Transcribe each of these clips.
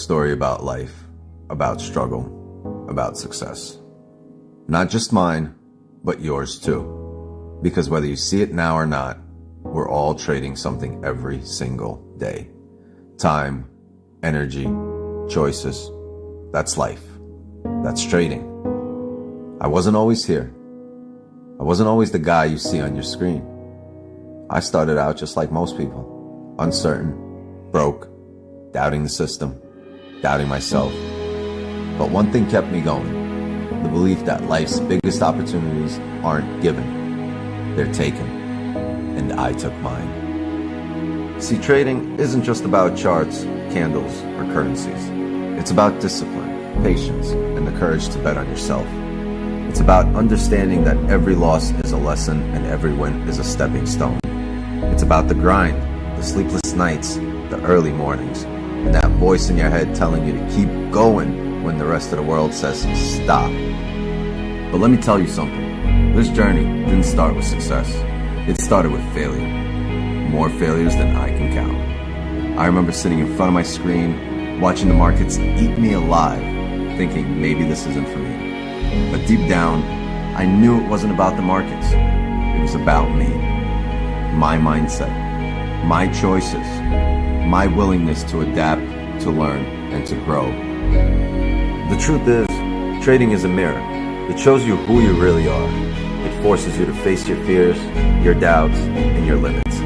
story about life, about struggle, about success. Not just mine, but yours too. Because whether you see it now or not, we're all trading something every single day. Time, energy, choices. That's life. That's trading. I wasn't always here. I wasn't always the guy you see on your screen. I started out just like most people, uncertain, broke, doubting the system, doubting myself. But one thing kept me going, the belief that life's biggest opportunities aren't given, they're taken, and I took mine. See, trading isn't just about charts, candles, or currencies. It's about discipline, patience, and the courage to bet on yourself. It's about understanding that every loss is a lesson and every win is a stepping stone. It's about the grind, the sleepless nights, the early mornings, and that voice in your head telling you to keep going when the rest of the world says stop. But let me tell you something. This journey didn't start with success. It started with failure. More failures than I can count. I remember sitting in front of my screen, watching the markets eat me alive, thinking maybe this isn't for me. But deep down, I knew it wasn't about the markets. It was about me, my mindset, my choices, my willingness to adapt, to learn, and to grow. The truth is, trading is a mirror. It shows you who you really are. It forces you to face your fears, your doubts, and your limits.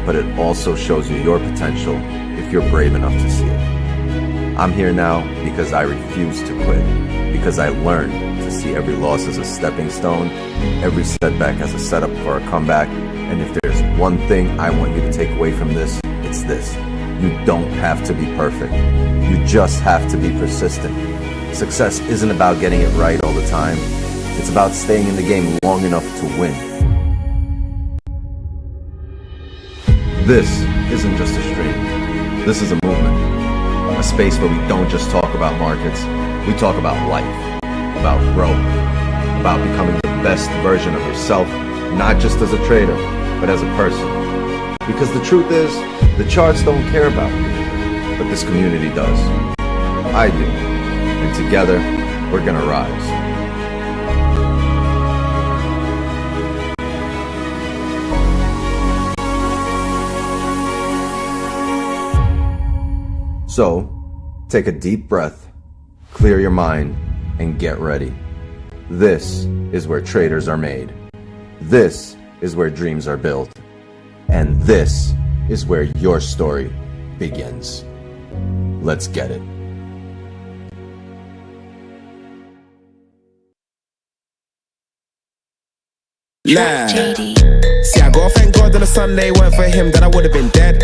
But it also shows you your potential if you're brave enough to see it. I'm here now because I refuse to quit, because I learned to see every loss as a stepping stone, every setback as a setup for a comeback. And if there's one thing I want you to take away from this, it's this. You don't have to be perfect. You just have to be persistent. Success isn't about getting it right all the time. It's about staying in the game long enough to win. This isn't just a stream. This is a movement. A space where we don't just talk about markets. We talk about life, about growth, about becoming the best version of yourself, not just as a trader, but as a person. Because the truth is, the charts don't care about you, but this community does. I do. And together, we're gonna rise. So, take a deep breath, clear your mind, and get ready. This is where traders are made. This is where dreams are built. And this is where your story begins. Let's get it. Nah. See, I gotta thank God on a Sunday, weren't for him, that I would've been dead.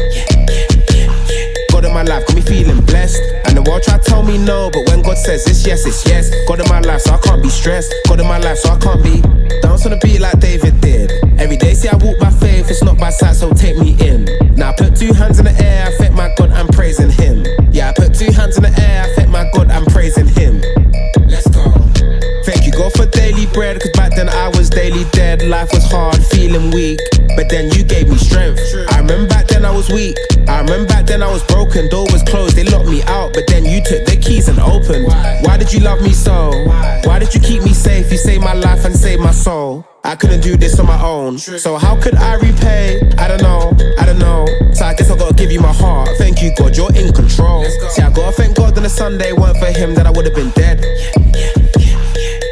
God in my life got me feeling blessed. And the world try to tell me no, but when God says it's yes, it's yes. God in my life, so I can't be stressed. God in my life, so I can't be dance on the beat like David did. Every day, see, I walk by faith, it's not by sight, so take me in. Now I put 2 hands in the air, I thank my God, I'm praising him. Yeah, I put 2 hands in the air, I thank my God, I'm praising him. Let's go. Thank you, God, for daily bread, cause back then I was daily dead. Life was hard, feeling weak, but then you gave me strength. I remember back then I was weak, I remember back then I was broken. Door was closed, they locked me out, but then you took the keys and opened. Why did you love me so? Why did you keep me safe? You saved my life and saved my soul. I couldn't do this on my own, so how could I repay? I don't know, I don't know. So I guess I gotta give you my heart. Thank you, God, you're in control. See, I gotta thank God on a Sunday, weren't for him, that I would've been dead.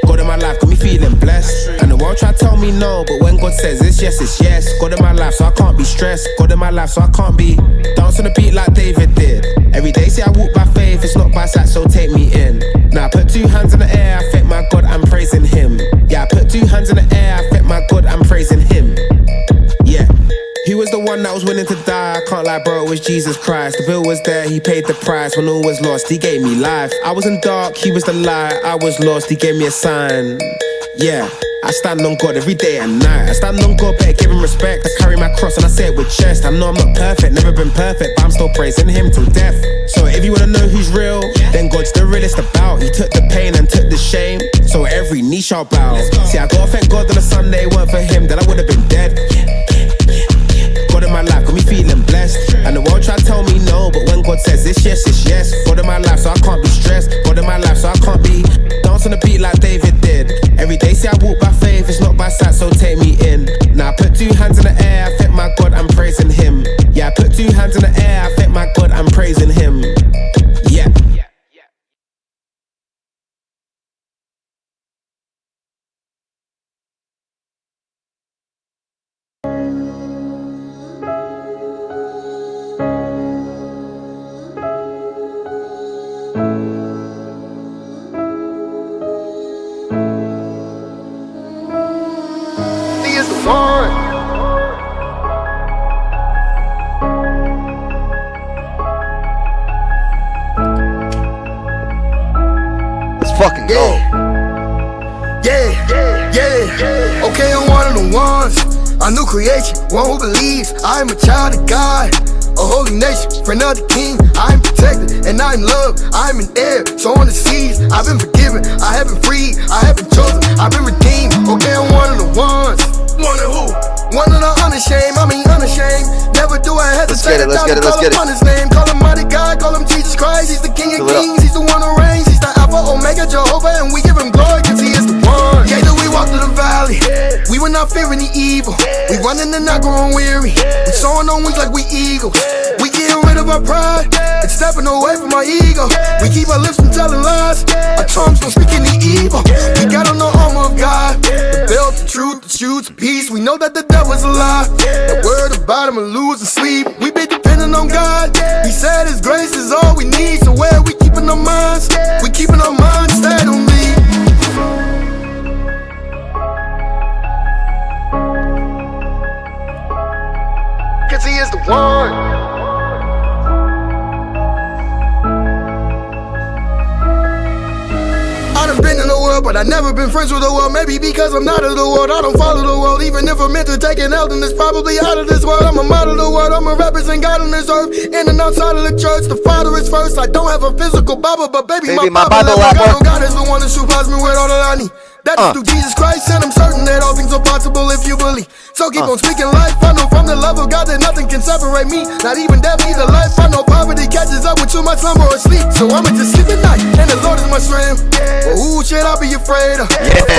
God in my life got me feeling blessed. And the world try to tell me no, but when God says it's yes, it's yes. God in my life, so I can't be stressed. God in my life, so I can't be dance on the beat like David did. Every day, see, I walk by faith, it's not by sight, so take me in. Now I put 2 hands in the air, I thank my God, I'm praising him. Yeah, I put 2 hands in the air, I thank my God, I'm praising him. Yeah. He was the one that was willing to die. I can't lie, bro, it was Jesus Christ. The bill was there, he paid the price. When all was lost, he gave me life. I was in dark, he was the light. I was lost, he gave me a sign. Yeah, I stand on God every day and night. I stand on God, better give him respect. I carry my cross and I say it with chest. I know I'm not perfect, never been perfect, but I'm still praising him till death. So if you wanna know who's real, then God's the realest about. He took the pain and took the shame, so every knee shall bow. See, I gotta thank God on a Sunday, weren't for him, that I would've been dead. God in my life got me feeling blessed. And the world try to tell me no, but when God says it's yes, it's yes. God in my life, so I can't be stressed. God in my life, so I can't be dance on the beat like David did. Every day, say I walk by faith, it's not by sight, so take me in. Now I put 2 hands in the air, I thank my God, I'm praising Him. Yeah, I put 2 hands in the air, I thank my God, I'm praising Him. Yeah. He is the one. Let's fucking go. Yeah. Okay, I'm one of the ones. A new creation, one who believes I am a child of God. A holy nation, friend of the king. I am protected and I am loved. I am an heir, so on the seas I've been forgiven, I have been freed, I have been chosen, I've been redeemed. Okay, I'm one of the ones. One of who? One of the unashamed, I mean unashamed. Never do I hesitate. Let's get it. Call his name, call him mighty God, call him Jesus Christ. He's the King of Kings, he's the one who reigns. He's the Alpha, Omega, Jehovah, and we give him glory cause he is the one. Yeah, we walk through the valley, we will not fear any evil. We running and not growing weary, we soaring on wings like we eagles. We getting rid of our pride and stepping away from our ego. We keep our lips from telling lies, our tongues don't speak any evil. We got on the armor of God, the belt, the truth, the shoes, the peace. We know that the devil's a lie, the word about him will lose and sleep. We be depending on God, he said his grace is all we need. So where we keeping our minds? We keeping our minds stayed on me. Cause he is the one. I done been in the world, but I never been friends with the world. Maybe because I'm not of the world, I don't follow the world. Even if I'm meant to take an L, then it's probably out of this world. I'm a model of the world, I'm a represent God on this earth. In and outside of the church, the Father is first. I don't have a physical Bible, but baby my Bible God is the one that supplies me with all that I need. That is through Jesus Christ, and I'm certain that all things are possible if you believe. So keep on speaking life. I know from the love of God that nothing can separate me, not even death, either life. I know poverty catches up with too much slumber or sleep, so I'ma just sleep at night, and the Lord is my strength. Well, who should I be afraid of?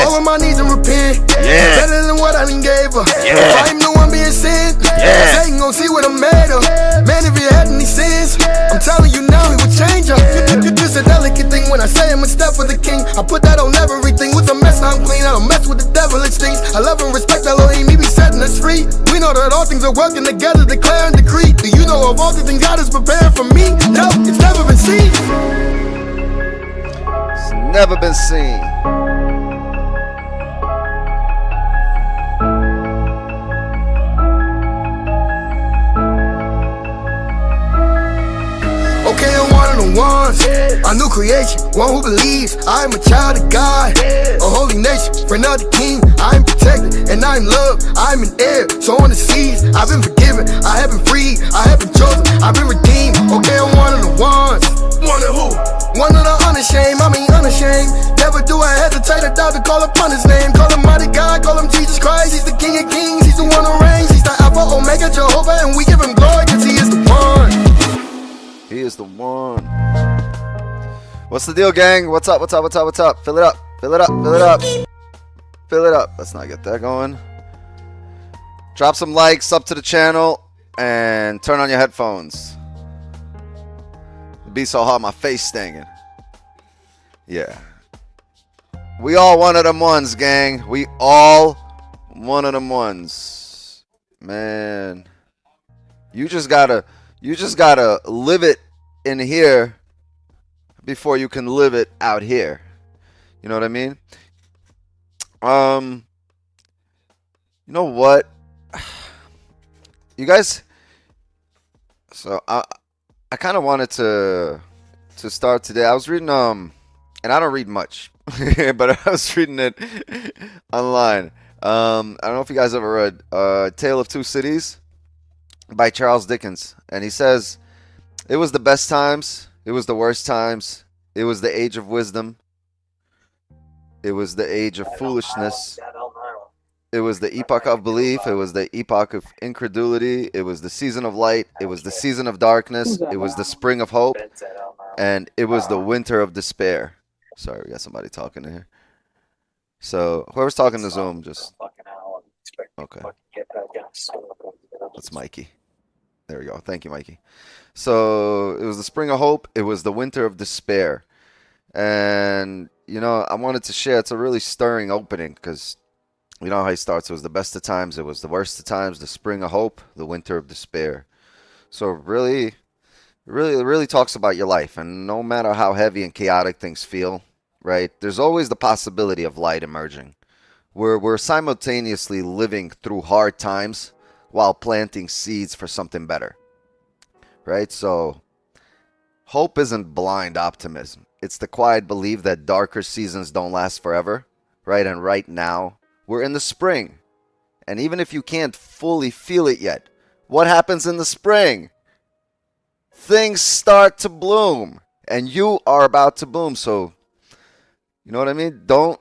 Fall on my knees and repent. Better than what I done gave her. If I am the one being sent, Satan gon' see what I'm made of. Man, if you had any sins, I'm telling you now, he would change her. It's a delicate thing when I say I'm a step for the king. I put that on everything. With a mess, I'm clean. I don't mess with the devil, it stings. I love and respect Elohim, he be setting us free. We know that all things are working together, declare and decree. Do you know of all the things God has prepared for me? No, it's never been seen. It's never been seen. Okay, I'm one of the ones, a new creation, one who believes I am a child of God, a holy nation, friend of the king. I am protected and I am loved, I am an heir, so on the seas I've been forgiven, I have been freed, I have been chosen, I've been redeemed. Okay, I'm one of the ones. One of who? One of the unashamed, I mean unashamed. Never do I hesitate or doubt to call upon his name. Call him mighty God, call him Jesus Christ. He's the King of Kings, he's the one who reigns. He's the Alpha, Omega, Jehovah, and we give him glory cause he is the one. He is the one. What's the deal, gang? What's up? Fill it up. Fill it up. Let's not get that going. Drop some likes up to the channel and turn on your headphones. It'd be so hot, my face stinging. Yeah. We all one of them ones, gang. We all one of them ones. Man. You just gotta live it in here before you can live it out here. You know what I mean? You know what? You guys, so I kind of wanted to start today. I was reading and I don't read much, but I was reading it online. I don't know if you guys ever read Tale of Two Cities by Charles Dickens, and he says it was the best times, it was the worst times, it was the age of wisdom, it was the age of foolishness, It was the epoch of belief. It was the epoch of incredulity. It was the season of light. It was the season of darkness. It was the spring of hope. And it was the winter of despair. Sorry, we got somebody talking in here. So whoever's talking to Zoom, just okay. That's Mikey. There we go. Thank you, Mikey. So it was the spring of hope. It was the winter of despair. And, you know, I wanted to share. It's a really stirring opening because you know how he starts. It was the best of times. It was the worst of times. The spring of hope. The winter of despair. So really talks about your life. And no matter how heavy and chaotic things feel, right, there's always the possibility of light emerging. We're simultaneously living through hard times while planting seeds for something better, right? So hope isn't blind optimism. It's the quiet belief that darker seasons don't last forever, right? And right now, we're in the spring. And even if you can't fully feel it yet, what happens in the spring? Things start to bloom, and you are about to bloom. So, you know what I mean? Don't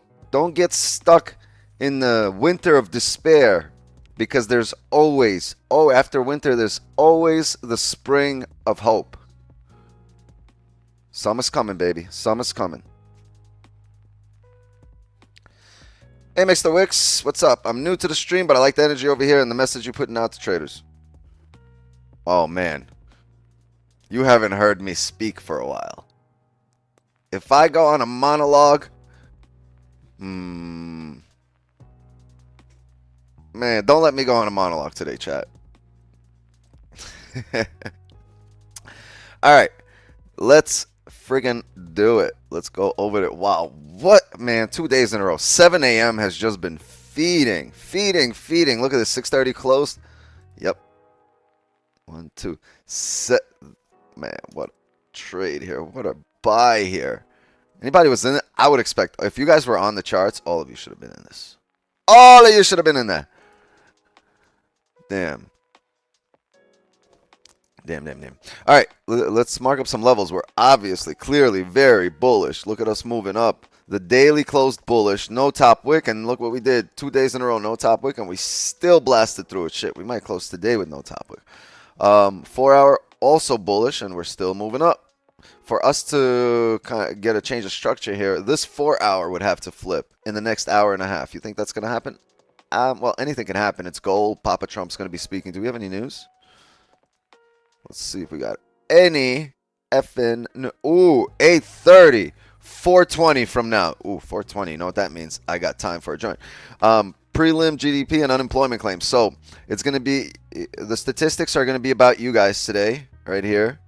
get stuck in the winter of despair, because there's always, after winter, there's always the spring of hope. Summer's coming, baby. Summer's coming. Hey, Mr. Wicks, what's up? I'm new to the stream, but I like the energy over here and the message you're putting out to traders. Oh, man. You haven't heard me speak for a while. If I go on a monologue, man, don't let me go on a monologue today, chat. All right. Let's friggin' do it. Let's go over it. Wow. What, man? 2 days in a row. 7 a.m. has just been feeding. Look at this. 6:30 closed. Yep. 1, 2. Man, what a trade here. What a buy here. Anybody was in it? I would expect. If you guys were on the charts, all of you should have been in this. All of you should have been in there. Damn. All right, let's mark up some levels. We're obviously, clearly, very bullish. Look at us moving up. The daily closed bullish, no top wick, and look what we did. 2 days in a row, no top wick, and we still blasted through it. Shit, we might close today with no top wick. 4 hour, also bullish, and we're still moving up. For us to kind of get a change of structure here, this 4 hour would have to flip in the next hour and a half. You think that's going to happen? Well, anything can happen. It's gold. Papa Trump's going to be speaking. Do we have any news? Let's see if we got any effing... Ooh, 8:30. 4:20 from now. Ooh, 4:20. You know what that means? I got time for a joint. Prelim, GDP, and unemployment claims. So it's going to be... The statistics are going to be about you guys today, right here.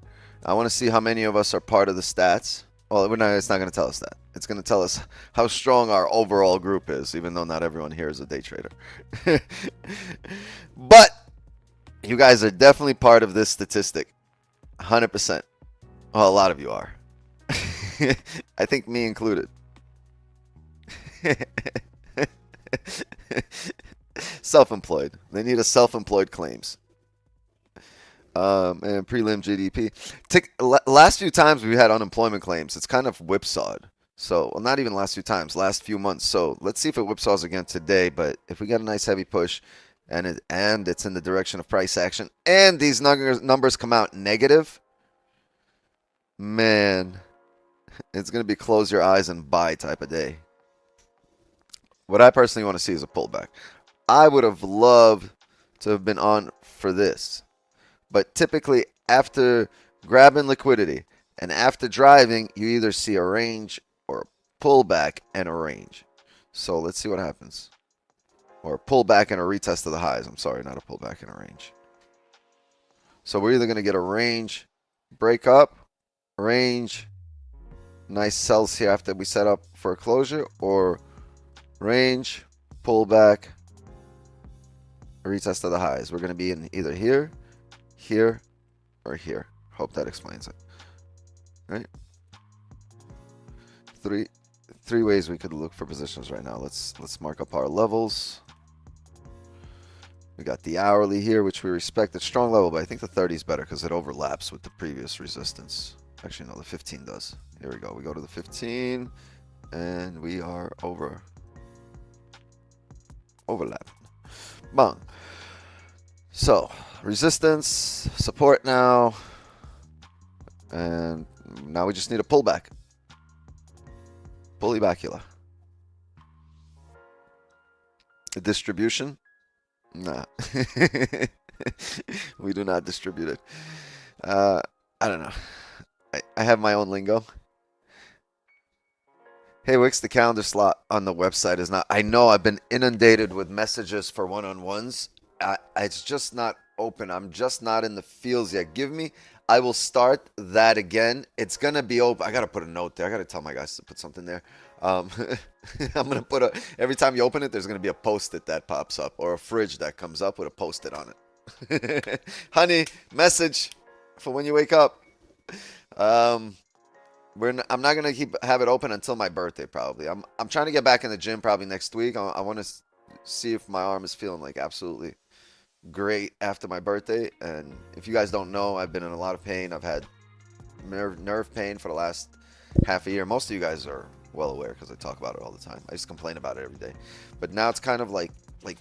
I want to see how many of us are part of the stats. Well, it's not going to tell us that. It's going to tell us how strong our overall group is, even though not everyone here is a day trader. But you guys are definitely part of this statistic. 100%. Well, a lot of you are. I think me included. Self-employed. They need a self-employed claims. And prelim GDP. Last few times we had unemployment claims, it's kind of whipsawed. So, well, not even last few times, last few months. So let's see if it whipsaws again today. But if we get a nice heavy push, and it's in the direction of price action, and these numbers come out negative, man, it's going to be close your eyes and buy type of day. What I personally want to see is a pullback. I would have loved to have been on for this. But typically, after grabbing liquidity and after driving, you either see a range or a pullback and a range. So let's see what happens. Or a pullback and a retest of the highs. I'm sorry, not a pullback and a range. So we're either going to get a range break up, range, nice sells here after we set up for a closure, or range, pullback, a retest of the highs. We're going to be in either here, here, or here. Hope that explains it. Right? Three ways we could look for positions right now. Let's mark up our levels. We got the hourly here, which we respect. It's strong level, but I think the 30 is better because it overlaps with the previous resistance. Actually, no, the 15 does. Here we go. We go to the 15, and we are over. Overlap. Bang. So, resistance, support now. And now we just need a pullback. Pullybacula. A distribution? Nah. We do not distribute it. I don't know. I have my own lingo. Hey Wix, the calendar slot on the website is not. I know I've been inundated with messages for one-on-ones. It's just not open. I'm just not in the fields yet. Give me. I will start that again. It's gonna be open. I gotta put a note there. I gotta tell my guys to put something there. I'm gonna put a. Every time you open it, there's gonna be a post-it that pops up or a fridge that comes up with a post-it on it. Honey, message for when you wake up. I'm not gonna have it open until my birthday probably. I'm trying to get back in the gym probably next week. I want to see if my arm is feeling like absolutely great after my birthday. And if you guys don't know, I've been in a lot of pain. I've had nerve pain for the last half a year. Most of you guys are well aware because I talk about it all the time. I just complain about it every day. But now it's kind of like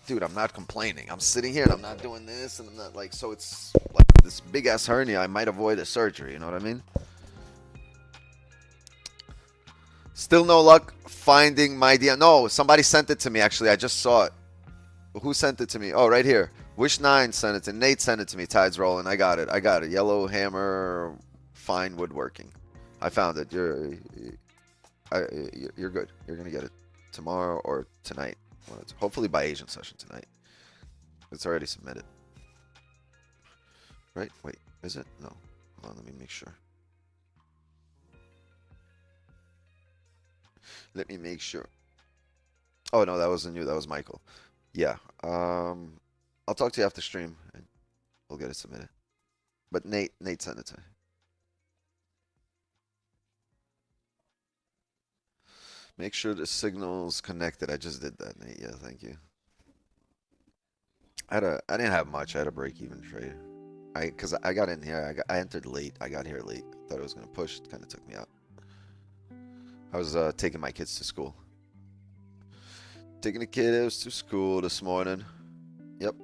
dude, I'm not complaining. I'm sitting here and I'm not doing this and I'm not like, so it's like this big ass hernia. I might avoid a surgery. You know what I mean? Still no luck finding my DM. No, somebody sent it to me, actually. I just saw it. Who sent it to me? Oh, right here. Wish9 sent it to Nate. Sent it to me. Tides rolling. I got it. Yellow hammer, fine woodworking. I found it. You're good. You're going to get it tomorrow or tonight. Hopefully by Asian session tonight. It's already submitted. Right? Wait. Is it? No. Hold on. Let me make sure. Let me make sure. Oh, no, that wasn't you. That was Michael. Yeah. I'll talk to you after stream, and we'll get it submitted. But Nate sent it to me. Make sure the signal's connected. I just did that, Nate. Yeah, thank you. I didn't have much. I had a break-even trade. Because I got in here. I entered late. I got here late. Thought it was going to push. It kind of took me out. I was taking my kids to school. Taking the kiddos to school this morning. Yep.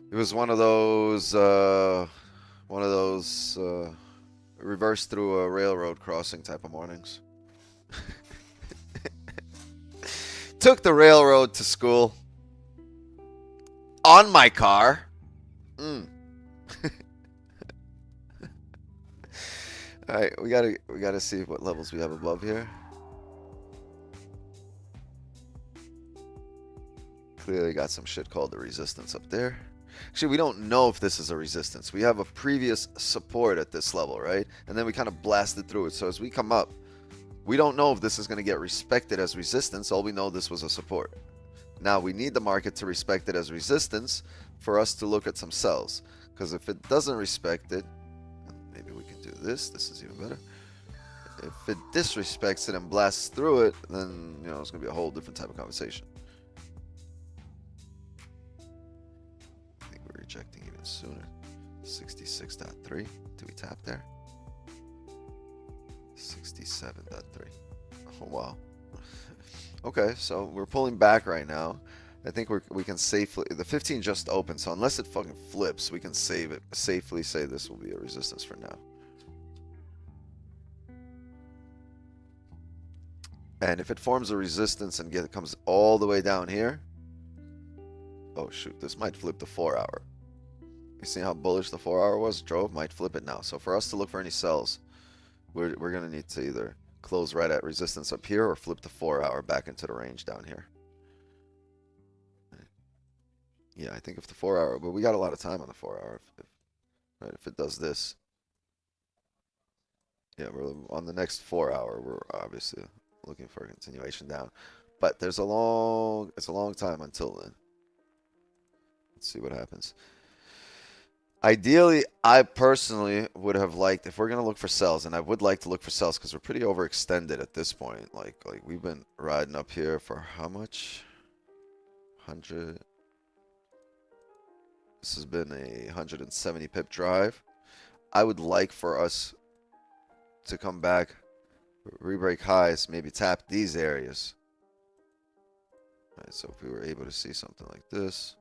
It was one of those reverse through a railroad crossing type of mornings. Took the railroad to school on my car. All right, we gotta see what levels we have above here. Clearly got some shit called the resistance up there. Actually, we don't know if this is a resistance. We have a previous support at this level, right? And then we kind of blasted through it. So as we come up, we don't know if this is going to get respected as resistance. All we know, this was a support. Now we need the market to respect it as resistance for us to look at some sells. Because if it doesn't respect it, maybe we can do this. This is even better. If it disrespects it and blasts through it, then it's going to be a whole different type of conversation. I think we're rejecting even sooner. 66.3. Do we tap there? 67.3. Oh wow. Okay, so we're pulling back right now. I think we can safely. The 15 just opened, so unless it fucking flips, we can safely say this will be a resistance for now. And if it forms a resistance and comes all the way down here, oh shoot, this might flip the 4 hour. You see how bullish the 4 hour was? Drove might flip it now. So for us to look for any sells, we're gonna need to either close right at resistance up here or flip the 4 hour back into the range down here. Yeah, I think if the 4 hour, but we got a lot of time on the 4 hour. If it does this, yeah, we're on the next 4 hour. We're obviously looking for a continuation down, but it's a long time until then. Let's see what happens. Ideally, I personally would have liked, if we're going to look for sells, and I would like to look for sells because we're pretty overextended at this point. Like we've been riding up here for how much? 100. This has been a 170 pip drive. I would like for us to come back, re-break highs, maybe tap these areas. Right, so if we were able to see something like this.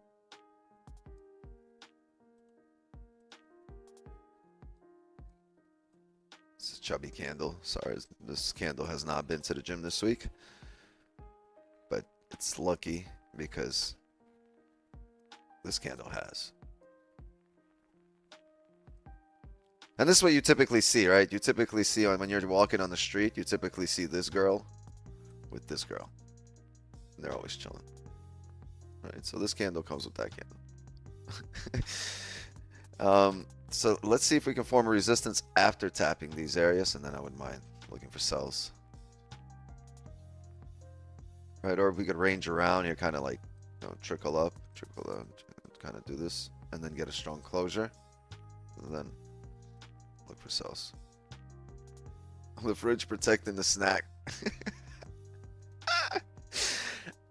It's a chubby candle. Sorry, this candle has not been to the gym this week. But it's lucky because this candle has. And this is what you typically see, right? You typically see when you're walking on the street, you typically see this girl with this girl. And they're always chilling. Right, so this candle comes with that candle. So let's see if we can form a resistance after tapping these areas, and then I wouldn't mind looking for sells. Right, or if we could range around here, kind of like, you know, trickle up, kind of do this, and then get a strong closure, and then look for sells. The fridge protecting the snack.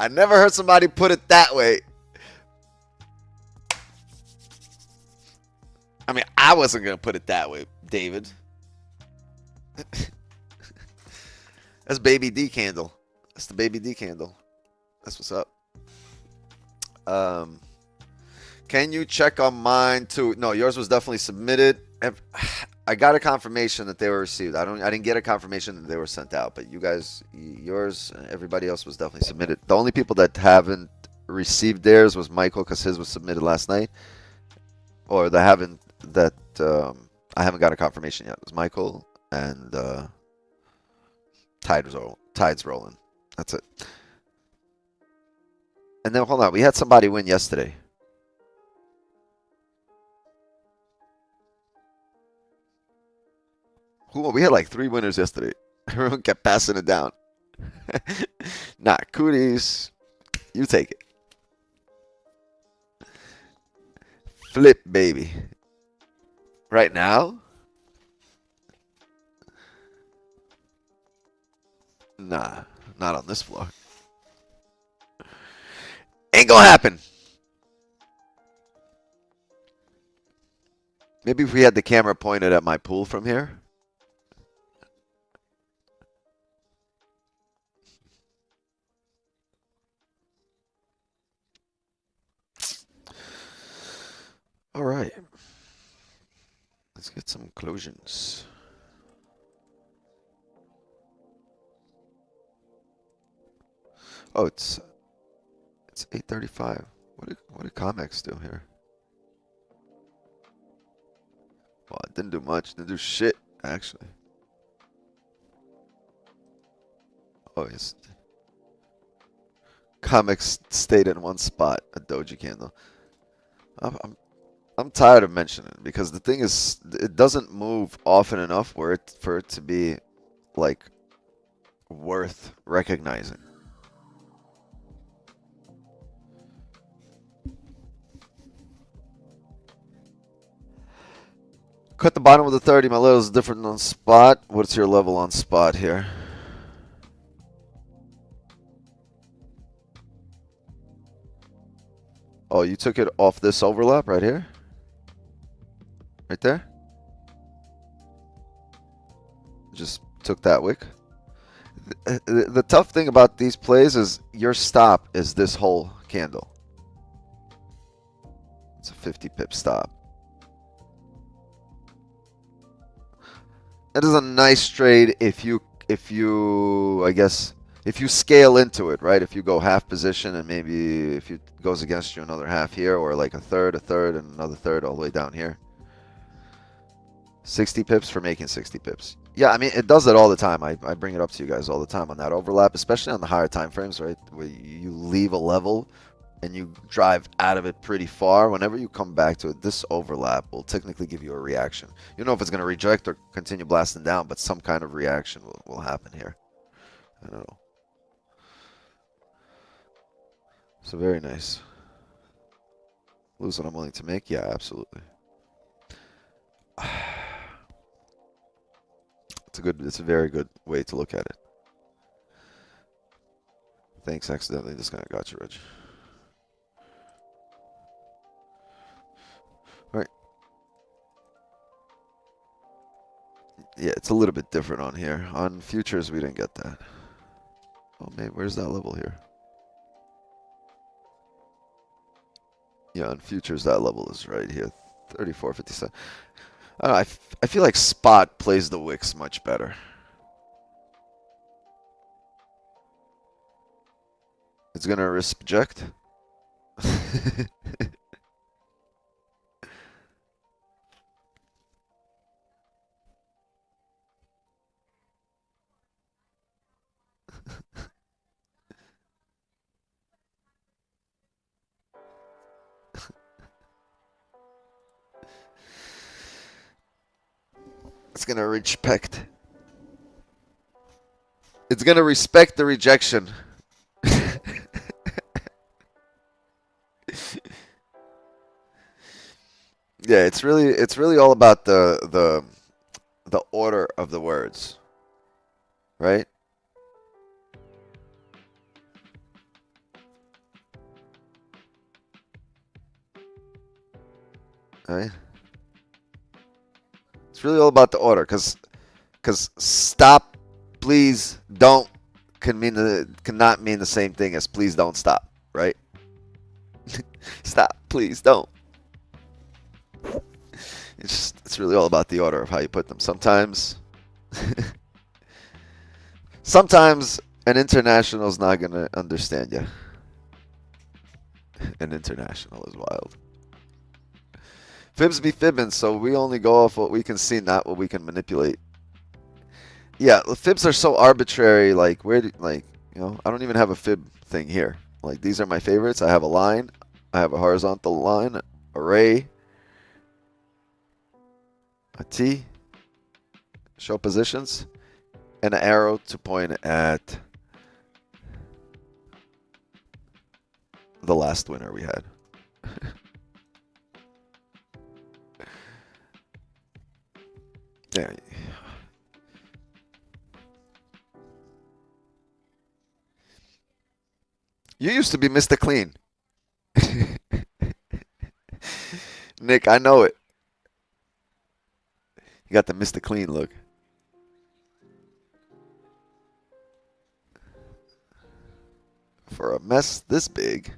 I never heard somebody put it that way. I mean, I wasn't going to put it that way, David. That's Baby D candle. That's the Baby D candle. That's what's up. Can you check on mine too? No, yours was definitely submitted. I got a confirmation that they were received. I didn't get a confirmation that they were sent out, but you guys, yours, everybody else was definitely submitted. The only people that haven't received theirs was Michael, because his was submitted last night. Or I haven't got a confirmation yet. It was Michael and Tide's rolling. That's it. And then hold on, we had somebody win yesterday. We had like 3 winners yesterday. Everyone kept passing it down. Nah, cooties. You take it. Flip, baby. Right now? Nah, not on this floor. Ain't gonna happen. Maybe if we had the camera pointed at my pool from here. All right. Let's get some conclusions. Oh, it's 8:35. What did Comex do here? Well, it didn't do much. Didn't do shit, actually. Oh, yes. Comex stayed in one spot, a doji candle. I'm tired of mentioning it because the thing is, it doesn't move often enough for it to be like worth recognizing. Cut the bottom of the 30. My level is different on spot. What's your level on spot here? Oh, you took it off this overlap right here? Right there? Just took that wick. The tough thing about these plays is your stop is this whole candle. It's a 50 pip stop. That is a nice trade if you I guess if you scale into it, right? If you go half position and maybe if it goes against you another half here, or like a third, and another third all the way down here. 60 pips for making 60 pips. Yeah, I mean, it does it all the time. I bring it up to you guys all the time on that overlap, especially on the higher time frames, right? Where you leave a level and you drive out of it pretty far. Whenever you come back to it, this overlap will technically give you a reaction. You know if it's going to reject or continue blasting down, but some kind of reaction will happen here. I don't know. So very nice. Lose what I'm willing to make? Yeah, absolutely. It's a very good way to look at it. Thanks, accidentally. This guy got you, Reg. All right. Yeah, it's a little bit different on here. On futures, we didn't get that. Oh, man, where's that level here? Yeah, on futures, that level is right here, 34.57. I don't know, I feel like spot plays the wicks much better. It's going to reject. It's going to respect. It's going to respect the rejection. Yeah, it's really all about the order of the words, right? Right? It's really all about the order, because stop, please don't cannot mean the same thing as please don't stop, right? Stop, please don't. It's really all about the order of how you put them. Sometimes an international is not going to understand you. An international is wild. Fibs be fibbing, so we only go off what we can see, not what we can manipulate. Yeah, the fibs are so arbitrary. Like, I don't even have a fib thing here. Like, these are my favorites. I have a line. I have a horizontal line, array, a T, show positions, and an arrow to point at the last winner we had. Yeah. You used to be Mr. Clean. Nick, I know it. You got the Mr. Clean look. For a mess this big.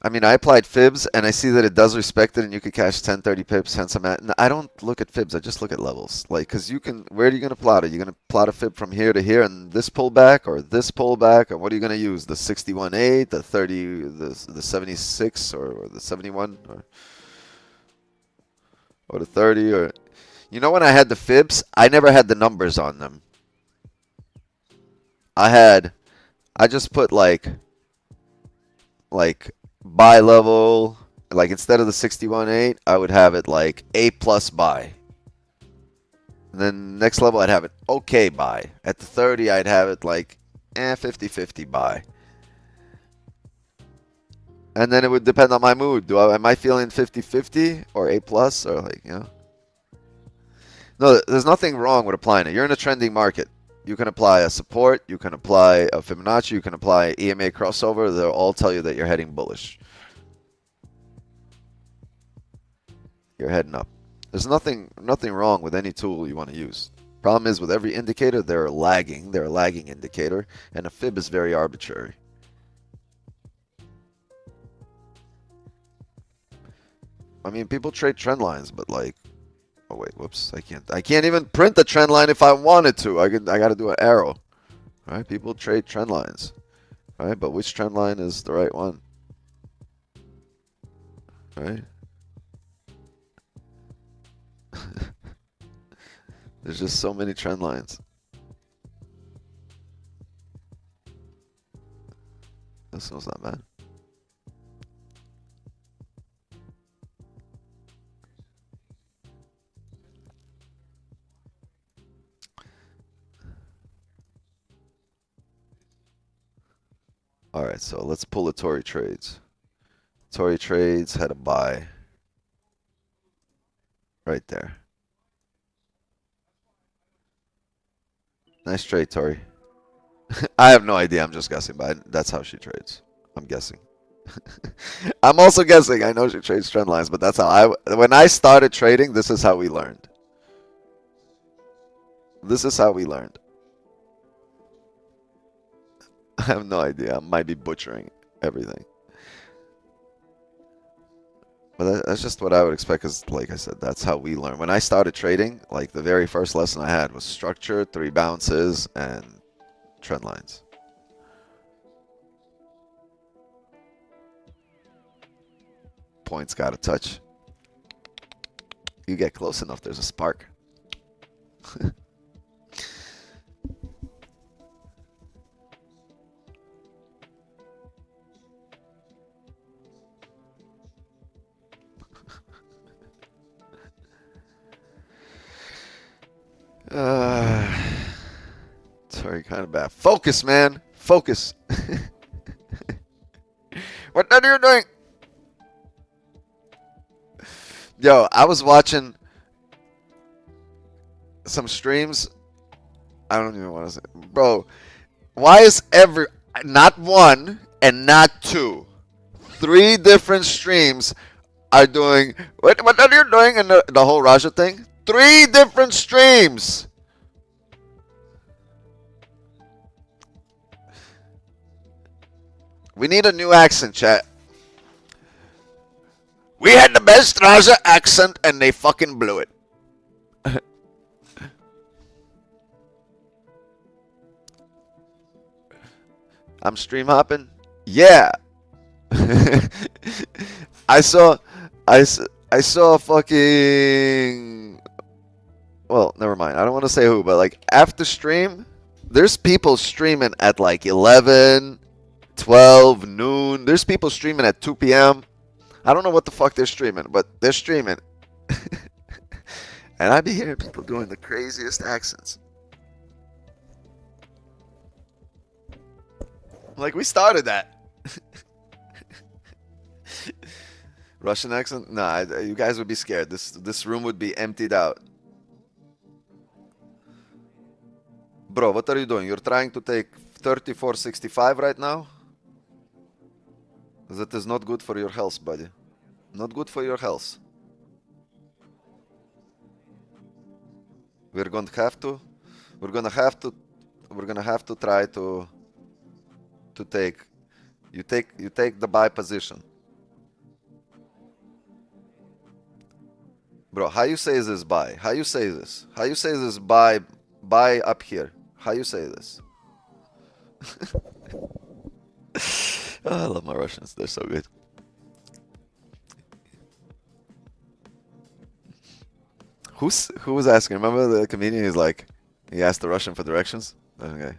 I mean, I applied fibs, and I see that it does respect it, and you could cash 10, 30 pips, hence I'm at. And I don't look at fibs. I just look at levels. Like, because you can, where are you going to plot it? You're going to plot a fib from here to here, and this pullback, or this pullback, or what are you going to use? The 61.8, the 30, the 76, or the 71, or the 30, or... You know, when I had the fibs, I never had the numbers on them. I just put like buy level, like instead of the 61.8, I would have it like A plus buy. And then next level, I'd have it okay buy. At the 30, I'd have it like 50-50 buy. And then it would depend on my mood. Am I feeling 50-50 or A plus, or like, you know? No, there's nothing wrong with applying it. You're in a trending market. You can apply a support, you can apply a Fibonacci, you can apply EMA crossover. They'll all tell you that you're heading bullish. You're heading up. There's nothing wrong with any tool you want to use. Problem is, with every indicator, they're lagging. They're a lagging indicator, and a fib is very arbitrary. I mean, people trade trend lines, but like, oh wait, whoops, I can't even print the trend line if I wanted to. I got to do an arrow. All right, people trade trend lines. All right, but which trend line is the right one? All right. There's just so many trend lines. This one's not bad. All right, so let's pull the Tory trades. Tory trades had a buy right there. Nice trade, Tori. I have no idea. I'm just guessing, but that's how she trades. I'm guessing. I'm also guessing. I know she trades trend lines, but that's how when I started trading, this is how we learned. This is how we learned. I have no idea. I might be butchering everything. But that's just what I would expect, because like I said, that's how we learn. When I started trading, like the very first lesson I had was structure, 3 bounces, and trend lines. Points gotta touch. You get close enough, there's a spark. Sorry, kind of bad. Focus, man. Focus. What are you doing? Yo, I was watching some streams. I don't even want to say. Bro, why is not one and not two, 3 different streams are doing, what are you doing? And the whole Raja thing? 3 different streams. We need a new accent, chat. We had the best Raja accent and they fucking blew it. I'm stream hopping? Yeah. I saw fucking, well, never mind. I don't want to say who, but like after stream, there's people streaming at like 11, 12, noon. There's people streaming at 2 p.m. I don't know what the fuck they're streaming, but they're streaming. And I be hearing people doing the craziest accents. Like, we started that. Russian accent? Nah, you guys would be scared. This room would be emptied out. Bro, what are you doing? You're trying to take 34.65 right now? That is not good for your health, buddy. Not good for your health. We're gonna have to try to take. You take the buy position. Bro, how you say this buy? How you say this? How you say this buy up here? How you say this? Oh, I love my Russians. They're so good. Who was asking? Remember the comedian? He's like, he asked the Russian for directions. Okay.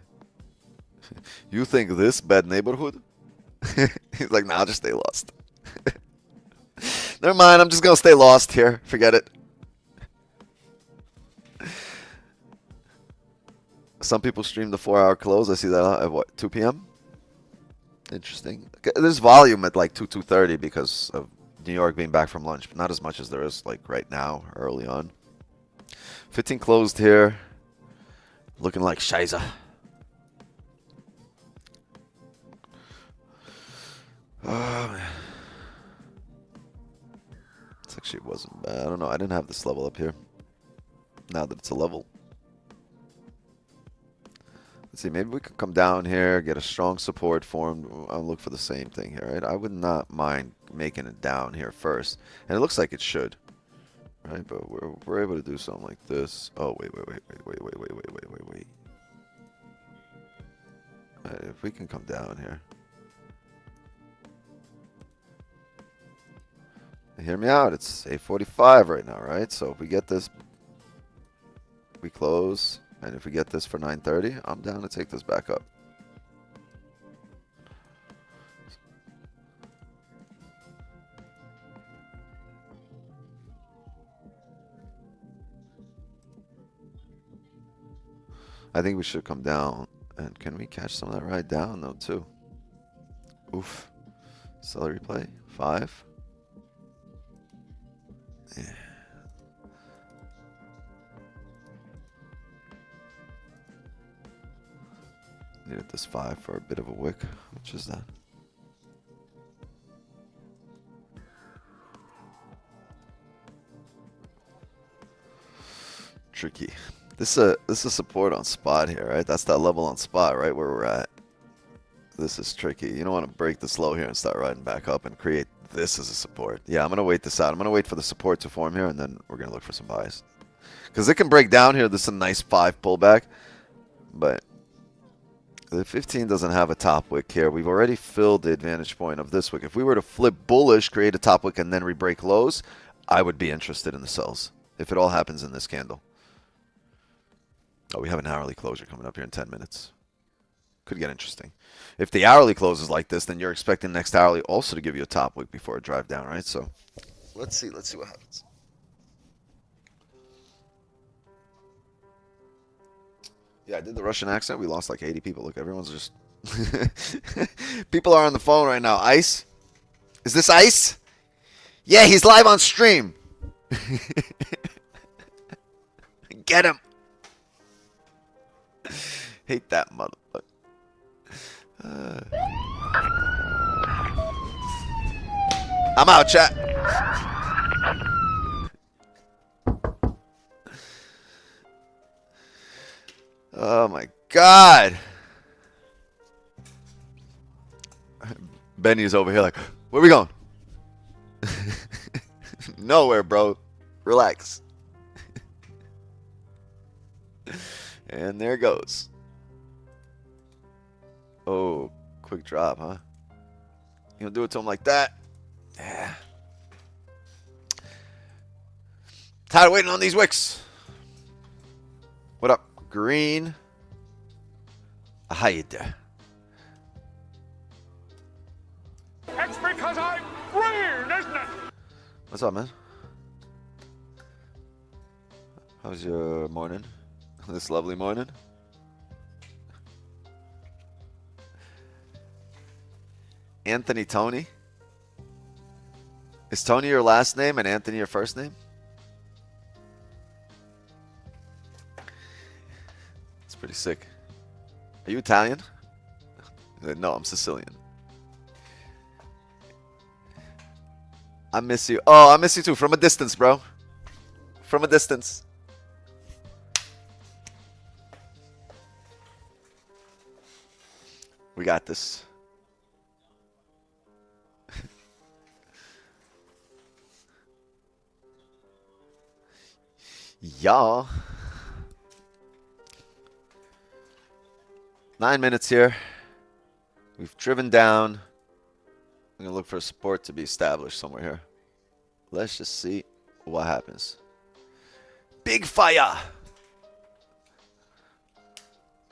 You think this bad neighborhood? He's like, nah, I'll just stay lost. Never mind, I'm just gonna stay lost here. Forget it. Some people stream the 4-hour close. I see that at what, 2 p.m.? Interesting. There's volume at like 2:30 because of New York being back from lunch, but not as much as there is like right now, early on. 15 closed here. Looking like Shiza. Oh, man. This actually wasn't bad. I don't know. I didn't have this level up here. Now that it's a level. Let's see. Maybe we could come down here, get a strong support formed. I'll look for the same thing here, right? I would not mind making it down here first. And it looks like it should. Right? But we're able to do something like this. Oh, wait. Right, if we can come down here. Hear me out. It's 8:45 right now, right? So if we get this, we close. And if we get this for 9:30, I'm down to take this back up. I think we should come down. And can we catch some of that ride down, though, too? Oof. Celery play. 5. Yeah. Needed this 5 for a bit of a wick. Which is that? Tricky. This is support on spot here, right? That's that level on spot, right, where we're at. This is tricky. You don't want to break this low here and start riding back up and create this is a support. Yeah, I'm going to wait this out. I'm going to wait for the support to form here, and then we're going to look for some buys. Because it can break down here. This is a nice 5 pullback. But the 15 doesn't have a top wick here. We've already filled the advantage point of this wick. If we were to flip bullish, create a top wick, and then re-break lows, I would be interested in the sells. If it all happens in this candle. Oh, we have an hourly closure coming up here in 10 minutes. Could get interesting. If the hourly closes like this, then you're expecting next hourly also to give you a top wick before it drive down, right? So let's see what happens. Yeah, I did the Russian accent. We lost like 80 people. Look, everyone's just people are on the phone right now. Ice? Is this Ice? Yeah, he's live on stream. Get him. Hate that motherfucker. I'm out, chat. Oh my God. Benny's over here like, where we going? Nowhere, bro. Relax. And there goes. Oh, quick drop, huh? You gonna do it to him like that? Yeah. Tired of waiting on these wicks. What up, Green? How you there? It's because I'm green, isn't it? What's up, man? How's your morning? This lovely morning? Anthony Tony? Is Tony your last name and Anthony your first name? It's pretty sick. Are you Italian? No, I'm Sicilian. I miss you. Oh, I miss you too. From a distance, bro. From a distance. We got this. Y'all. 9 minutes here. We've driven down. I'm going to look for a support to be established somewhere here. Let's just see what happens. Big fire.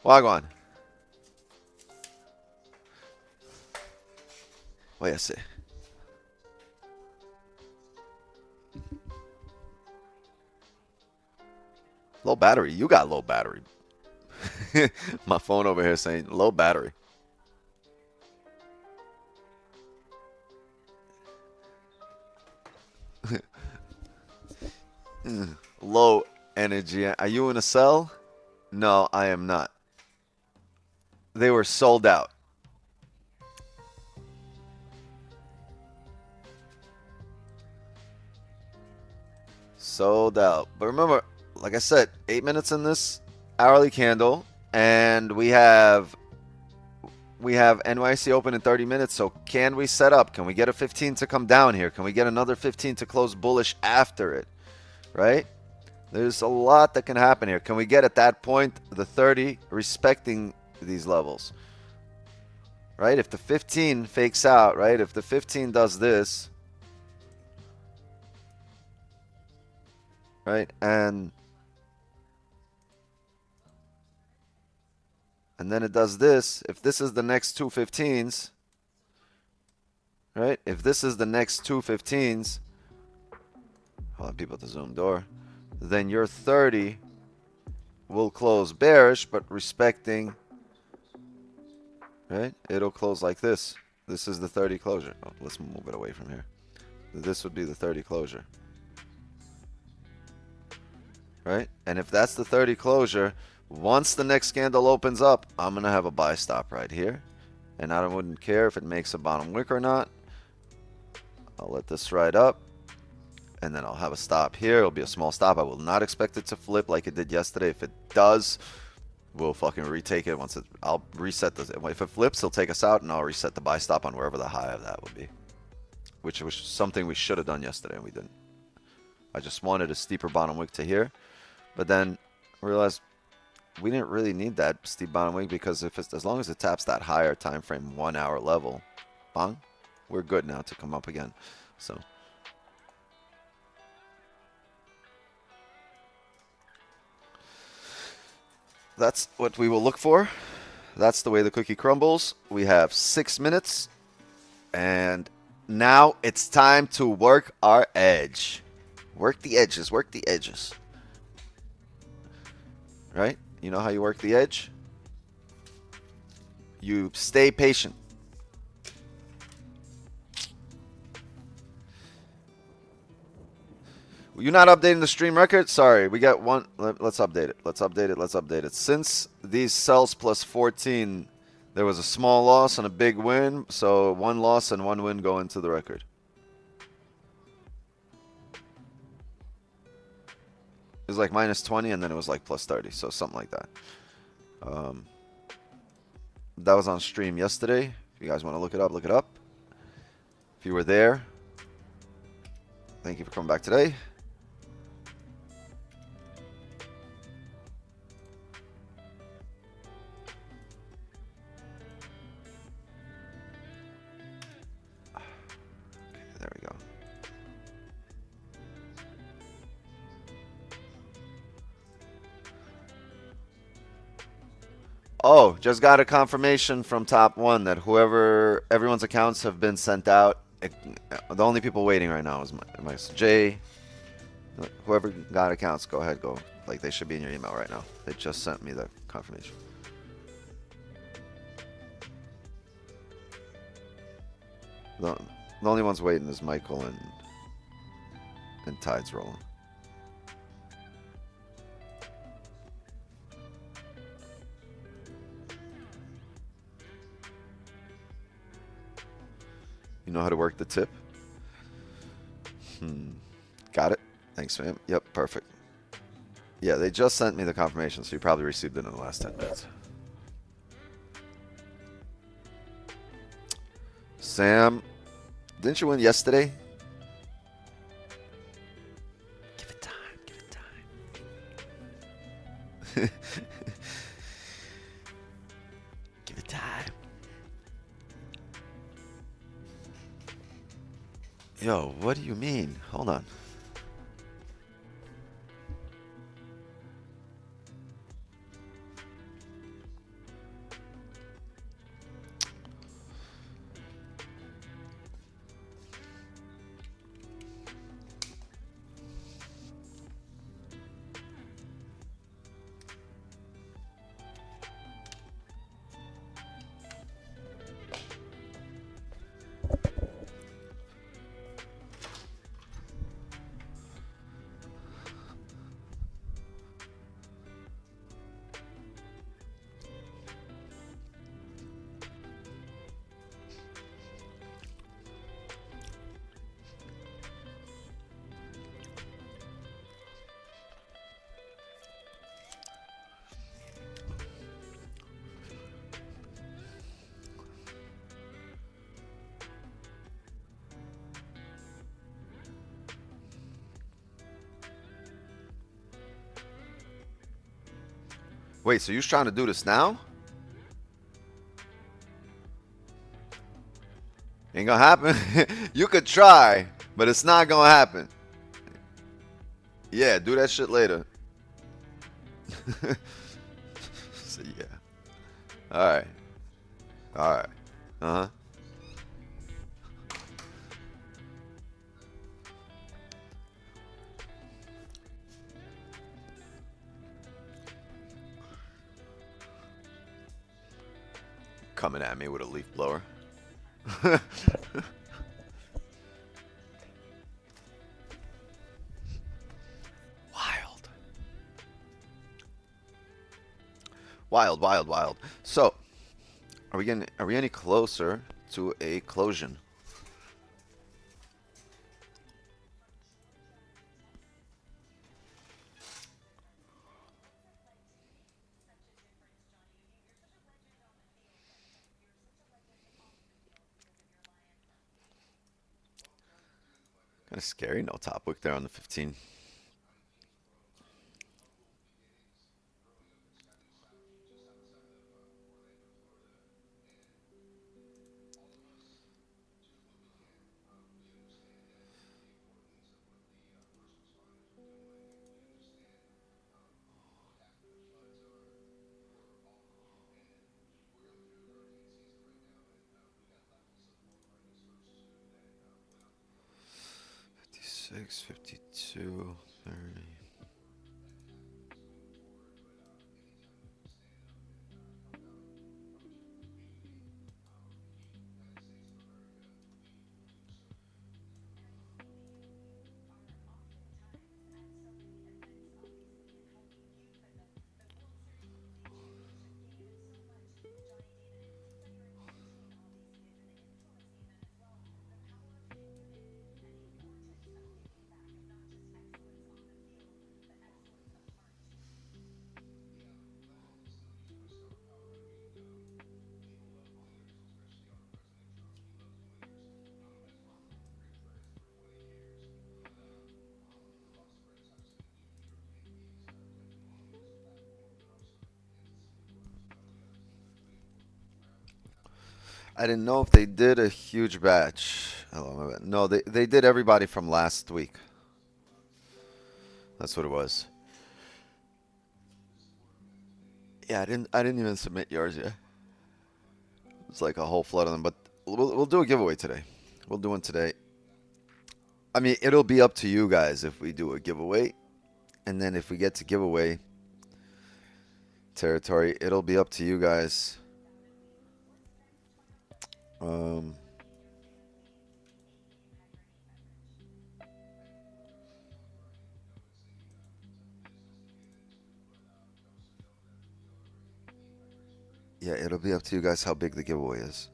Wagwan. What you say? Low battery. You got low battery. My phone over here saying low battery. Low energy. Are you in a sell? No, I am not. They were sold out. Sold out. But remember, like I said, 8 minutes in this hourly candle, and we have NYC open in 30 minutes. So can we set up? Can we get a 15 to come down here? Can we get another 15 to close bullish after it? Right? There's a lot that can happen here. Can we get at that point the 30 respecting these levels? Right? If the 15 fakes out, right? If the 15 does this, right? And then it does this. If this is the next two 15s, right? If this is the next two 15s, hold on, people at the Zoom door, then your 30 will close bearish, but respecting, right? It'll close like this. This is the 30 closure. Oh, let's move it away from here. This would be the 30 closure. Right? And if that's the 30 closure, once the next candle opens up, I'm going to have a buy stop right here. And I wouldn't care if it makes a bottom wick or not. I'll let this ride up. And then I'll have a stop here. It'll be a small stop. I will not expect it to flip like it did yesterday. If it does, we'll fucking retake it. I'll reset this. If it flips, he'll take us out, and I'll reset the buy stop on wherever the high of that would be. which was something we should have done yesterday and we didn't. I just wanted a steeper bottom wick to here, but then realized we didn't really need that steep bottom wick because if it's, as long as it taps that higher time frame 1 hour level, bang, we're good now to come up again. So that's what we will look for. That's the way the cookie crumbles. We have 6 minutes, and now it's time to work our edge. Work the edges, work the edges. Right? You know how you work the edge? You stay patient. You're not updating the stream record? Sorry, we got one. Let's update it. Let's update it. Let's update it. Since these sells plus 14, there was a small loss and a big win. So 1 loss and 1 win go into the record. It was like minus 20 and then it was like plus 30. So something like that. That was on stream yesterday. If you guys want to look it up, look it up. If you were there, thank you for coming back today. There we go. Oh, just got a confirmation from Top 1 that everyone's accounts have been sent out. The only people waiting right now is my Jay. Whoever got accounts, go ahead, go. Like, they should be in your email right now. They just sent me the confirmation. The only ones waiting is Michael and Tide's rolling. You know how to work the tip? Got it. Thanks, fam. Yep, perfect. Yeah, they just sent me the confirmation, so you probably received it in the last 10 minutes. Sam, didn't you win yesterday? Give it time. Give it time. Give it time. Yo, what do you mean? Hold on. Wait, so you're trying to do this now? Ain't gonna happen. You could try, but it's not gonna happen. Yeah, do that shit later. So yeah. Alright. Alright. Uh-huh. Coming at me with a leaf blower. Wild. Wild, wild, wild. So, are we any closer to a closure? Kind of scary. No top wick there on the 15. Six, 52, 30. I didn't know if they did a huge batch. Oh, my bad. No, they did everybody from last week. That's what it was. Yeah, I didn't even submit yours yet. It's like a whole flood of them, but we'll do a giveaway today. We'll do one today. I mean, it'll be up to you guys if we do a giveaway, and then if we get to giveaway territory, it'll be up to you guys. Yeah, it'll be up to you guys how big the giveaway is.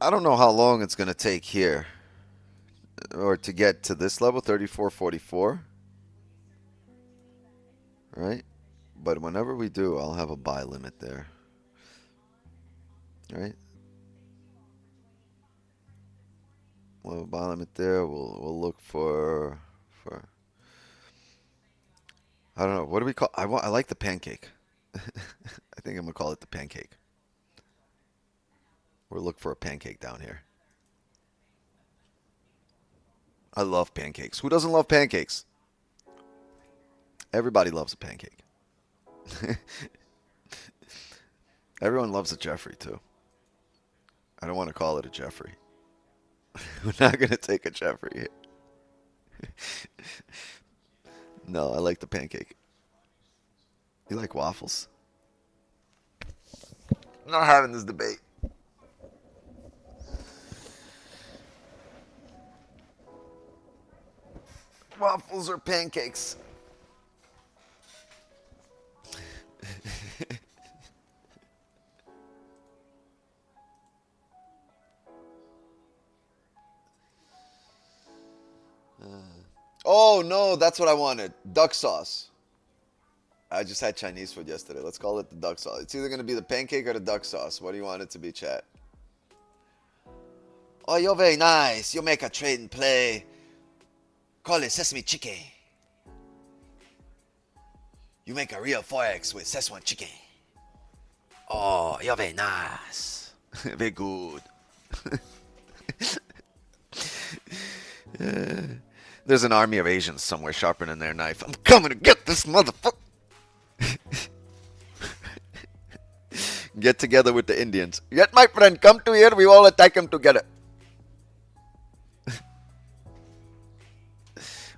I don't know how long it's going to take here or to get to this level, 34.44. Right? But whenever we do, I'll have a buy limit there. Right? We'll have a buy limit there. We'll look for I don't know. What do we call? I like the pancake. I think I'm gonna call it the pancake. We'll look for a pancake down here. I love pancakes. Who doesn't love pancakes? Everybody loves a pancake. Everyone loves a Jeffrey too. I don't want to call it a Jeffrey. We're not going to take a Jeffrey here. No, I like the pancake. You like waffles? I'm not having this debate. Waffles or pancakes? Oh, no, that's what I wanted. Duck sauce. I just had Chinese food yesterday. Let's call it the duck sauce. It's either going to be the pancake or the duck sauce. What do you want it to be, chat? Oh, you're very nice. You make a trade and play. Call it sesame chicken. You make a real forex with Szechuan chicken. Oh, you're very nice. Very good. There's an army of Asians somewhere sharpening their knife. I'm coming to get this motherfucker. Get together with the Indians. Yet, my friend, come to here. We all attack him together.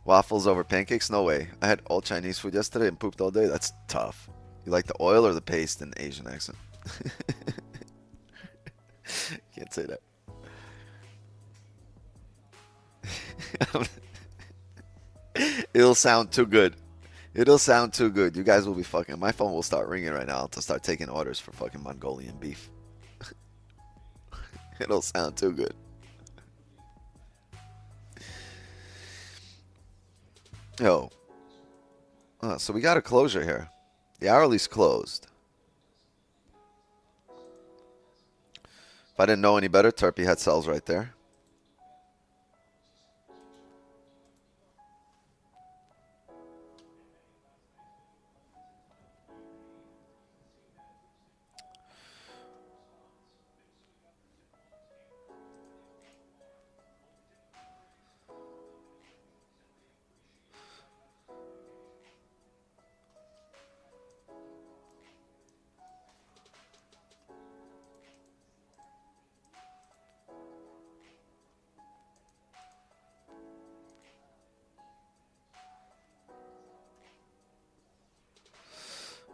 Waffles over pancakes? No way. I had all Chinese food yesterday and pooped all day. That's tough. You like the oil or the paste in the Asian accent? Can't say that. It'll sound too good. It'll sound too good. You guys will be fucking. My phone will start ringing right now to start taking orders for fucking Mongolian beef. It'll sound too good. Yo. So we got a closure here. The hourly's closed. If I didn't know any better, Turpy had sells right there.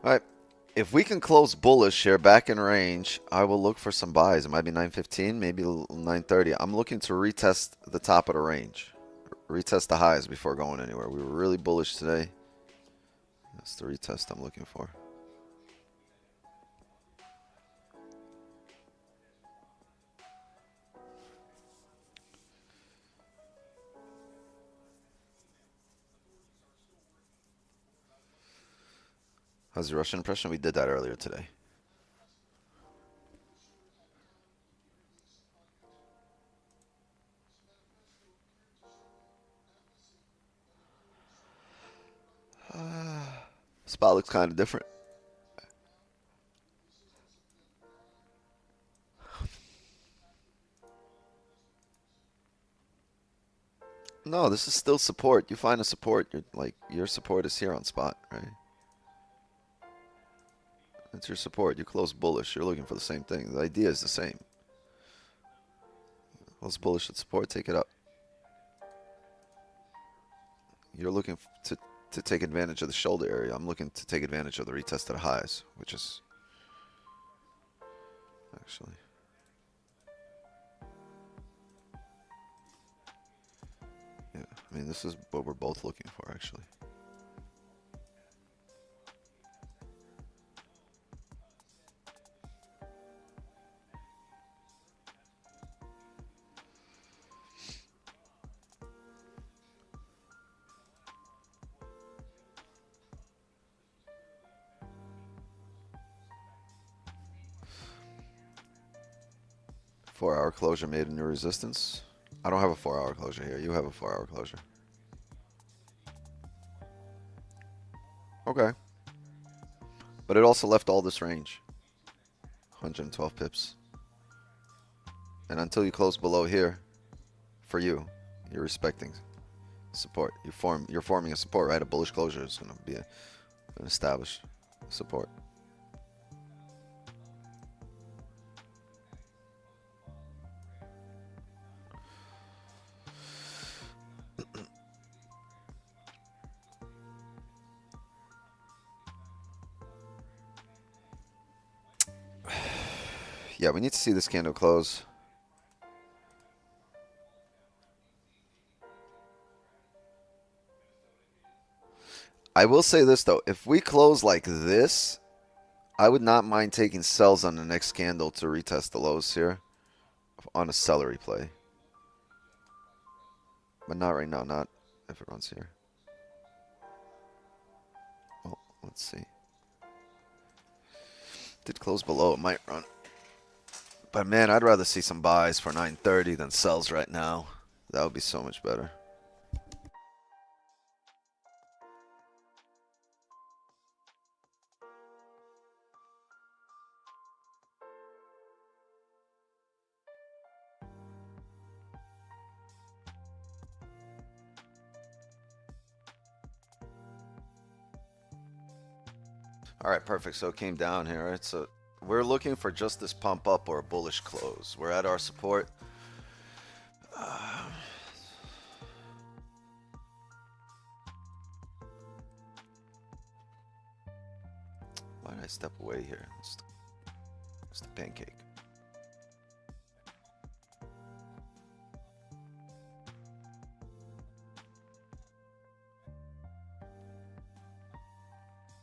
All right. If we can close bullish here back in range, I will look for some buys. It might be 915, maybe 930. I'm looking to retest the top of the range. Retest the highs before going anywhere. We were really bullish today. That's the retest I'm looking for. How's your Russian impression? We did that earlier today. Spot looks kind of different. No, this is still support. You find a support, you're like your support is here on spot, right? That's your support. You close bullish. You're looking for the same thing. The idea is the same. Close bullish at support, take it up. You're looking to take advantage of the shoulder area. I'm looking to take advantage of the retest of the highs, which is actually. Yeah, I mean, this is what we're both looking for, actually. Four-hour closure made a new resistance. I don't have a 4-hour closure here. You have a 4-hour closure. Okay. But it also left all this range. 112 pips. And until you close below here, for you, you're respecting support. You're forming a support, right? A bullish closure is going to be an established support. Yeah, we need to see this candle close. I will say this, though. If we close like this, I would not mind taking sells on the next candle to retest the lows here on a celery play. But not right now, not if it runs here. Oh, let's see. Did close below, it might run. But man, I'd rather see some buys for 930 than sells right now. That would be so much better. All right, perfect. So it came down here. Right? So we're looking for just this pump up or a bullish close. We're at our support. Why did I step away here? It's the pancake.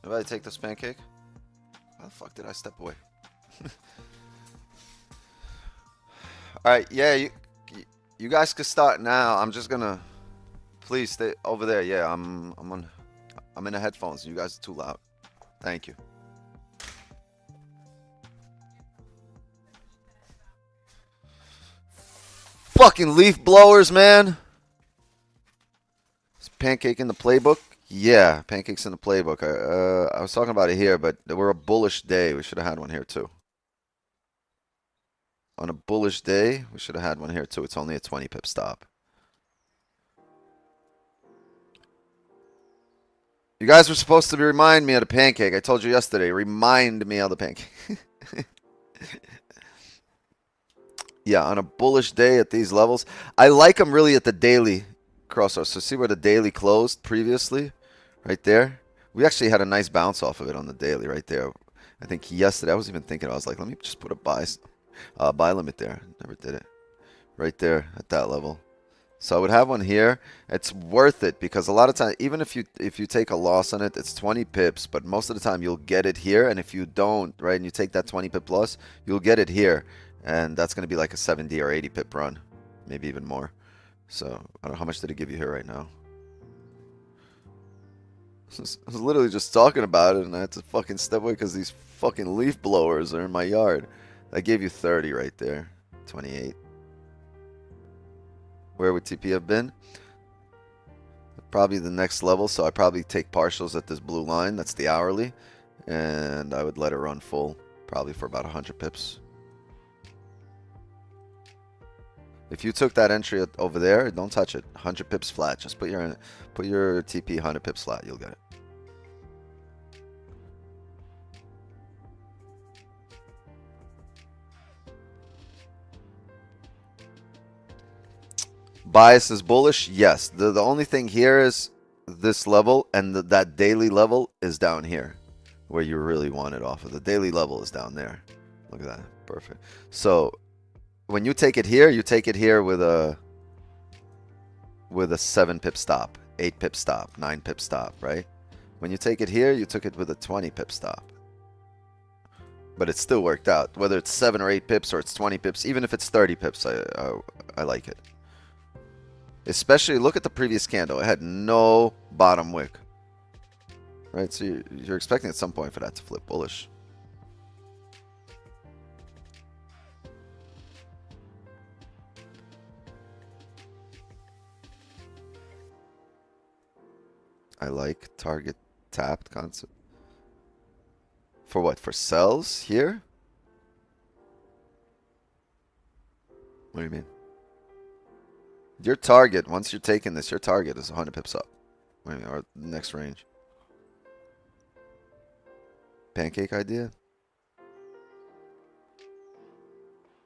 Did I take this pancake? How the fuck did I step away? All right, yeah, you guys can start now. I'm just gonna Please stay over there. Yeah, I'm in the headphones. You guys are too loud. Thank you. Fucking leaf blowers, man. Is pancake in the playbook? Yeah, pancakes in the playbook. I was talking about it here, but we're a bullish day. We should have had one here too. On a bullish day, we should have had one here too. It's only a 20 pip stop. You guys were supposed to remind me of the pancake. I told you yesterday. Remind me of the pancake. Yeah, on a bullish day at these levels. I like them really at the daily crossover. So see where the daily closed previously? Right there. We actually had a nice bounce off of it on the daily right there. I think yesterday, I was even thinking, I was like, let me just put a buy limit there. Never did it. Right there at that level. So I would have one here. It's worth it because a lot of times, even if you take a loss on it, it's 20 pips, but most of the time you'll get it here. And if you don't, right, and you take that 20 pip loss, you'll get it here. And that's going to be like a 70 or 80 pip run, maybe even more. So I don't know, how much did it give you here right now? I was literally just talking about it, and I had to fucking step away because these fucking leaf blowers are in my yard. I gave you 30 right there, 28. Where would TP have been? Probably the next level, so I probably take partials at this blue line. That's the hourly, and I would let it run full, probably for about 100 pips. If you took that entry over there, don't touch it. 100 pips flat. Just put your TP 100 pips flat. You'll get it. Bias is bullish. Yes. The only thing here is this level, and that daily level is down here, where you really want it off of. The daily level is down there. Look at that. Perfect. So when you take it here with a 7 pip stop, 8 pip stop, 9 pip stop, right? When you take it here, you took it with a 20 pip stop. But it still worked out. Whether it's 7 or 8 pips or it's 20 pips, even if it's 30 pips, I like it. Especially, look at the previous candle. It had no bottom wick. Right? So you're expecting at some point for that to flip bullish. I like target tapped concept. For what? For sells here? What do you mean? Your target, once you're taking this, your target is 100 pips up. Or next range. Pancake idea?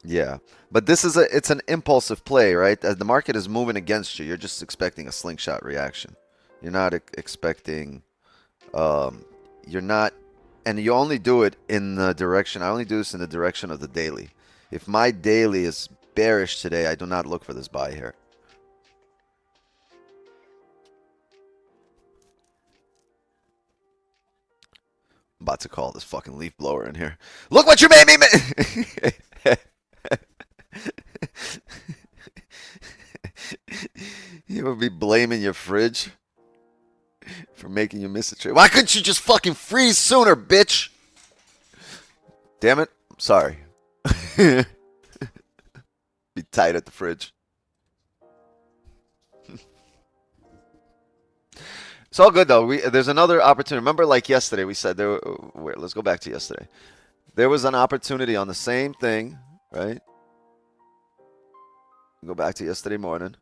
Yeah. But this is it's an impulsive play, right? As the market is moving against you, you're just expecting a slingshot reaction. You're not expecting, you're not, and you only do it in the direction, I only do this in the direction of the daily. If my daily is bearish today, I do not look for this buy here. I'm about to call this fucking leaf blower in here. Look what you made me You would be blaming your fridge for making you miss a trade. Why couldn't you just fucking freeze sooner, bitch? Damn it. I'm sorry. Be tight at the fridge. It's all good though. There's another opportunity. Remember, like yesterday, we said there. Wait, let's go back to yesterday. There was an opportunity on the same thing, right? Go back to yesterday morning.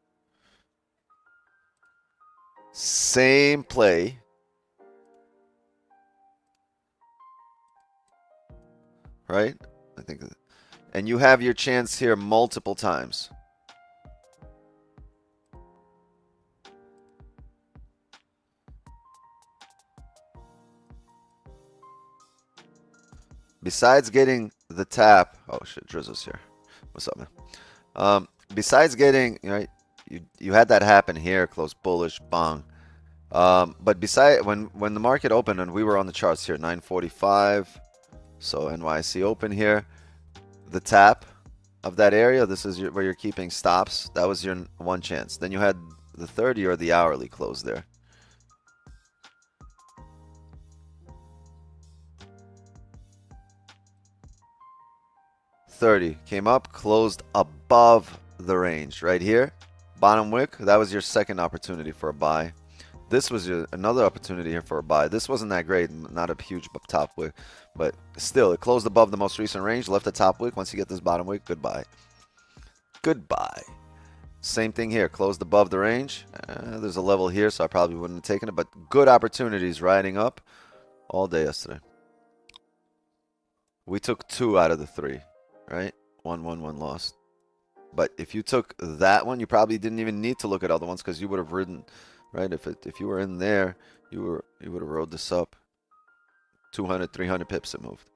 Same play. Right? I think. And you have your chance here multiple times. Besides getting the tap, oh shit, Drizzle's here. What's up, man? Besides getting, right, you had that happen here, close bullish, bang. But beside when the market opened and we were on the charts here, 945, so NYC open here, the tap of that area, this is where you're keeping stops. That was your one chance. Then you had the 30 or the hourly close there. $30 came up, closed above the range right here. Bottom wick, that was your second opportunity for a buy. This was another opportunity here for a buy. This wasn't that great, not a huge top wick, but still, it closed above the most recent range, left the top wick. Once you get this bottom wick, goodbye. Goodbye. Same thing here, closed above the range. There's a level here, so I probably wouldn't have taken it, but good opportunities riding up all day yesterday. We took 2 out of the 3, right? 1 won, 1 lost. But if you took that one, you probably didn't even need to look at other ones because you would have ridden, right? If you were in there, you would have rode this up 200, 300 pips it moved.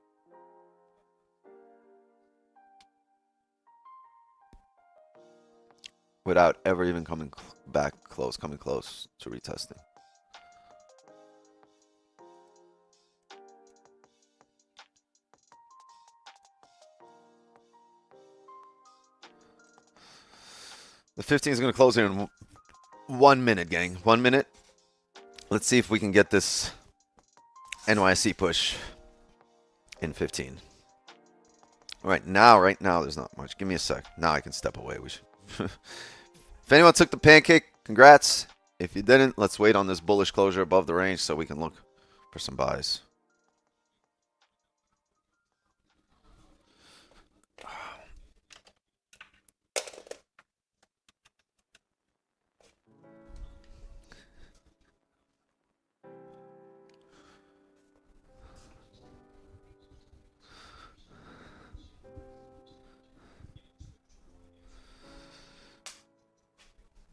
Without ever even coming close to retesting. The 15 is going to close here in 1 minute, gang. 1 minute. Let's see if we can get this NYC push in 15. Right now, there's not much. Give me a sec. Now I can step away. We should. If anyone took the pancake, congrats. If you didn't, let's wait on this bullish closure above the range so we can look for some buys.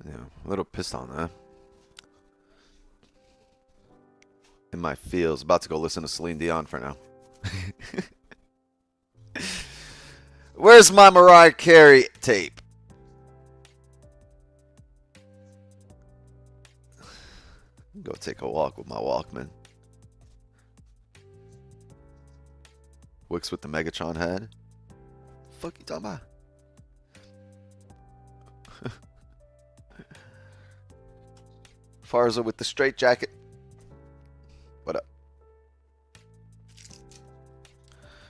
Yeah, a little pissed on that. In my feels, about to go listen to Celine Dion for now. Where's my Mariah Carey tape? Go take a walk with my Walkman. Wicks with the Megatron head. Fuck you talking about? Farza with the straight jacket. What up?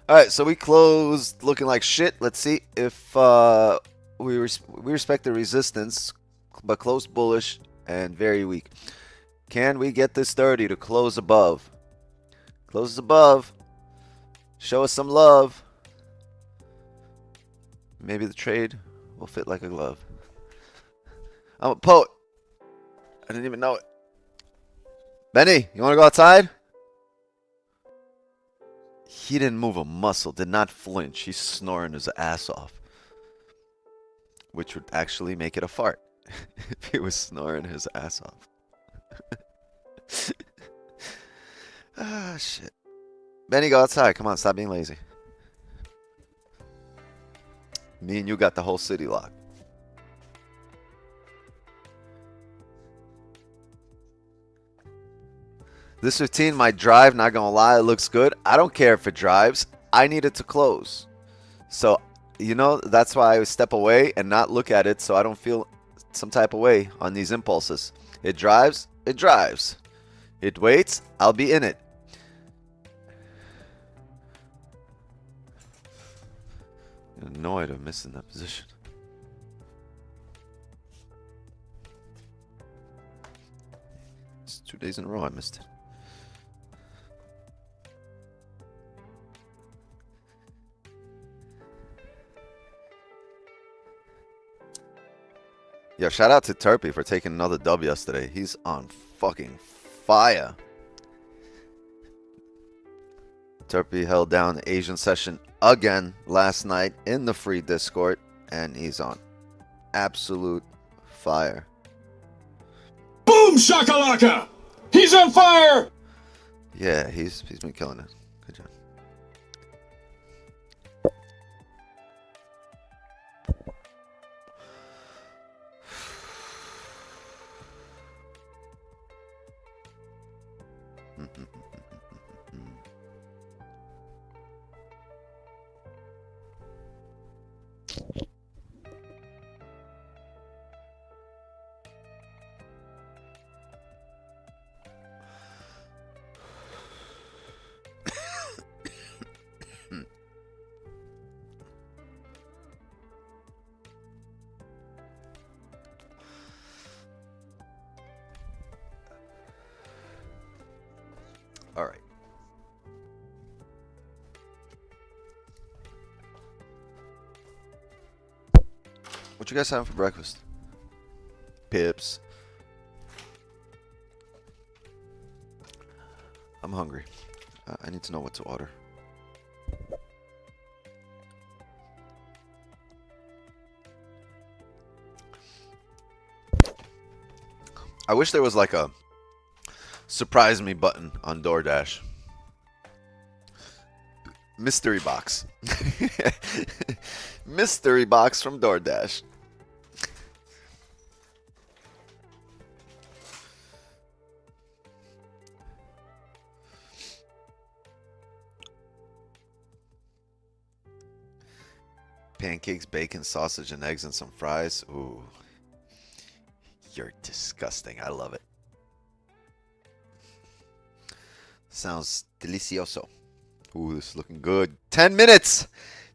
Alright, so we closed looking like shit. Let's see if we respect the resistance, but closed bullish and very weak. Can we get this 30 to close above? Closes above. Show us some love. Maybe the trade will fit like a glove. I'm a poet. I didn't even know it. Benny, you want to go outside? He didn't move a muscle, did not flinch. He's snoring his ass off. Which would actually make it a fart. If he was snoring his ass off. Ah, shit. Benny, go outside. Come on, stop being lazy. Me and you got the whole city locked. This 15 might drive, not gonna lie, it looks good. I don't care if it drives. I need it to close. So, you know, that's why I step away and not look at it so I don't feel some type of way on these impulses. It drives, it drives. It waits, I'll be in it. I'm annoyed of missing that position. It's 2 days in a row I missed it. Yo, shout out to Turpy for taking another dub yesterday. He's on fucking fire. Turpy held down the Asian session again last night in the free Discord, and he's on absolute fire. Boom shakalaka! He's on fire! Yeah, he's been killing it. Good job. What you guys having for breakfast? Pips. I'm hungry. I need to know what to order. I wish there was like a surprise me button on DoorDash. Mystery box. Mystery box from DoorDash. Pancakes, bacon, sausage, and eggs, and some fries. Ooh. You're disgusting. I love it. Sounds delicioso. Ooh, this is looking good. 10 minutes!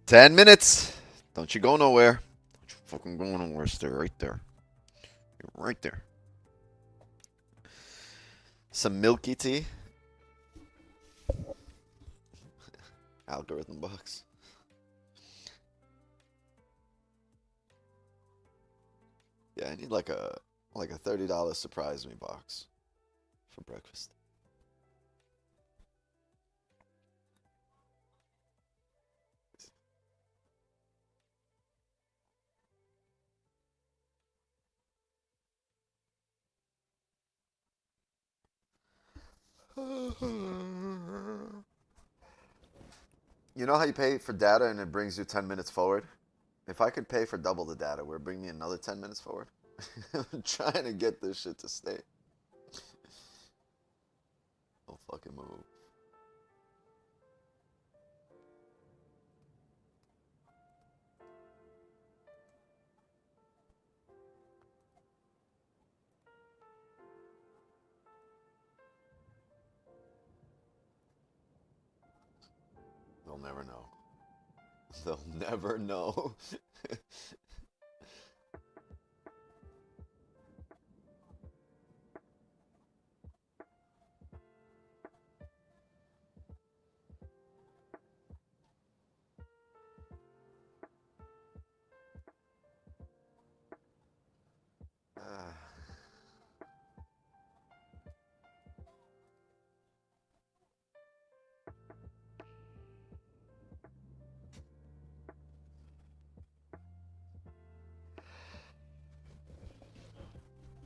10 minutes! Don't you go nowhere. Don't you fucking go nowhere. Stay right there. You're right there. Some milky tea. Algorithm box. Yeah, I need like a $30 surprise me box for breakfast. You know how you pay for data and it brings you 10 minutes forward? If I could pay for double the data, would it bring me another 10 minutes forward? I'm trying to get this shit to stay. Don't fucking move. They'll never know. They'll never know.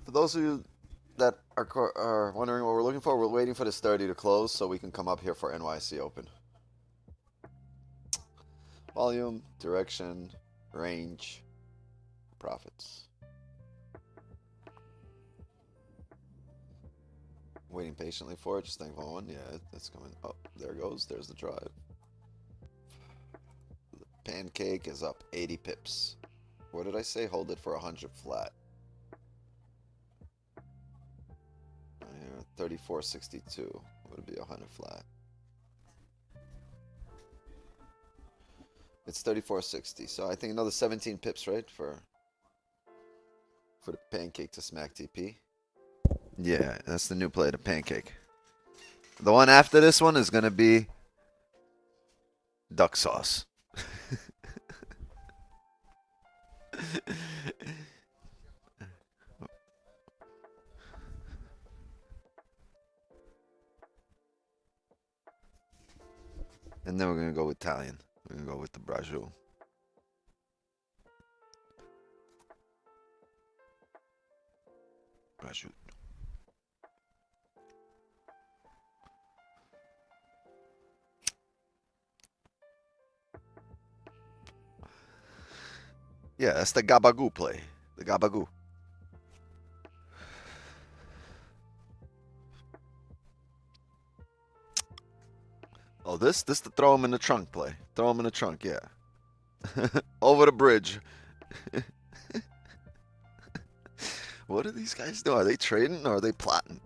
For those of you that are wondering what we're looking for, we're waiting for this 30 to close so we can come up here for NYC Open. Volume, direction, range, profits. Waiting patiently for it, just thankful one. Yeah, it's coming. Oh, there it goes. There's the drive. The pancake is up 80 pips. What did I say? Hold it for 100 flat. 34.62 would be 100 flat. It's 34.60, so I think another 17 pips, right, for the pancake to smack TP. Yeah, that's the new play, the pancake. The one after this one is gonna be duck sauce. And then we're gonna go Italian. We're gonna go with the Braciole. Braciole. Yeah, that's the Gabagoo play. The Gabagoo. Oh, this the throw him in the trunk play. Throw him in the trunk, yeah. Over the bridge. What are these guys doing? Are they trading or are they plotting?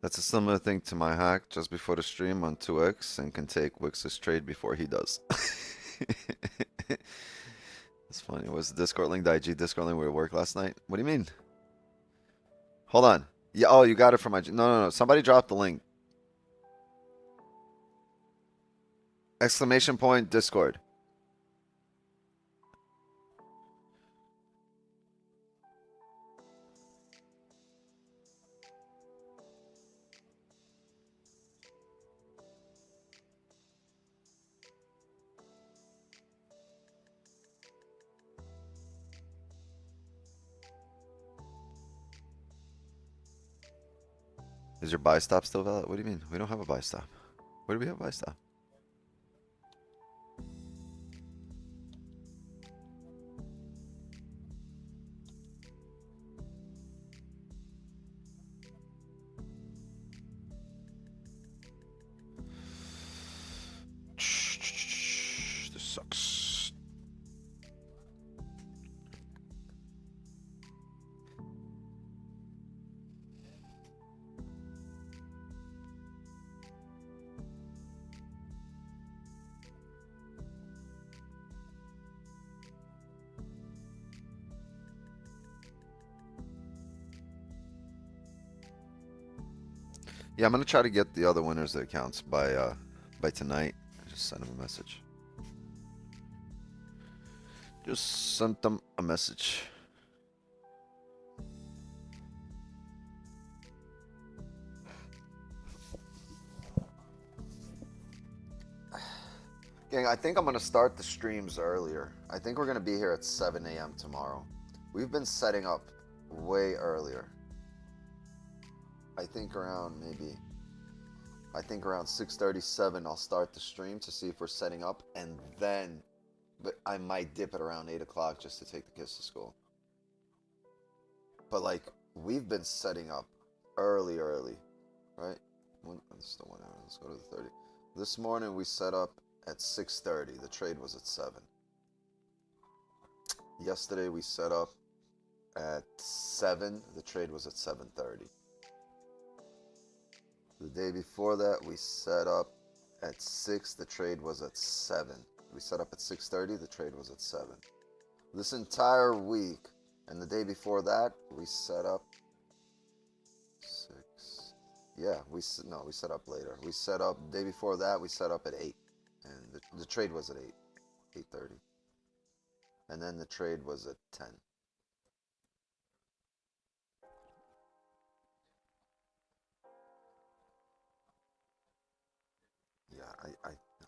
That's a similar thing to my hack just before the stream on 2x and can take Wix's trade before he does. It's funny. Was the Discord link, the IG Discord link where it worked last night? What do you mean? Hold on. Yeah, oh, you got it from IG. No. Somebody dropped the link. Exclamation point Discord. Is your buy stop still valid? What do you mean? We don't have a buy stop. Where do we have a buy stop? This sucks. Yeah, I'm gonna try to get the other winners' accounts by tonight. Just send them a message. Just send them a message. Gang, I think I'm gonna start the streams earlier. I think we're gonna be here at 7 a.m. tomorrow. We've been setting up way earlier. I think around 6:37 I'll start the stream to see if we're setting up, and then, but I might dip it around 8 o'clock just to take the kids to school. But like, we've been setting up early, right? Let's go to the 30. This morning we set up at 6:30. The trade was at 7. Yesterday we set up at 7. The trade was at 7:30. The day before that, we set up at 6. The trade was at 7. We set up at 6:30. The trade was at 7. This entire week, and the day before that, we set up 6. Yeah, we set up later. We set up the day before that. We set up at 8, and the trade was at 8:30, and then the trade was at 10.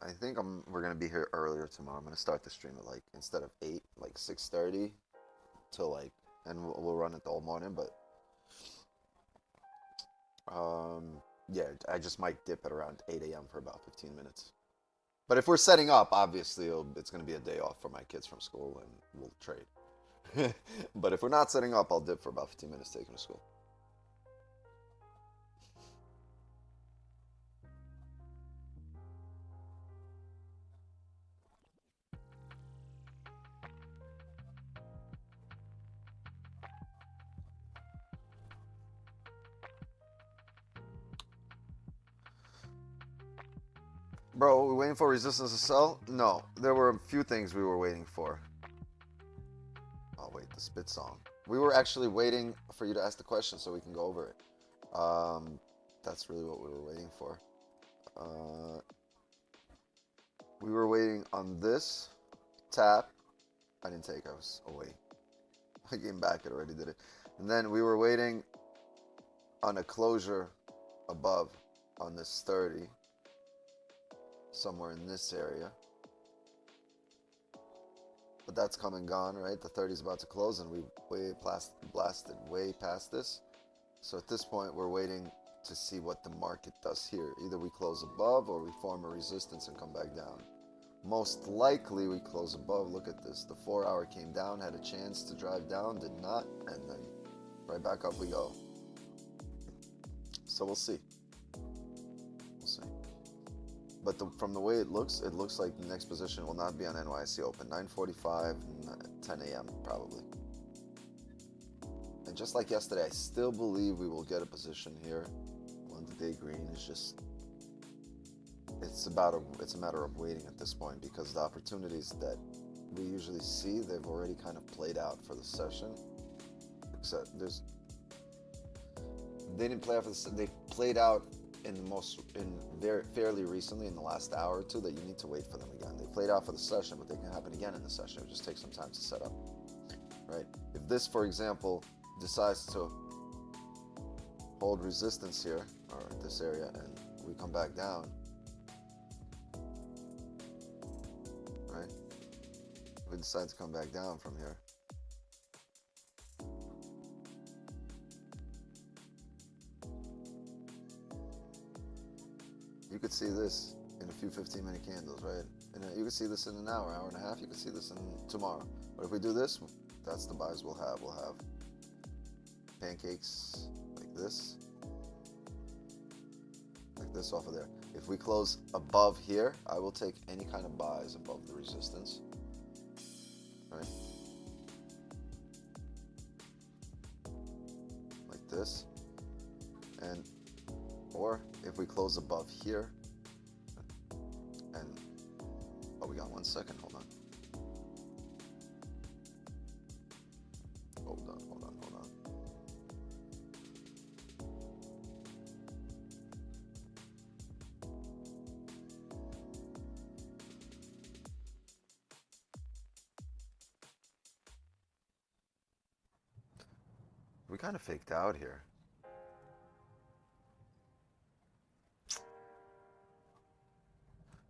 I think we're gonna be here earlier tomorrow. I'm gonna start the stream at like, instead of 8, like 6:30 till like, and we'll run it the whole morning. But yeah, I just might dip it around 8 a.m. for about 15 minutes. But if we're setting up, obviously it's gonna be a day off for my kids from school, and we'll trade. But if we're not setting up, I'll dip for about 15 minutes, take them to school. Bro, we waiting for resistance to sell? No, there were a few things we were waiting for. Oh wait, the spit song. We were actually waiting for you to ask the question so we can go over it. That's really what we were waiting for. We were waiting on this tap. I didn't take, I was away. I came back, it already did it. And then we were waiting on a closure above on this 30. Somewhere in this area, but that's come and gone, right? The 30 is about to close, and we blasted way past this. So at this point, we're waiting to see what the market does here. Either we close above or we form a resistance and come back down. Most likely we close above. Look at this. The 4-hour came down, had a chance to drive down, did not, and then right back up we go. So we'll see. But from the way it looks like the next position will not be on NYSE Open. 9:45, 10 a.m. probably. And just like yesterday, I still believe we will get a position here. 1 to day green is just, it's a matter of waiting at this point, because the opportunities that we usually see, they've already kind of played out for the session. Except they didn't play out for the, they played out fairly recently, in the last hour or two, that you need to wait for them again. They played out for the session, but they can happen again in the session. It just takes some time to set up, right? If this, for example, decides to hold resistance here, or this area, and we come back down, right? We decide to come back down from here. You could see this in a few 15-minute candles, right? And you could see this in an hour, hour and a half. You could see this in tomorrow. But if we do this, that's the buys we'll have. We'll have pancakes like this off of there. If we close above here, I will take any kind of buys above the resistance, right? Like this. And or if we close above here, and oh, we got 1 second, hold on. We kind of faked out here.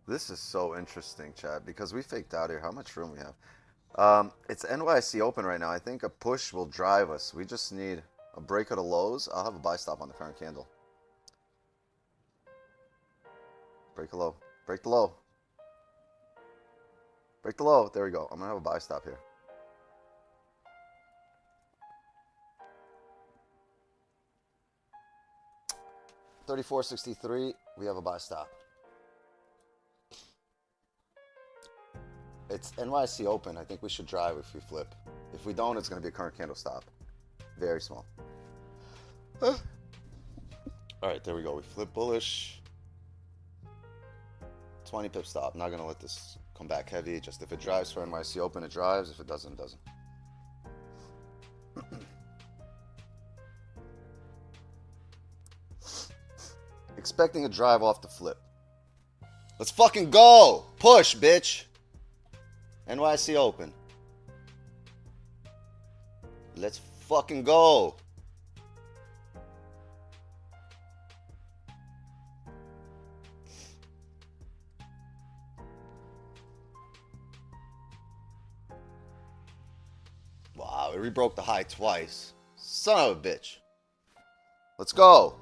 This is so interesting, chat, because we faked out here. How much room we have? It's NYC open right now. I think a push will drive us. We just need a break of the lows. I'll have a buy stop on the current candle. Break a low. Break the low. Break the low. There we go. I'm going to have a buy stop here. $34.63. We have a buy stop. It's NYC open. I think we should drive if we flip. If we don't, it's going to be a current candle stop. Very small. All right, there we go. We flip bullish. 20 pip stop. Not going to let this come back heavy. Just if it drives for NYC open, it drives. If it doesn't, it doesn't. Expecting a drive off the flip. Let's fucking go. Push, bitch. NYC open. Let's fucking go. Wow, it rebroke the high twice. Son of a bitch. Let's go.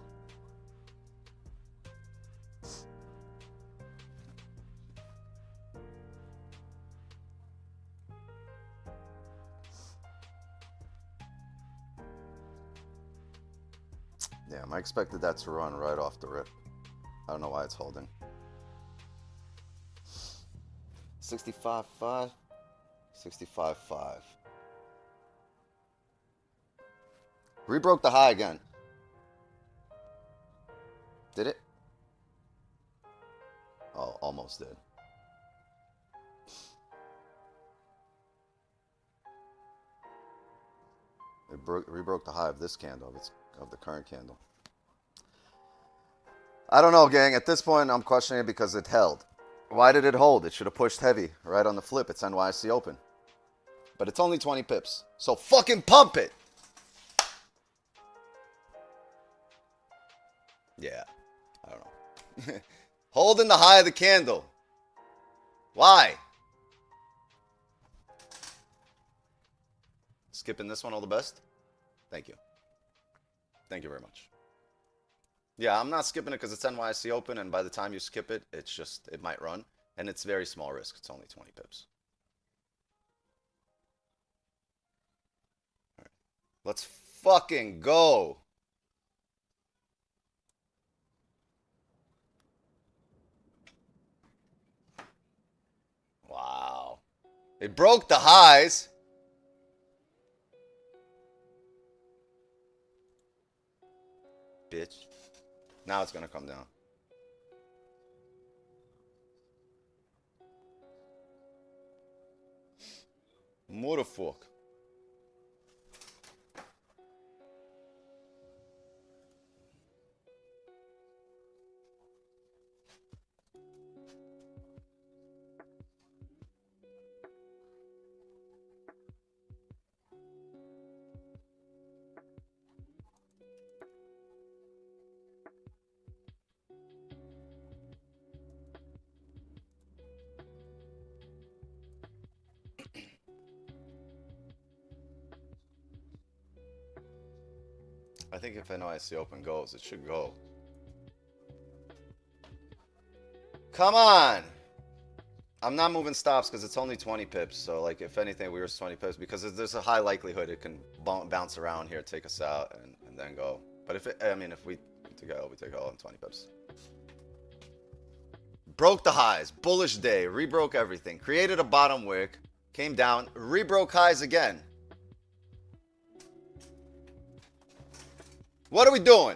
Damn, I expected that to run right off the rip. I don't know why it's holding. 65.5. 65.5. Rebroke the high again. Did it? Oh, almost did. It rebroke the high of this candle. Of the current candle. I don't know, gang. At this point, I'm questioning it because it held. Why did it hold? It should have pushed heavy right on the flip. It's NYC open. But it's only 20 pips. So fucking pump it. Yeah. I don't know. Holding the high of the candle. Why? Skipping this one, all the best. Thank you. Thank you very much. Yeah, I'm not skipping it because it's NYC open, and by the time you skip it, it's just, it might run. And it's very small risk. It's only 20 pips. All right. Let's fucking go. Wow. It broke the highs. Bitch. Now it's going to come down. Motherfuck. I think if NYC Open goes, it should go. Come on! I'm not moving stops because it's only 20 pips. So, like, if anything, we were 20 pips because there's a high likelihood it can bounce around here, take us out, and then go. But if it, I mean, if we take L, we take L on 20 pips. Broke the highs. Bullish day. Rebroke everything. Created a bottom wick. Came down. Rebroke highs again. What are we doing?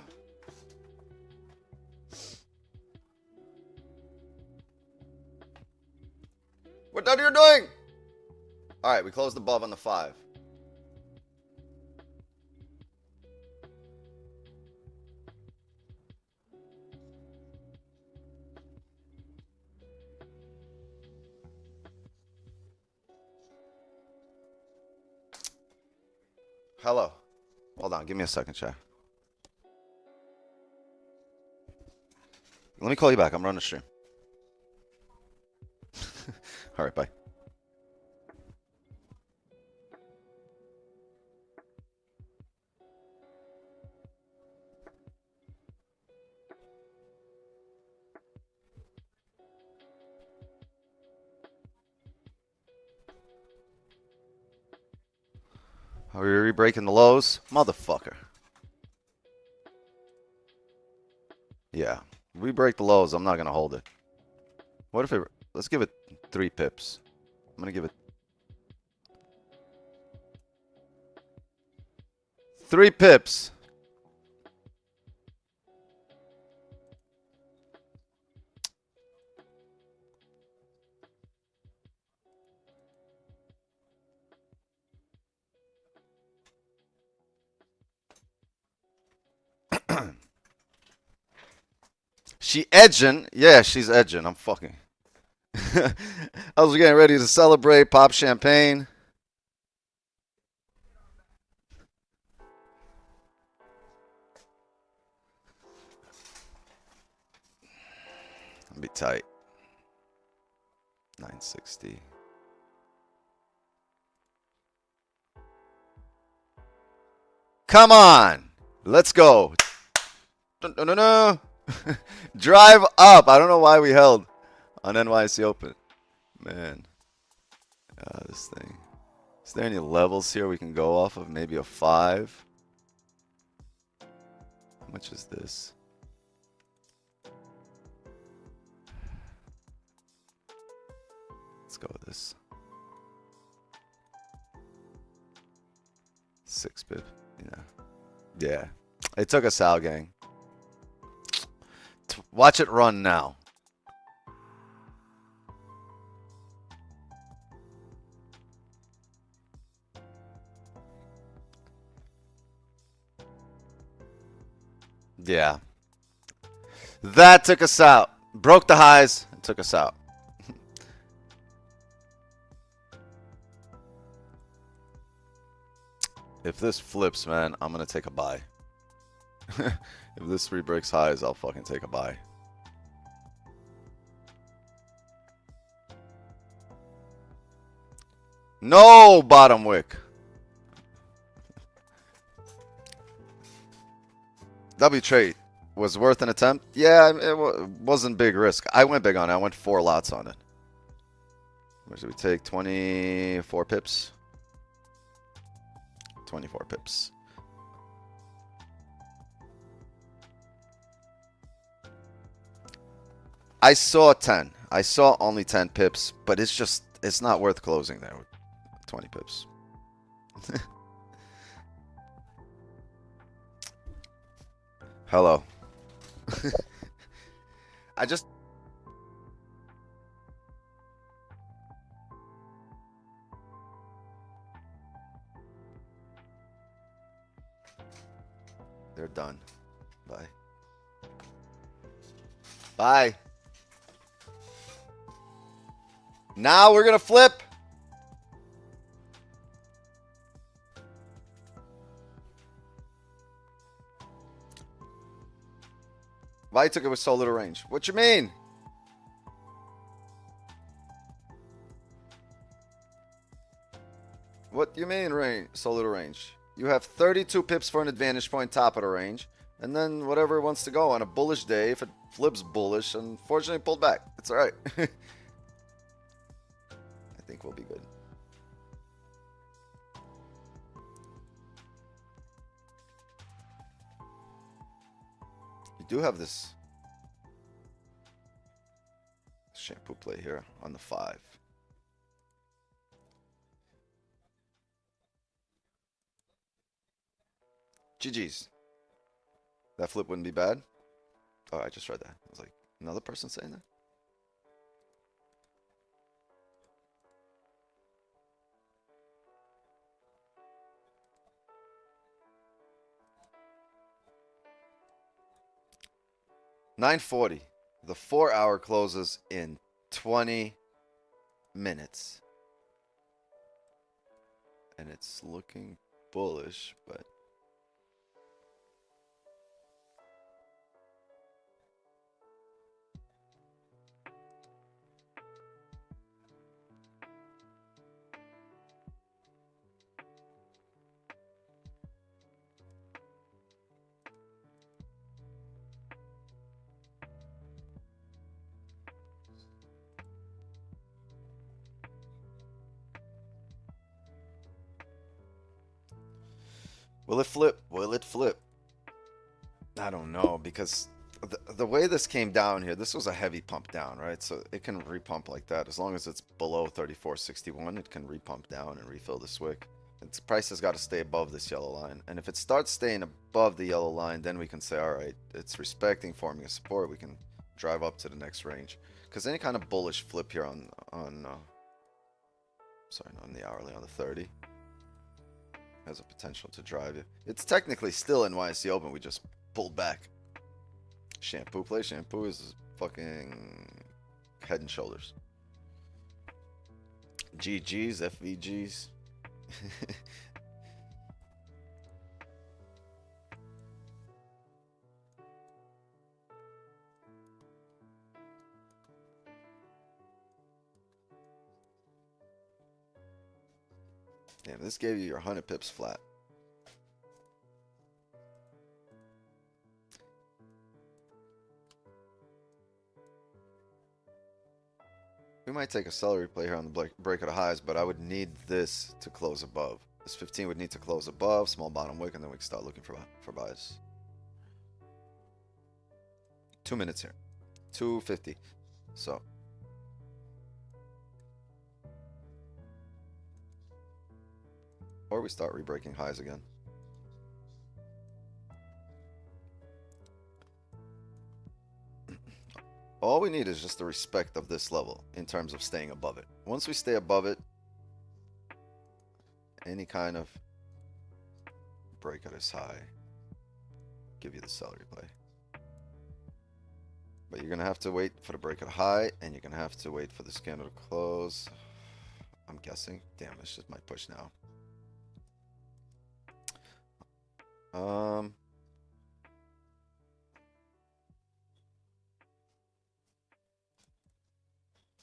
What are you doing? All right, we closed above on the 5. Hello. Hold on, give me a second, chat. Let me call you back. I'm running the stream. All right, bye. Are we re-breaking the lows? Motherfucker. Yeah. We break the lows, I'm not going to hold it. What if it... Let's give it 3 pips. I'm going to give it... 3 pips. She edging? Yeah, she's edging. I'm fucking. I was getting ready to celebrate, pop champagne. I'll be tight. 960. Come on. Let's go. Dun, dun, dun, dun. Drive up. I don't know why we held on NYC Open. Man. This thing. Is there any levels here we can go off of? Maybe a 5. How much is this? Let's go with this. 6 bit. Yeah. It took us out, gang. Watch it run now. Yeah. That took us out. Broke the highs and took us out. If this flips, man, I'm going to take a buy. If this re-breaks highs, I'll fucking take a buy. No bottom wick. W trade was worth an attempt. Yeah, it wasn't big risk. I went big on it. I went 4 lots on it. Where did we take? 24 pips. 24 pips. I saw 10. I saw only 10 pips, but it's not worth closing there with 20 pips. Hello. I just... They're done. Bye. Bye. Now we're going to flip. Why you took it with so little range? What you mean? What do you mean range? So little range. You have 32 pips for an advantage point top of the range. And then whatever it wants to go on a bullish day. If it flips bullish, unfortunately pulled back. It's all right. I think we'll be good. You do have this shampoo play here on the 5. GG's. That flip wouldn't be bad. Oh, I just read that. I was like, another person saying that? $9.40. The 4-hour closes in 20 minutes. And it's looking bullish, but will it flip? Will it flip? I don't know, because the way this came down here, this was a heavy pump down, right? So it can repump like that. As long as it's below 34.61, it can repump down and refill the wick. Its price has got to stay above this yellow line. And if it starts staying above the yellow line, then we can say, all right, it's respecting, forming a support. We can drive up to the next range. Because any kind of bullish flip here on the hourly, on the 30, has a potential to drive you. It's technically still NYSE open. We just pulled back. Shampoo play. Shampoo is fucking head and shoulders. GGs, FVGs. Damn, this gave you your 100 pips flat. We might take a celery play here on the break of the highs, but I would need this to close above. This 15 would need to close above, small bottom wick, and then we can start looking for buys. 2 minutes here. 250. So. Or we start re-breaking highs again. All we need is just the respect of this level in terms of staying above it. Once we stay above it, any kind of break at this high, give you the celery play. But you're going to have to wait for the break at high, and you're going to have to wait for this candle to close. I'm guessing. Damn, this just might push now.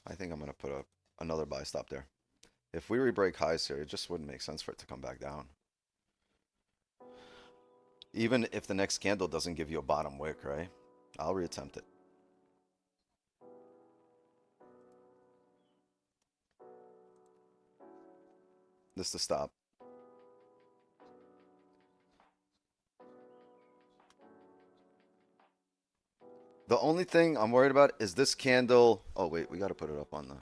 I think I'm going to put another buy stop there. If we re-break highs here, it just wouldn't make sense for it to come back down. Even if the next candle doesn't give you a bottom wick, right? I'll reattempt it. This to stop. The only thing I'm worried about is this candle. Oh, wait, we got to put it up on the.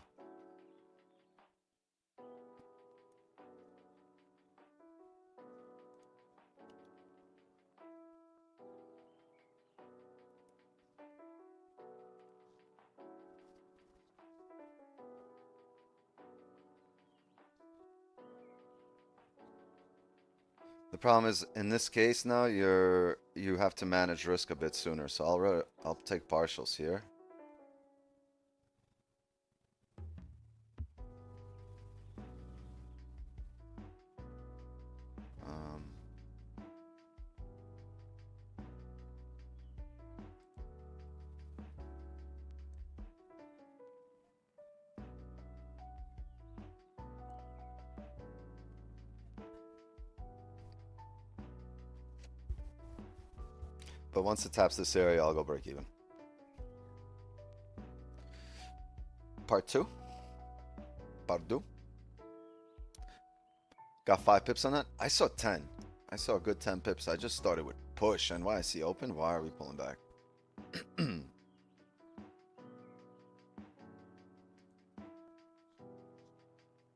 problem is, in this case now, you have to manage risk a bit sooner. So I'll take partials here. But once it taps this area, I'll go break even. Part 2. Part 2. Got 5 pips on that. I saw 10. I saw a good 10 pips. I just started with push. NYC open. Why are we pulling back?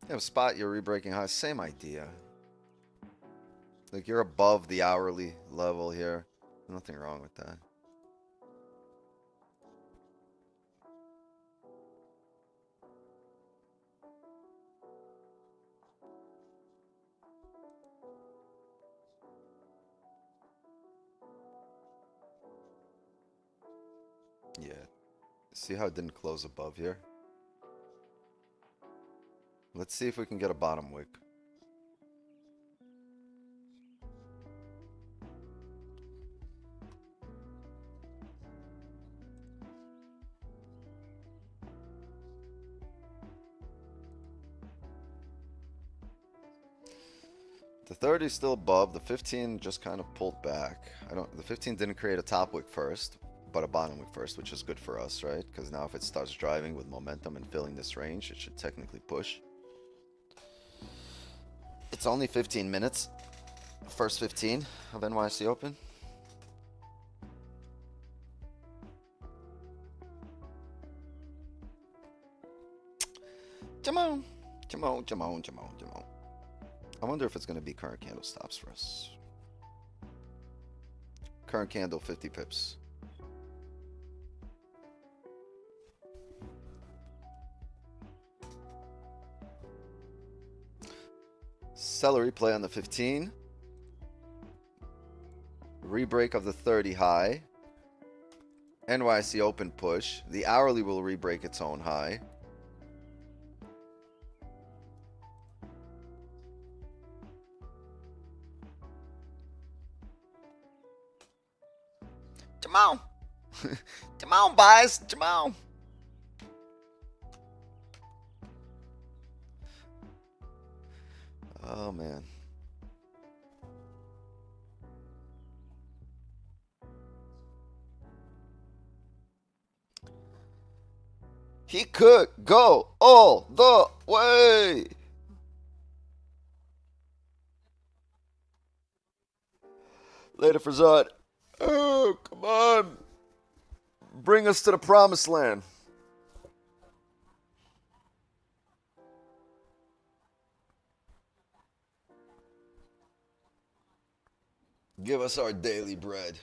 Yeah, spot, you're rebreaking high. Same idea. Like, you're above the hourly level here. Nothing wrong with that. Yeah. See how it didn't close above here? Let's see if we can get a bottom wick. The 30 is still above. The 15 just kind of pulled back. The 15 didn't create a top wick first, but a bottom wick first, which is good for us, right? Because now if it starts driving with momentum and filling this range, it should technically push. It's only 15 minutes. First 15 of NYC Open. Jamon. I wonder if it's going to be current candle stops for us. Current candle, 50 pips. Seller replay on the 15. Rebreak of the 30 high. NYC open push. The hourly will rebreak its own high. Come on. Come on, boys. Come on. Oh, man. He could go all the way. Later, Frazad. Oh, come on. Bring us to the promised land. Give us our daily bread.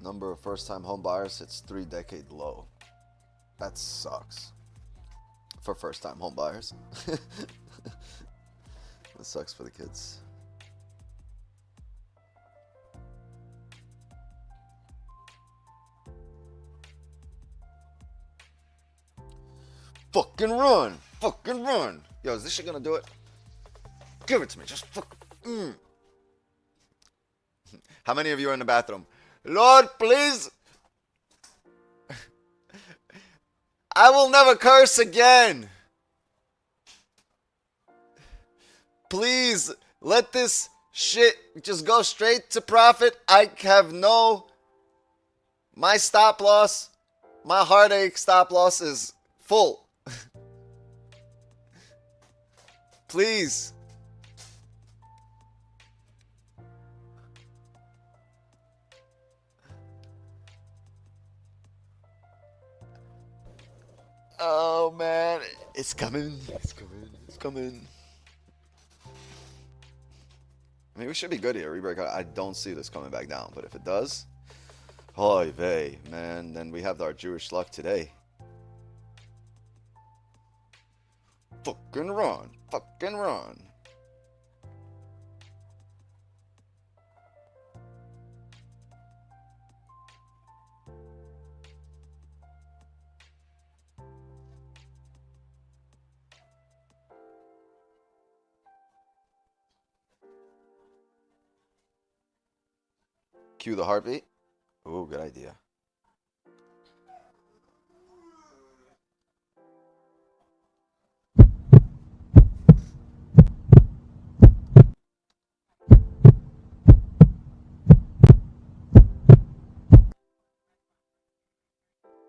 Number of first-time home buyers hits 3-decade low. That sucks for first-time home buyers. That sucks for the kids. Fucking run! Fucking run! Yo, is this shit gonna do it? Give it to me. Just fuck. How many of you are in the bathroom? Lord, please. I will never curse again. Please let this shit just go straight to profit. I have my stop loss, my heartache stop loss is full. Please. Oh man, it's coming. It's coming. It's coming. I mean, we should be good here. Rebreak. I don't see this coming back down, but if it does, oy vey, man, then we have our Jewish luck today. Fucking run. Fucking run. Cue the heartbeat. Ooh, good idea.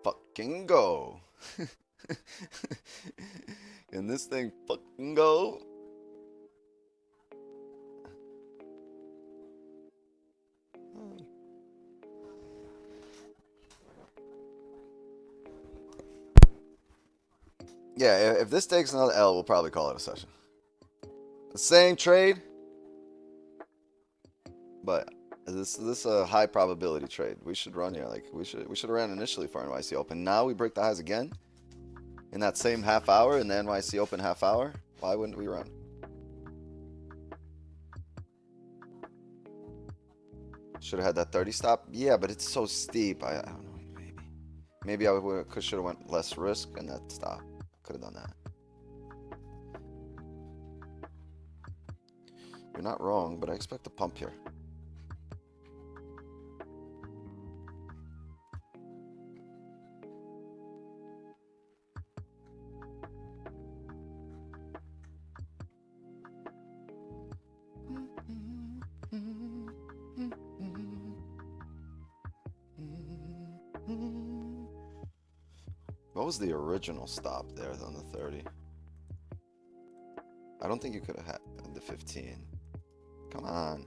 Fucking go. Can this thing fucking go? Yeah, if this takes another L, we'll probably call it a session. The same trade, but this is a high probability trade. We should run here. Like we should have ran initially for NYC Open. Now we break the highs again in that same half hour in the NYC Open half hour. Why wouldn't we run? Should have had that 30 stop. Yeah, but it's so steep. I don't know. Maybe I should have went less risk and that stop. Could have done that. You're not wrong, but I expect a pump here. What was the original stop there on the 30? I don't think you could have had the 15. Come on.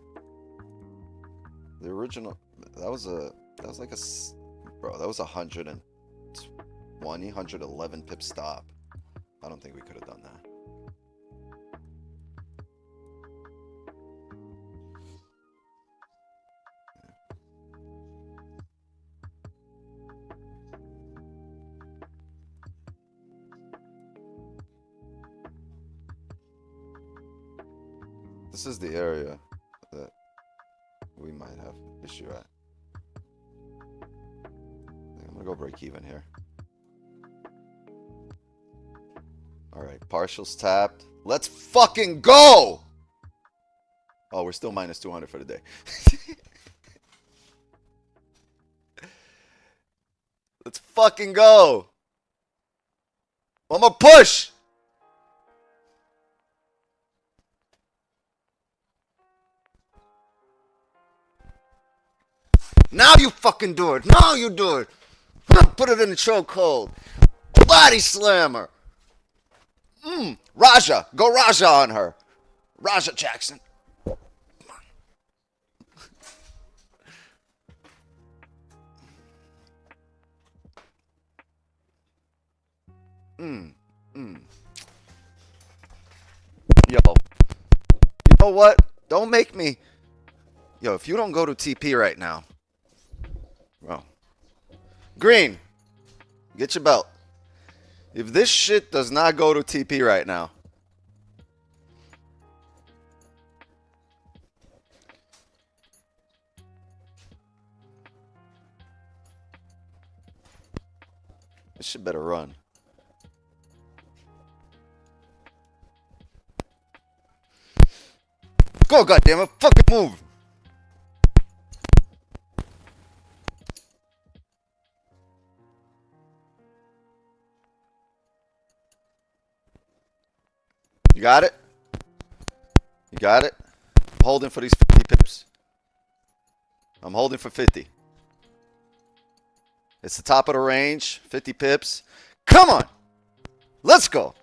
The original, that was like a, bro, that was 120, 111 pip stop. I don't think we could have done that. This is the area that we might have issue at. I'm gonna go break even here. Alright, partials tapped. Let's fucking go! Oh, we're still minus 200 for the day. Let's fucking go! One more push! Now you fucking do it. Now you do it. Put it in the chokehold. Body slammer. Raja. Go Raja on her. Raja Jackson. Yo. You know what? Don't make me. Yo, if you don't go to TP right now. Well, Green, get your belt. If this shit does not go to TP right now, this shit better run. Go, goddammit, fucking move. You got it? You got it? I'm holding for these 50 pips. I'm holding for 50. It's the top of the range. 50 pips. Come on. Let's go.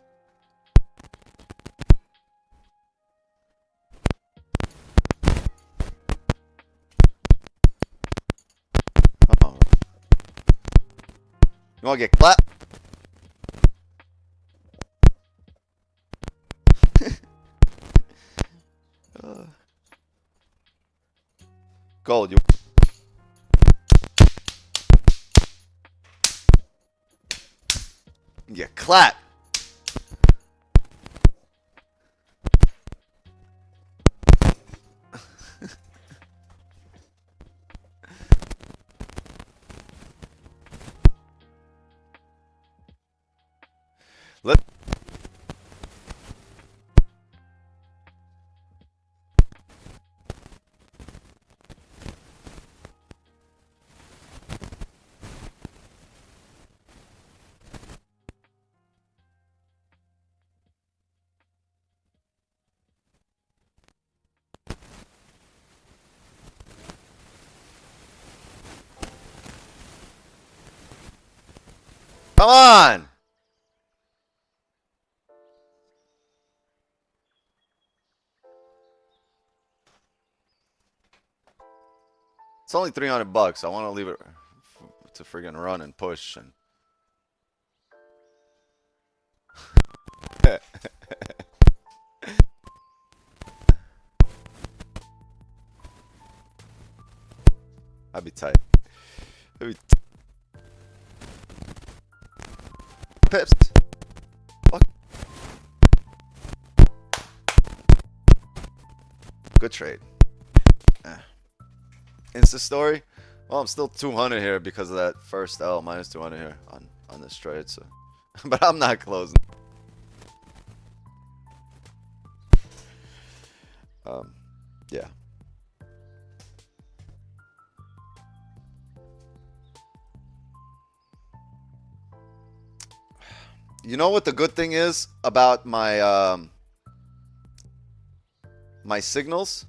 Oh. You want to get clapped? Gold. You clap. Let Come on. It's only $300. I want to leave it to friggin' run and push and I'd be tight. Pips. Fuck. Good trade. Insta story. Well, I'm still 200 here because of that first L. Minus 200 here on this trade. So, but I'm not closing. Yeah. You know what the good thing is about my my signals?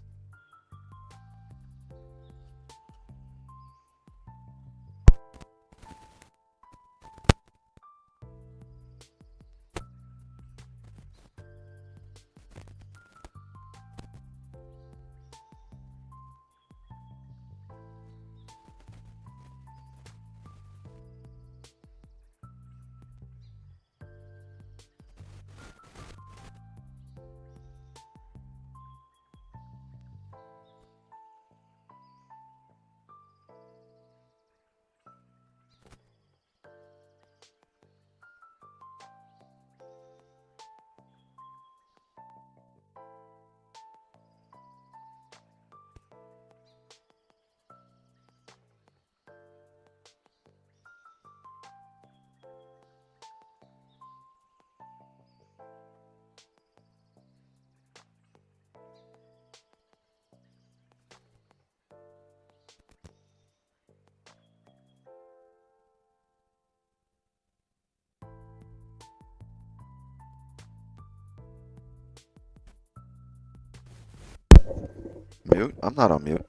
Mute? I'm not on mute.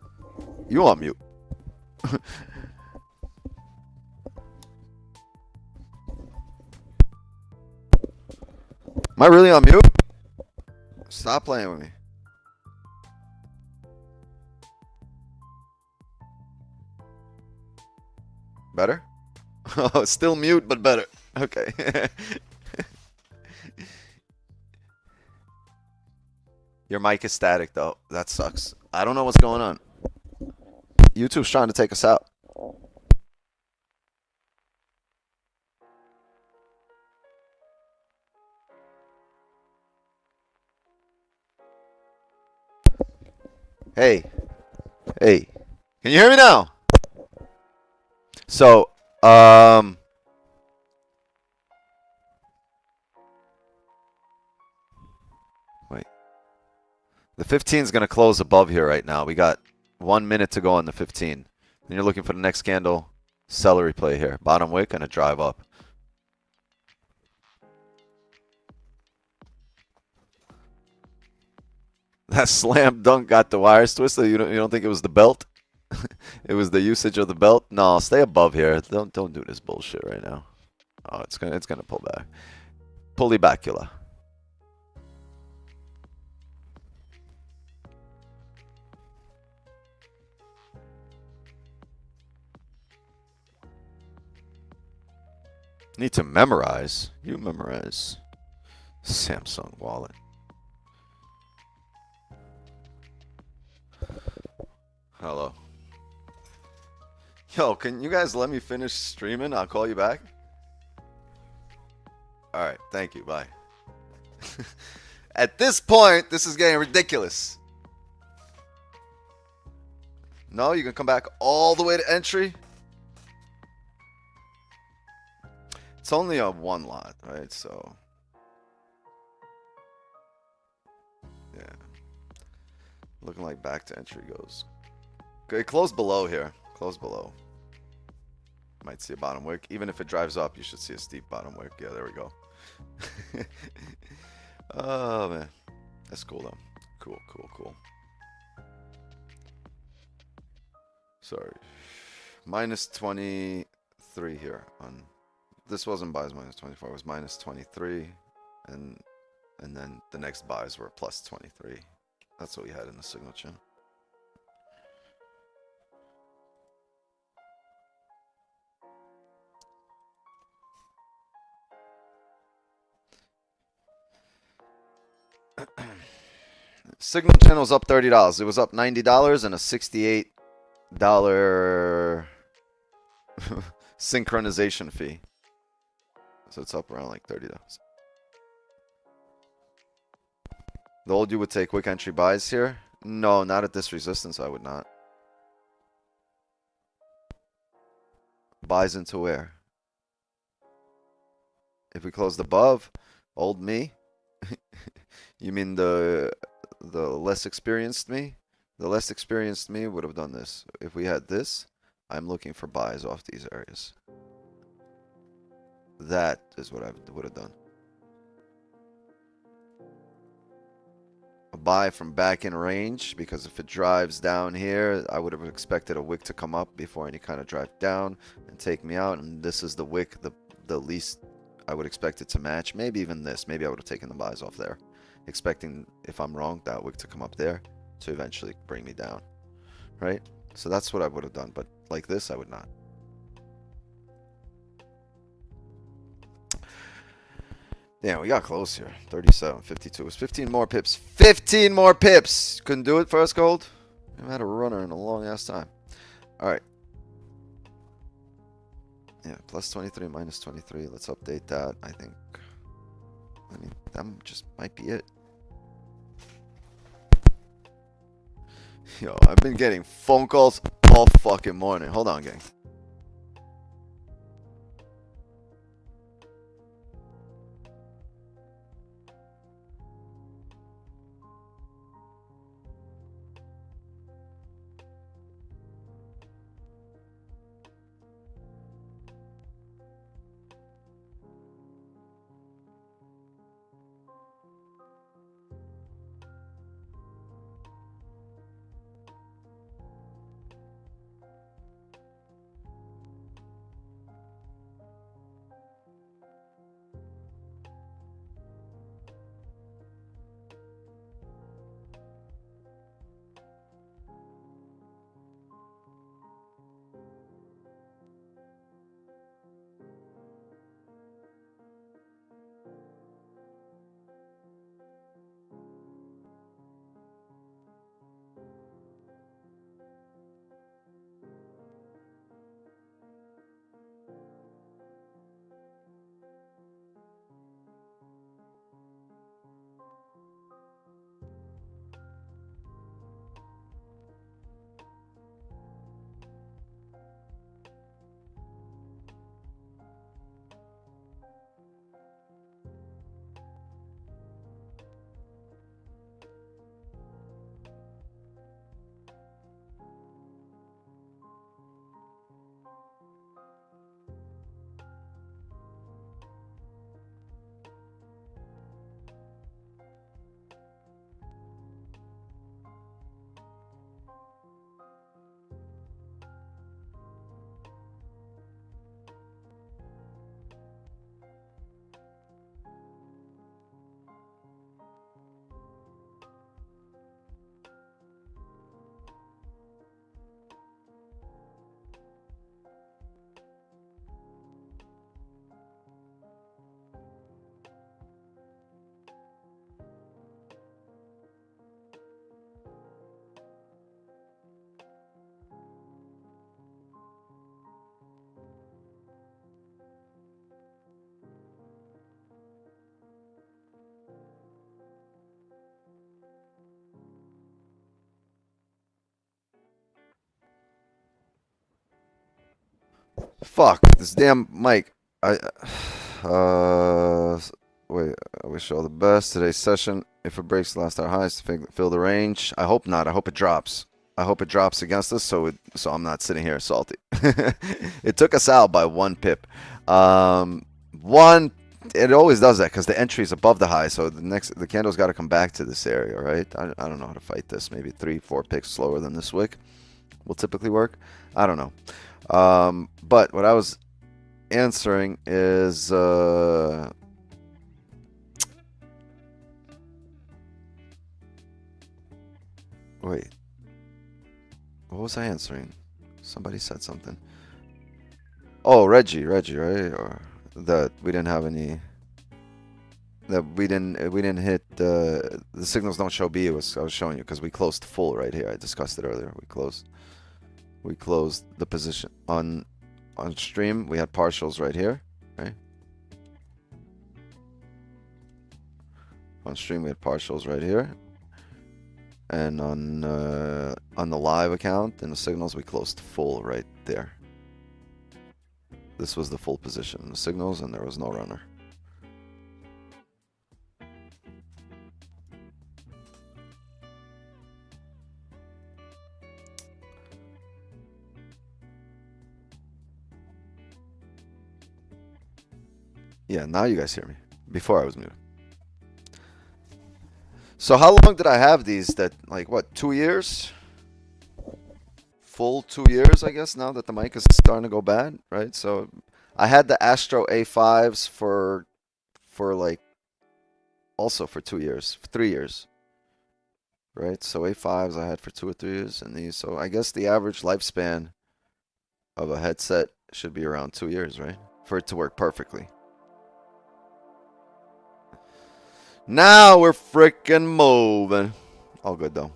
You on mute. Am I really on mute? Stop playing with me. Better? Oh, still mute, but better. Okay. Your mic is static, though. That sucks. I don't know what's going on. YouTube's trying to take us out. Hey. Hey. Can you hear me now? So, wait. The 15 is going to close above here right now. We got 1 minute to go on the 15. And you're looking for the next candle. Celery play here. Bottom wick and a drive up. That slam dunk got the wires twisted. You don't think it was the belt? It was the usage of the belt? No, stay above here. Don't do this bullshit right now. Oh, it's gonna pull back. Pulley bacula. Need to memorize. You memorize. Samsung wallet. Hello. Yo, can you guys let me finish streaming? I'll call you back. Alright, thank you. Bye. At this point, this is getting ridiculous. No, you can come back all the way to entry. It's only a one lot, right? So, yeah. Looking like back to entry goes. Okay, close below here. Close below. Might see a bottom wick. Even if it drives up, you should see a steep bottom wick. Yeah, there we go. Oh, man. That's cool, though. Cool, cool, cool. Sorry. Minus 23 here on... This wasn't buys minus 24. It was minus 23. And then the next buys were plus 23. That's what we had in the signal chain. Signal channel was up $30. It was up $90 and a $68 synchronization fee. So it's up around like $30. The old you would take quick entry buys here? No, not at this resistance. I would not. Buys into where? If we closed above, old me. You mean the less experienced me? The less experienced me would have done this. If we had this, I'm looking for buys off these areas. That is what I would have done. A buy from back in range, because if it drives down here, I would have expected a wick to come up before any kind of drive down and take me out. And this is the wick, the least I would expect it to match. Maybe even this. Maybe I would have taken the buys off there, expecting, if I'm wrong, that wick to come up there to eventually bring me down, right? So that's what I would have done, but like this, I would not. Damn, we got close here. 37, 52. It was 15 more pips. 15 more pips! Couldn't do it first gold? I haven't had a runner in a long ass time. Alright. Yeah, plus 23, minus 23. Let's update that, I think. I mean, that just might be it. Yo, I've been getting phone calls all fucking morning. Hold on, gang. Fuck this damn mic. Wait. I wish you all the best. Today's session, if it breaks the last hour highs, fill the range. I hope not. I hope it drops. I hope it drops against us, so I'm not sitting here salty. It took us out by 1 pip. It always does that because the entry is above the high, so the candle's got to come back to this area, right? I don't know how to fight this. Maybe 3-4 picks slower than this wick will typically work. I don't know. But what I was answering is wait. What was I answering? Somebody said something. Oh, Reggie, right? Or that we didn't have any. That we didn't hit the signals don't show B. I was showing you because we closed full right here. I discussed it earlier. We closed the position on stream. We had partials right here, right? On stream we had partials right here. And on the live account in the signals, we closed full right there. This was the full position in the signals, and there was no runner. Yeah, now you guys hear me. Before I was muted. So how long did I have these? That, like, what, 2 years? Full 2 years, I guess, now that the mic is starting to go bad, right? So I had the Astro A5s for like, also for 2 years, 3 years, right? So A5s I had for 2 or 3 years, and these, so I guess the average lifespan of a headset should be around 2 years, right? For it to work perfectly. Now we're freaking moving. All good though.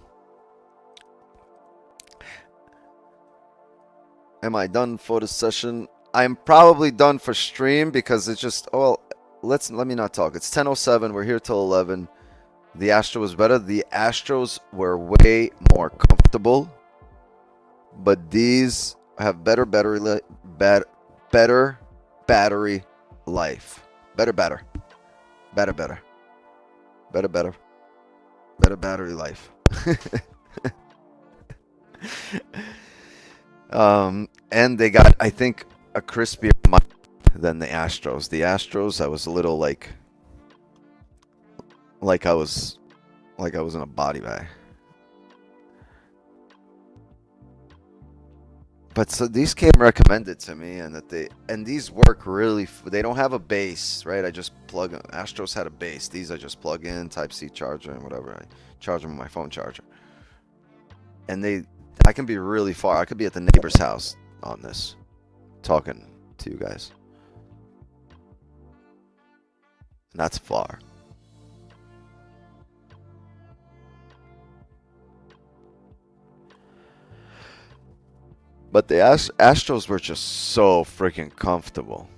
Am I done for the session? I'm probably done for stream because it's just, oh, well, let me not talk. It's 10:07. We're here till 11. The Astro was better. The Astros were way more comfortable, but these have better battery life. Better battery life. And they got, I think, a crispier mic than the Astros. The Astros, I was a little like I was in a body bag. But so these came recommended to me, and these work really. They don't have a base, right? I just plug them. Astros had a base. These I just plug in, Type-C charger and whatever. I charge them with my phone charger. And I can be really far. I could be at the neighbor's house on this, talking to you guys. And that's far. But the Astros were just so freaking comfortable.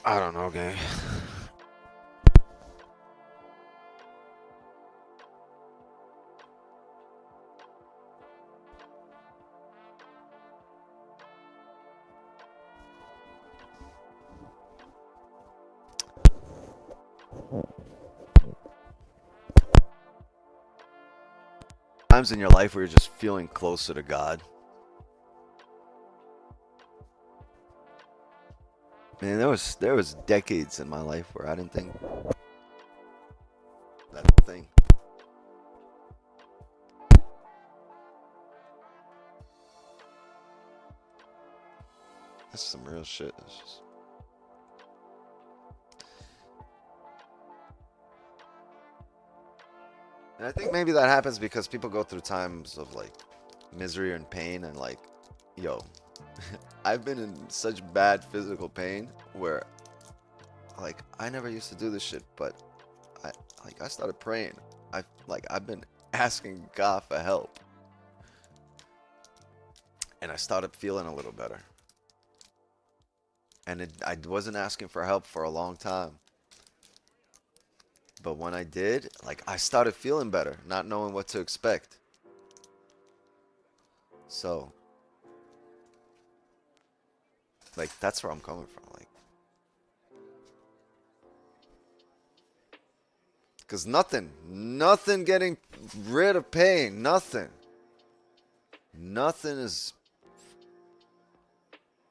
I don't know, gang. Times in your life where you're just feeling closer to God. Man, there was decades in my life where I didn't think that's the thing. That's some real shit. It's just... And I think maybe that happens because people go through times of like misery and pain, and like, yo, I've been in such bad physical pain where like, I never used to do this shit, but I started praying. I've been asking God for help. And I started feeling a little better. And I wasn't asking for help for a long time. But when I did, like, I started feeling better, not knowing what to expect. So, like, that's where I'm coming from. Like, because nothing getting rid of pain, nothing is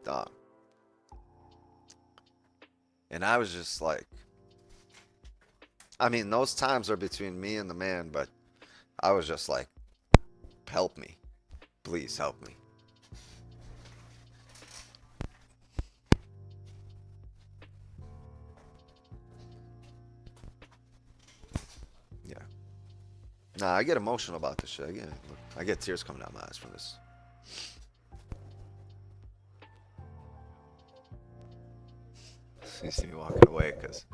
done. And I was just like, I mean, those times are between me and the man, but I was just like, help me. Please help me. Yeah. Nah, I get emotional about this shit. I get tears coming out my eyes from this. You see me walking away because...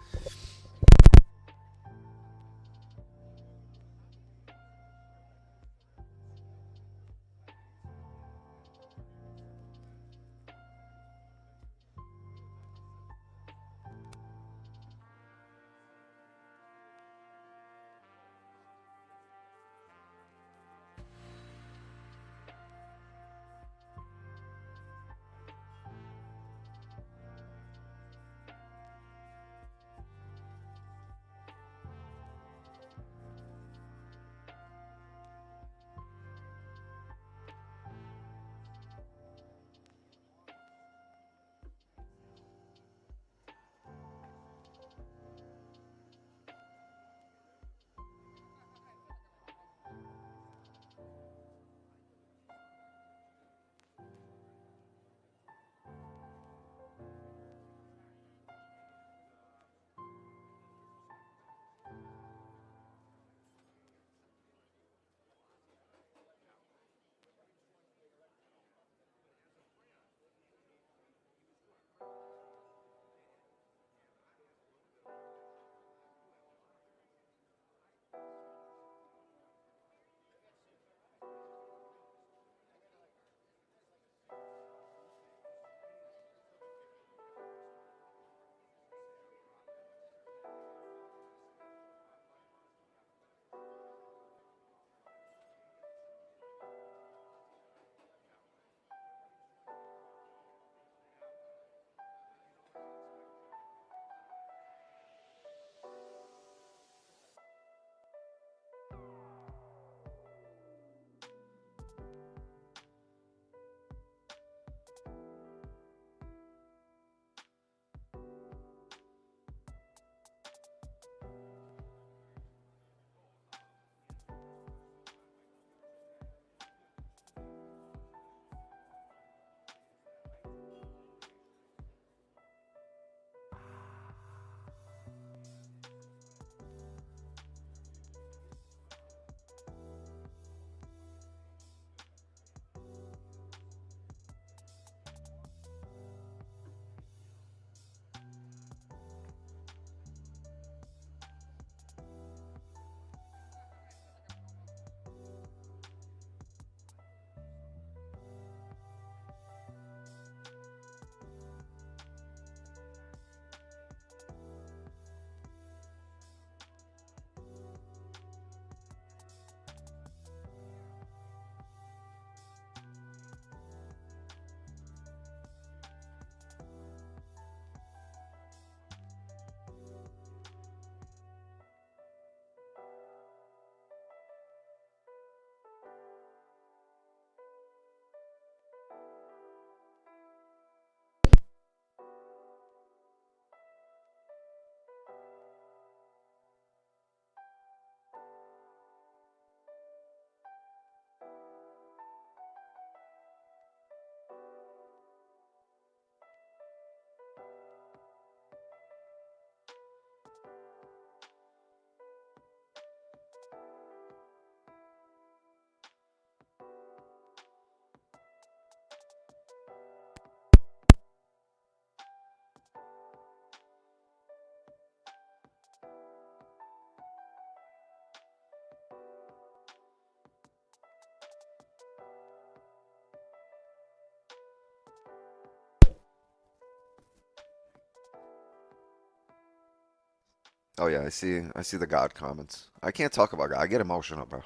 Oh yeah, I see the God comments. I can't talk about God. I get emotional, bro.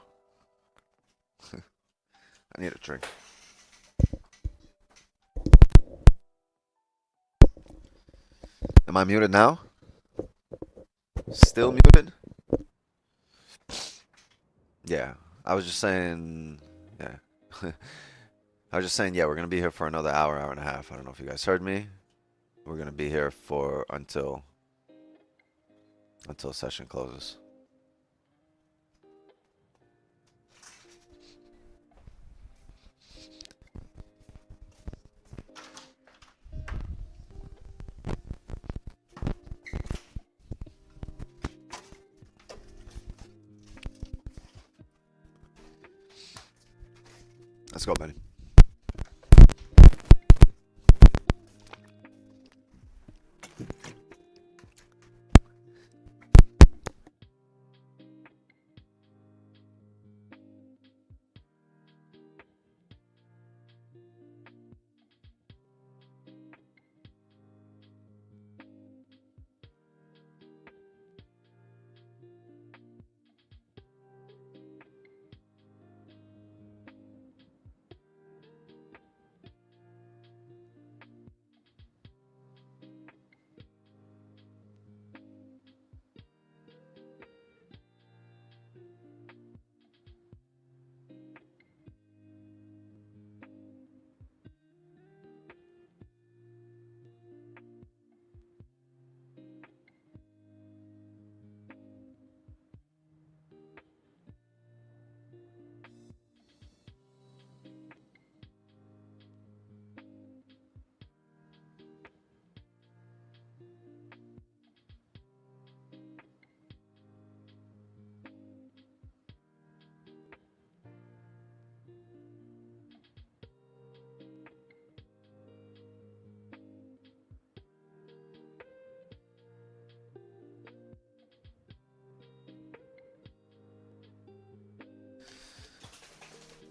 I need a drink. Am I muted now? Still muted? Yeah. I was just saying, yeah. I was just saying, yeah, we're going to be here for another hour, hour and a half. I don't know if you guys heard me. We're going to be here for until session closes. Let's go, Benny.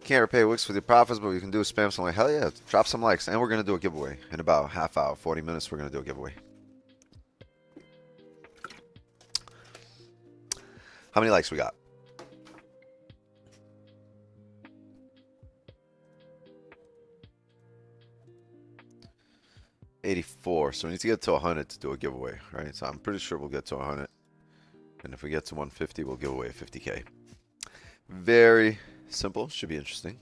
Can't repay Wix with your profits, but we can do a spam something like, hell yeah, drop some likes. And we're going to do a giveaway. In about half hour, 40 minutes, we're going to do a giveaway. How many likes we got? $84. So we need to get to 100 to do a giveaway, right? So I'm pretty sure we'll get to 100. And if we get to 150, we'll give away 50K. Very simple. Should be interesting.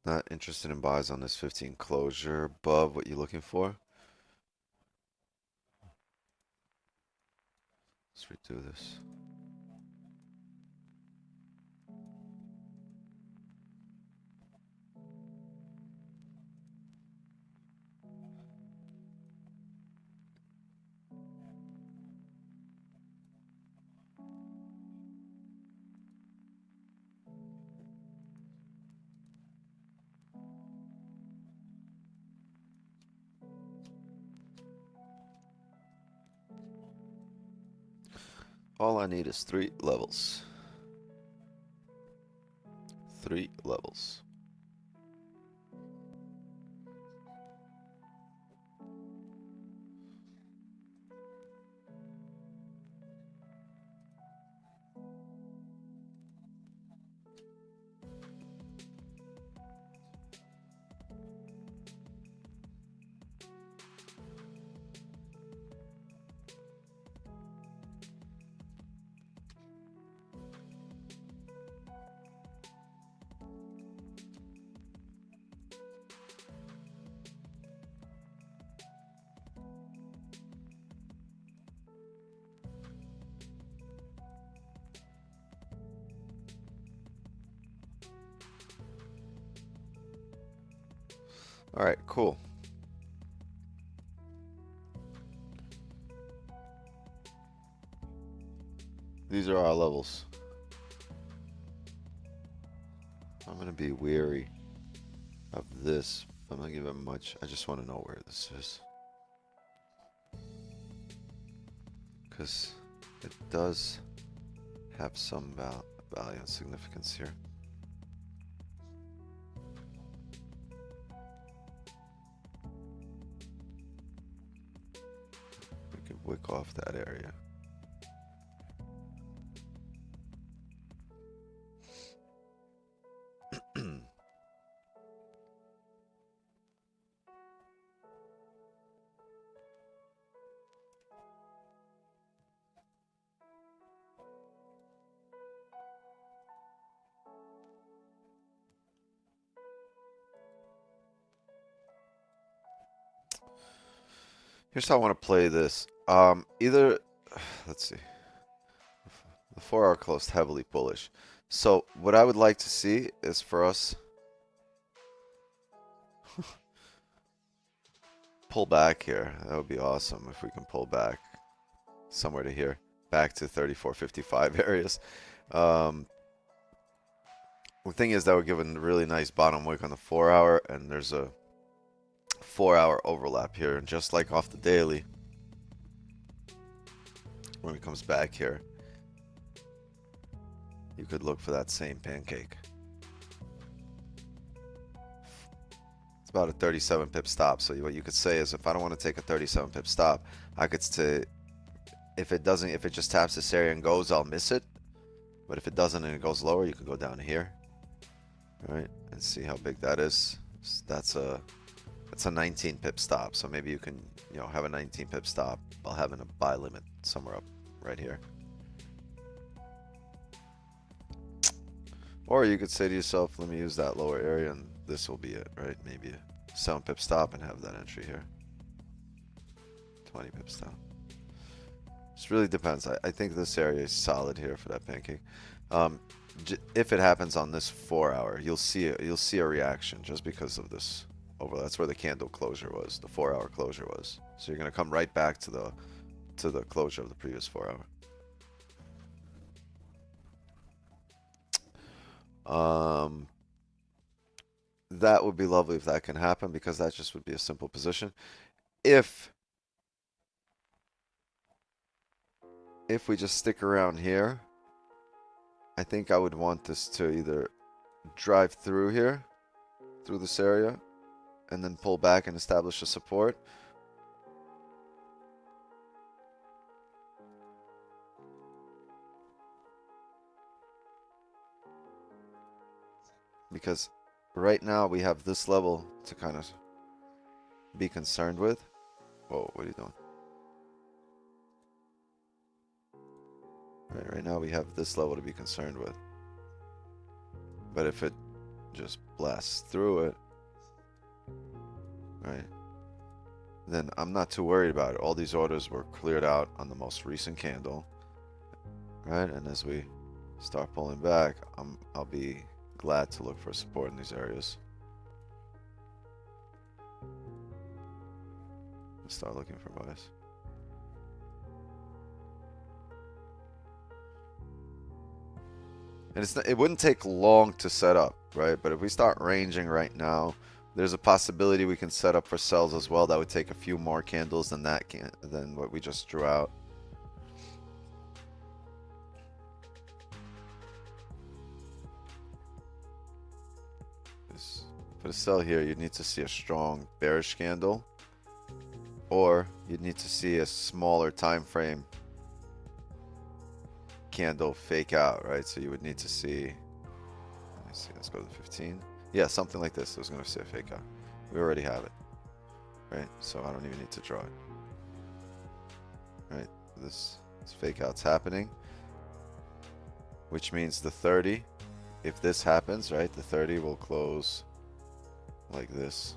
Not interested in buys on this 15 closure above what you're looking for. Let's redo this. All I need is 3 levels. 3 levels. All right, cool. These are our levels. I'm going to be wary of this. I'm not going to give it much. I just want to know where this is. Because it does have some value and significance here. We could wick off that area. Here's how I want to play this. Either, let's see. The 4-hour closed heavily bullish. So what I would like to see is for us pull back here. That would be awesome if we can pull back somewhere to here, back to 34.55 areas. The thing is that would give a really nice bottom wick on the 4-hour, and there's a 4-hour overlap here, and just like off the daily, when it comes back here, you could look for that same pancake. It's about a 37 pip stop. So what you could say is, if I don't want to take a 37 pip stop, I could say, if it just taps this area and goes, I'll miss it. But if it doesn't and it goes lower, you can go down here, all right, and see how big that is. That's a 19 pip stop. So maybe you can, have a 19 pip stop while having a buy limit somewhere up right here. Or you could say to yourself, let me use that lower area and this will be it, right? Maybe a 7 pip stop and have that entry here. 20 pip stop. Just really depends. I think this area is solid here for that pancake. If it happens on this 4-hour, you'll see a reaction just because of this over. That's where the candle closure was. The 4-hour closure was. So you're going to come right back to the closure of the previous 4-hour. That would be lovely if that can happen, because that just would be a simple position. If we just stick around here, I think I would want this to either drive through here, through this area, and then pull back and establish a support. Because right now we have this level to kind of be concerned with. Whoa, what are you doing? Right now we have this level to be concerned with. But if it just blasts through it, right, then I'm not too worried about it. All these orders were cleared out on the most recent candle, right? And as we start pulling back, I'll be glad to look for support in these areas. Let's start looking for buys. And it wouldn't take long to set up, right? But if we start ranging right now, there's a possibility we can set up for sells as well. That would take a few more candles than what we just drew out. For the sell here, you'd need to see a strong bearish candle, or you'd need to see a smaller time frame candle fake out, right? So you would need to see, let me see, let's go to the 15. Yeah, something like this. I was going to say a fake out. We already have it, right? So I don't even need to draw it, right? This fake out's happening, which means the 30, if this happens, right, the 30 will close like this,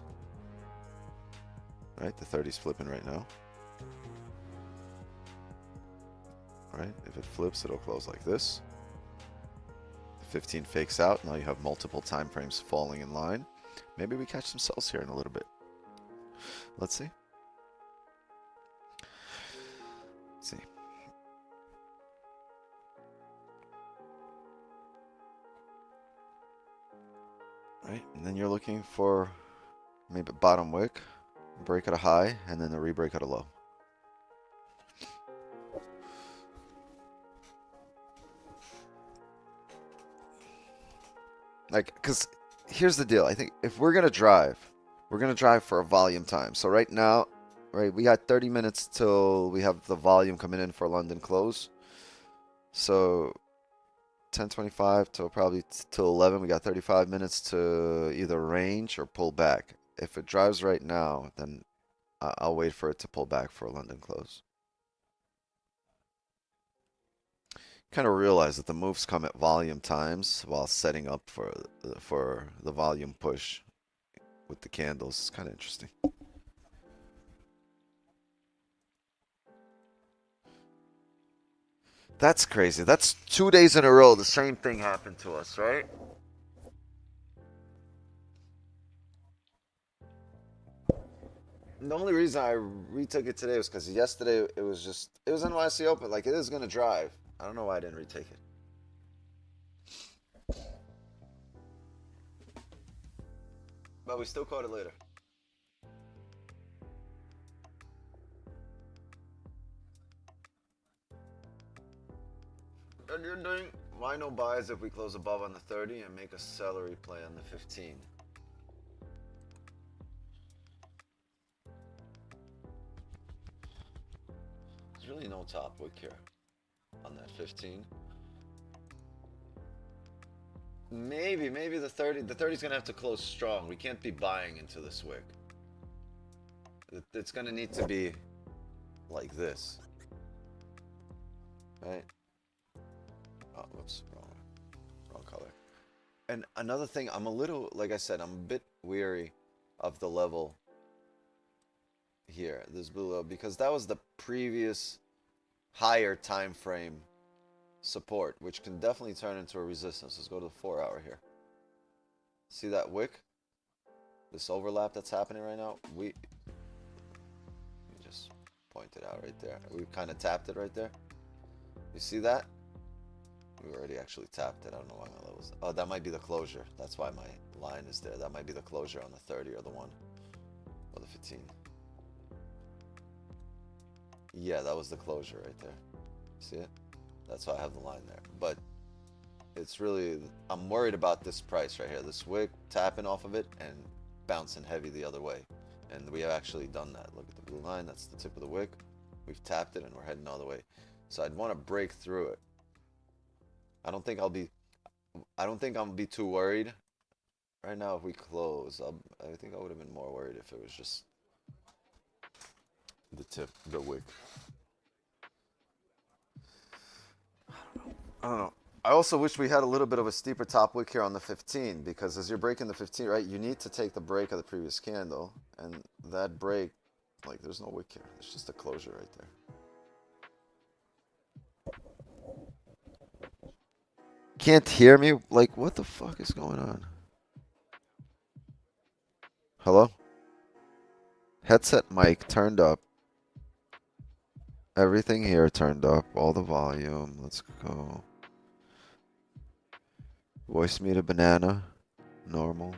right? The 30 is flipping right now. Right? If it flips, it'll close like this. The 15 fakes out. Now you have multiple time frames falling in line. Maybe we catch some sells here in a little bit. Let's see. Let's see. Right, and then you're looking for maybe bottom wick, break at a high, and then a rebreak at a low. Like, because here's the deal. I think if we're gonna drive for a volume time. So right now, right, we got 30 minutes till we have the volume coming in for London close. So 10:25 till probably till 11. We got 35 minutes to either range or pull back. If it drives right now, then I'll wait for it to pull back for a London close. Kind of realize that the moves come at volume times while setting up for the volume push with the candles. It's kind of interesting. That's crazy. That's 2 days in a row the same thing happened to us, right? The only reason I retook it today was because yesterday it was NYC Open. Like, it is going to drive. I don't know why I didn't retake it. But we still caught it later. And you're doing why no buys if we close above on the 30 and make a celery play on the 15. There's really no top wick here on that 15. Maybe the 30. The 30 is gonna have to close strong. We can't be buying into this wick. It's gonna need to be like this, right? Oh, whoops, wrong color. And another thing, I'm a little, like I said, I'm a bit weary of the level here, this blue level, because that was the previous higher time frame support, which can definitely turn into a resistance. Let's go to the 4 hour here. See that wick? This overlap that's happening right now? Let me just point it out right there. We kind of tapped it right there. You see that? We already actually tapped it. I don't know why my levels. Oh, that might be the closure. That's why my line is there. That might be the closure on the 30 or the 1 or the 15. Yeah, that was the closure right there. See it? That's why I have the line there. But it's really, I'm worried about this price right here. This wick tapping off of it and bouncing heavy the other way. And we have actually done that. Look at the blue line. That's the tip of the wick. We've tapped it and we're heading all the way. So I'd want to break through it. I don't think I'm gonna be too worried right now if we close. I think I would have been more worried if it was just the tip, the wick. I don't know. I also wish we had a little bit of a steeper top wick here on the 15, because as you're breaking the 15, right, you need to take the break of the previous candle, and that break, like, there's no wick here. It's just a closure right there. Can't hear me? Like, what the fuck is going on? Hello? Headset mic turned up. Everything here turned up. All the volume. Let's go. Voice me to banana. Normal.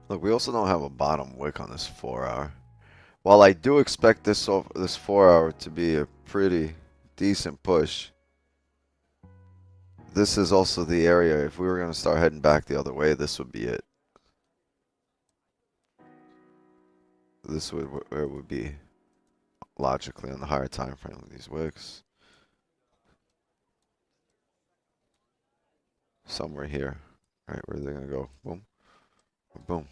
Look, we also don't have a bottom wick on this 4 hour. While I do expect this 4 hour to be a pretty decent push, this is also the area, if we were going to start heading back the other way, this would be it. This would where it would be logically on the higher time frame with these wicks. Somewhere here. Alright, where are they going to go? Boom. Boom.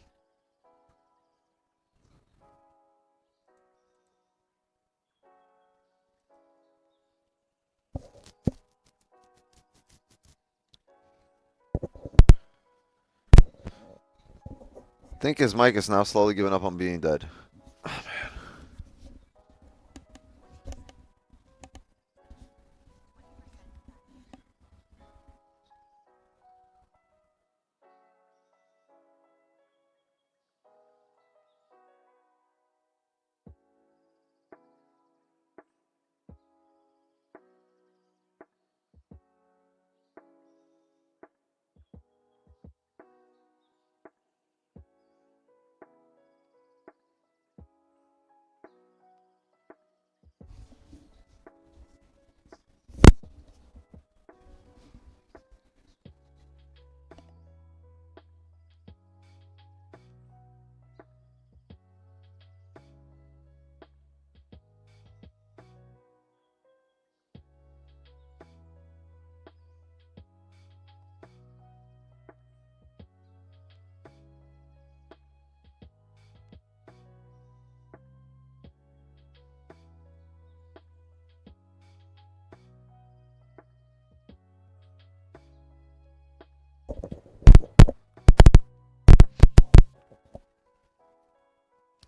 I think his mic is now slowly giving up on being dead. Oh, man.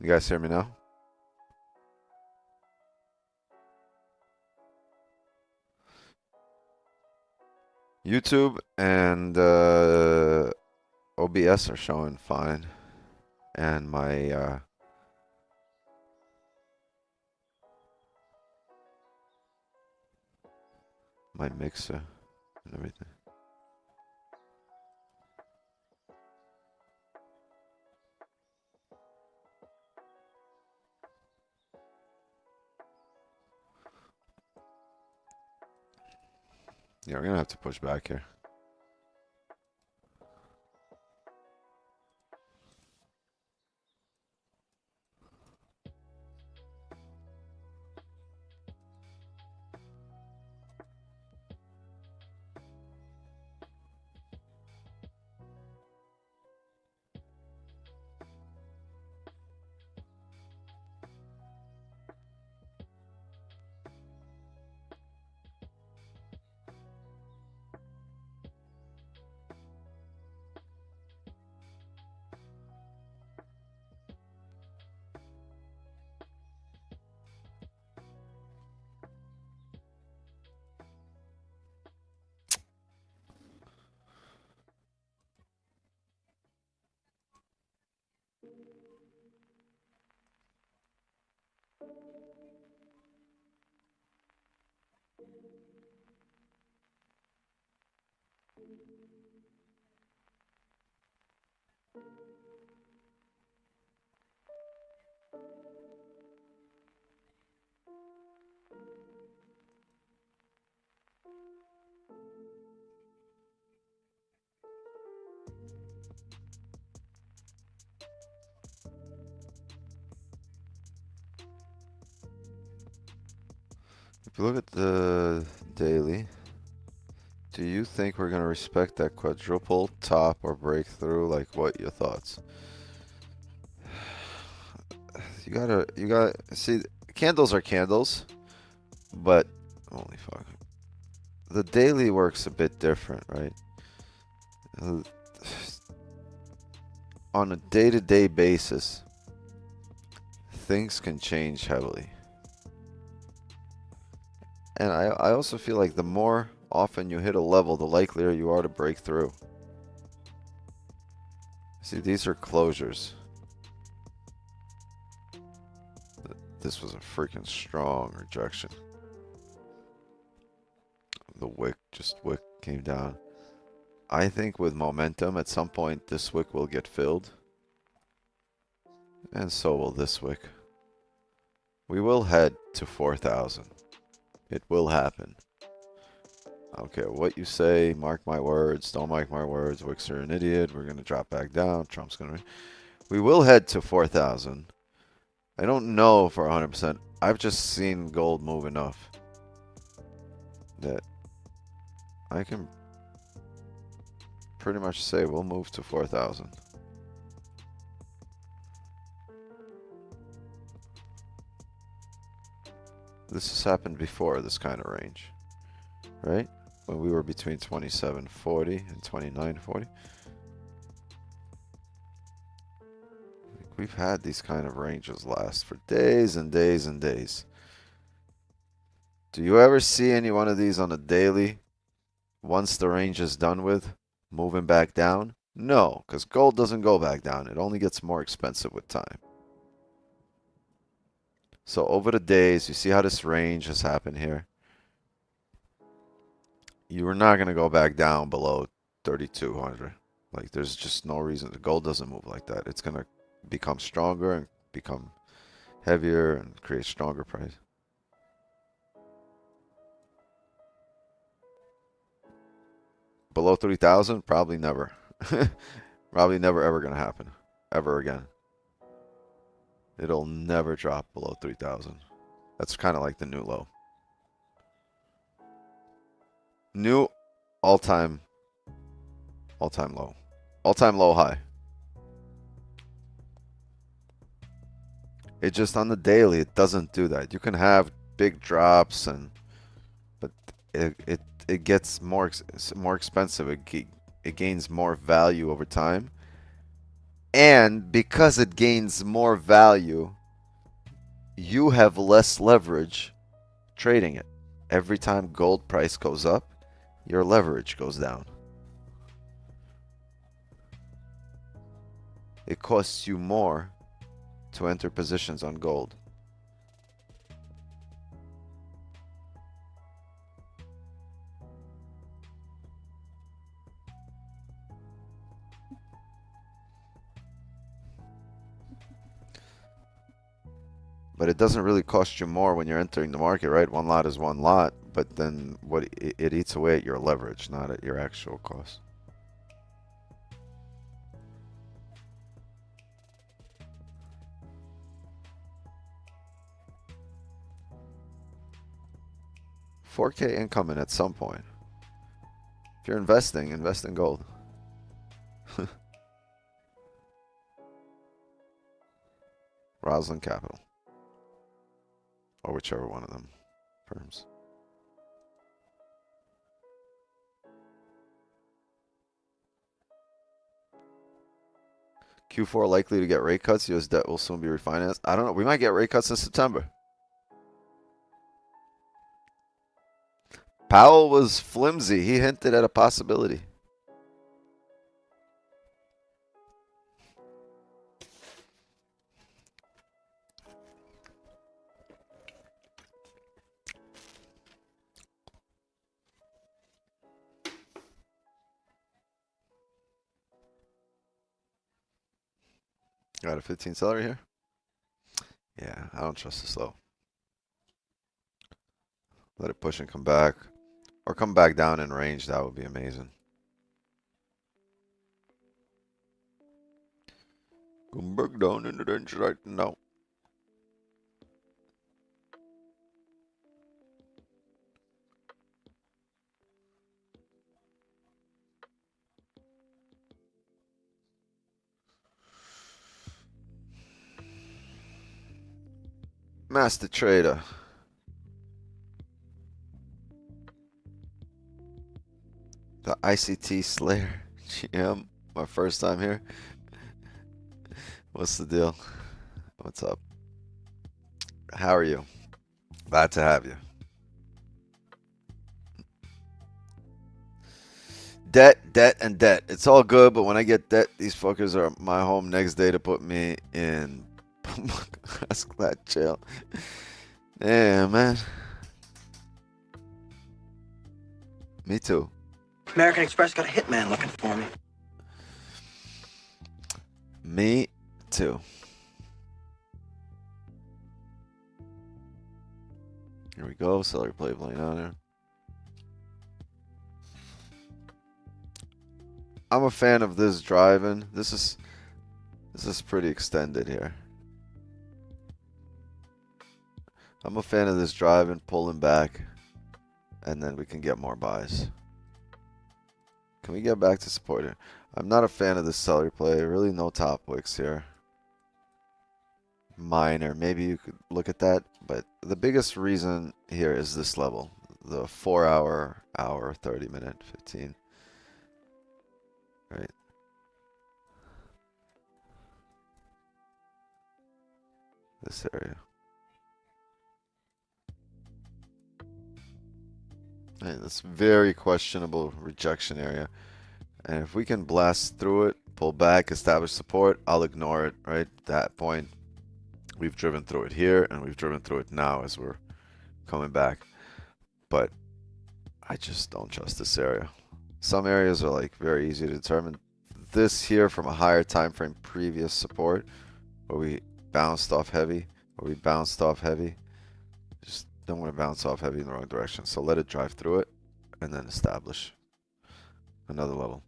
You guys hear me now? YouTube and OBS are showing fine, and my my mixer and everything. Yeah, we're gonna have to push back here. If you look at the daily, do you think we're going to respect that quadruple top or breakthrough? Like, what your thoughts? You gotta see, candles are candles, but holy fuck, the daily works a bit different, right? On a day-to-day basis, things can change heavily. And I also feel like the more often you hit a level, the likelier you are to break through. See, these are closures. This was a freaking strong rejection. The wick came down. I think with momentum, at some point, this wick will get filled. And so will this wick. We will head to 4,000. It will happen. I don't care what you say. Mark my words. Don't mark my words. Wicks are an idiot. We're going to drop back down. Trump's going to... We will head to 4,000. I don't know for 100%. I've just seen gold move enough that I can pretty much say we'll move to 4,000. This has happened before, this kind of range, right? When we were between 27.40 and 29.40. We've had these kind of ranges last for days and days and days. Do you ever see any one of these on a daily, once the range is done with, moving back down? No, because gold doesn't go back down. It only gets more expensive with time. So over the days, you see how this range has happened here? You are not going to go back down below 3,200. Like, there's just no reason. The gold doesn't move like that. It's going to become stronger and become heavier and create stronger price. Below 3,000? Probably never. Probably never ever going to happen. Ever again. It'll never drop below 3,000. That's kind of like the new low. New all-time low. All-time low high. It just on the daily, it doesn't do that. You can have big drops, but it gets more expensive. It gains more value over time. And because it gains more value, you have less leverage trading it. Every time gold price goes up, your leverage goes down. It costs you more to enter positions on gold. But it doesn't really cost you more when you're entering the market, right? One lot is one lot, but then what it eats away at your leverage, not at your actual cost. $4K incoming at some point. If you're investing, invest in gold. Roslyn Capital. Or whichever one of them firms. Q4 likely to get rate cuts. US debt will soon be refinanced. I don't know. We might get rate cuts in September. Powell was flimsy. He hinted at a possibility. Got a 15 seller here? Yeah, I don't trust this low. Let it push and come back. Or come back down in range. That would be amazing. Come back down in the range right now. Master Trader. The ICT Slayer GM. My first time here. What's the deal? What's up? How are you? Glad to have you. Debt, debt, and debt. It's all good, but when I get debt, these fuckers are my home next day to put me in that jail. Damn, man. Me too. American Express got a hitman looking for me. Me too. Here we go. Seller play playing on there. I'm a fan of this driving. This is pretty extended here. I'm a fan of this driving, pulling back, and then we can get more buys. Can we get back to support here? I'm not a fan of this seller play. Really no top wicks here. Minor. Maybe you could look at that, but the biggest reason here is this level. The 4 hour, 30 minute, 15. Right. This area. And that's very questionable rejection area. And if we can blast through it, pull back, establish support, I'll ignore it, right? At that point, we've driven through it here, and we've driven through it now as we're coming back. But I just don't trust this area. Some areas are like very easy to determine. This here from a higher time frame previous support, where we bounced off heavy, just don't want to bounce off heavy in the wrong direction. So let it drive through it and then establish another level.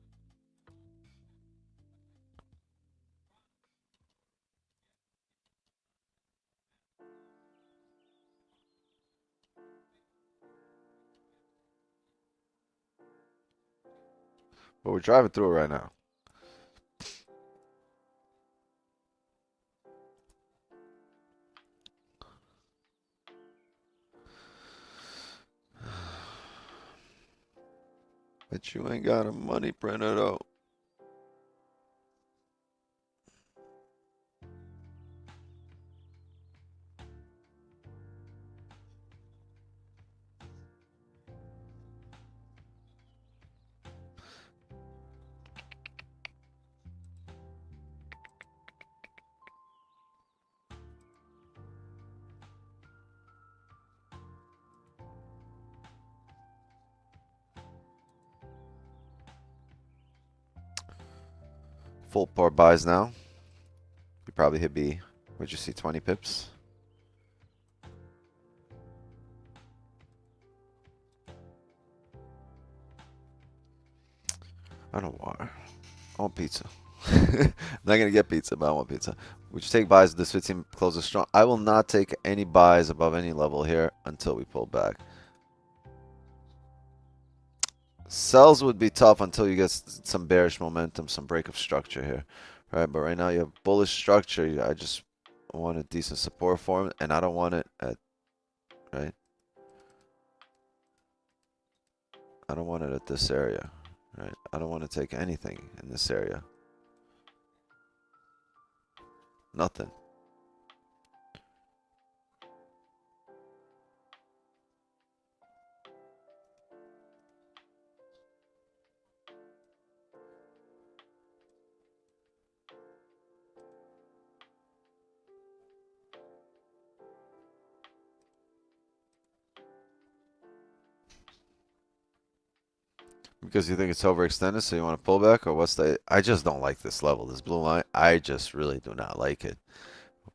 But we're driving through it right now. But you ain't got a money printer though. Full par buys now. You probably hit B. What'd you see? 20 pips. I don't want. I want pizza. I'm not gonna get pizza, but I want pizza. Would you take buys? This 15 closes strong. I will not take any buys above any level here until we pull back. Sells would be tough until you get some bearish momentum, some break of structure here, right? But right now you have bullish structure. I just want a decent support form, and I don't want it at, right? I don't want it at this area, right? I don't want to take anything in this area. Nothing. Because you think it's overextended, so you want to pull back, or what's the? I just don't like this level, this blue line. I just really do not like it.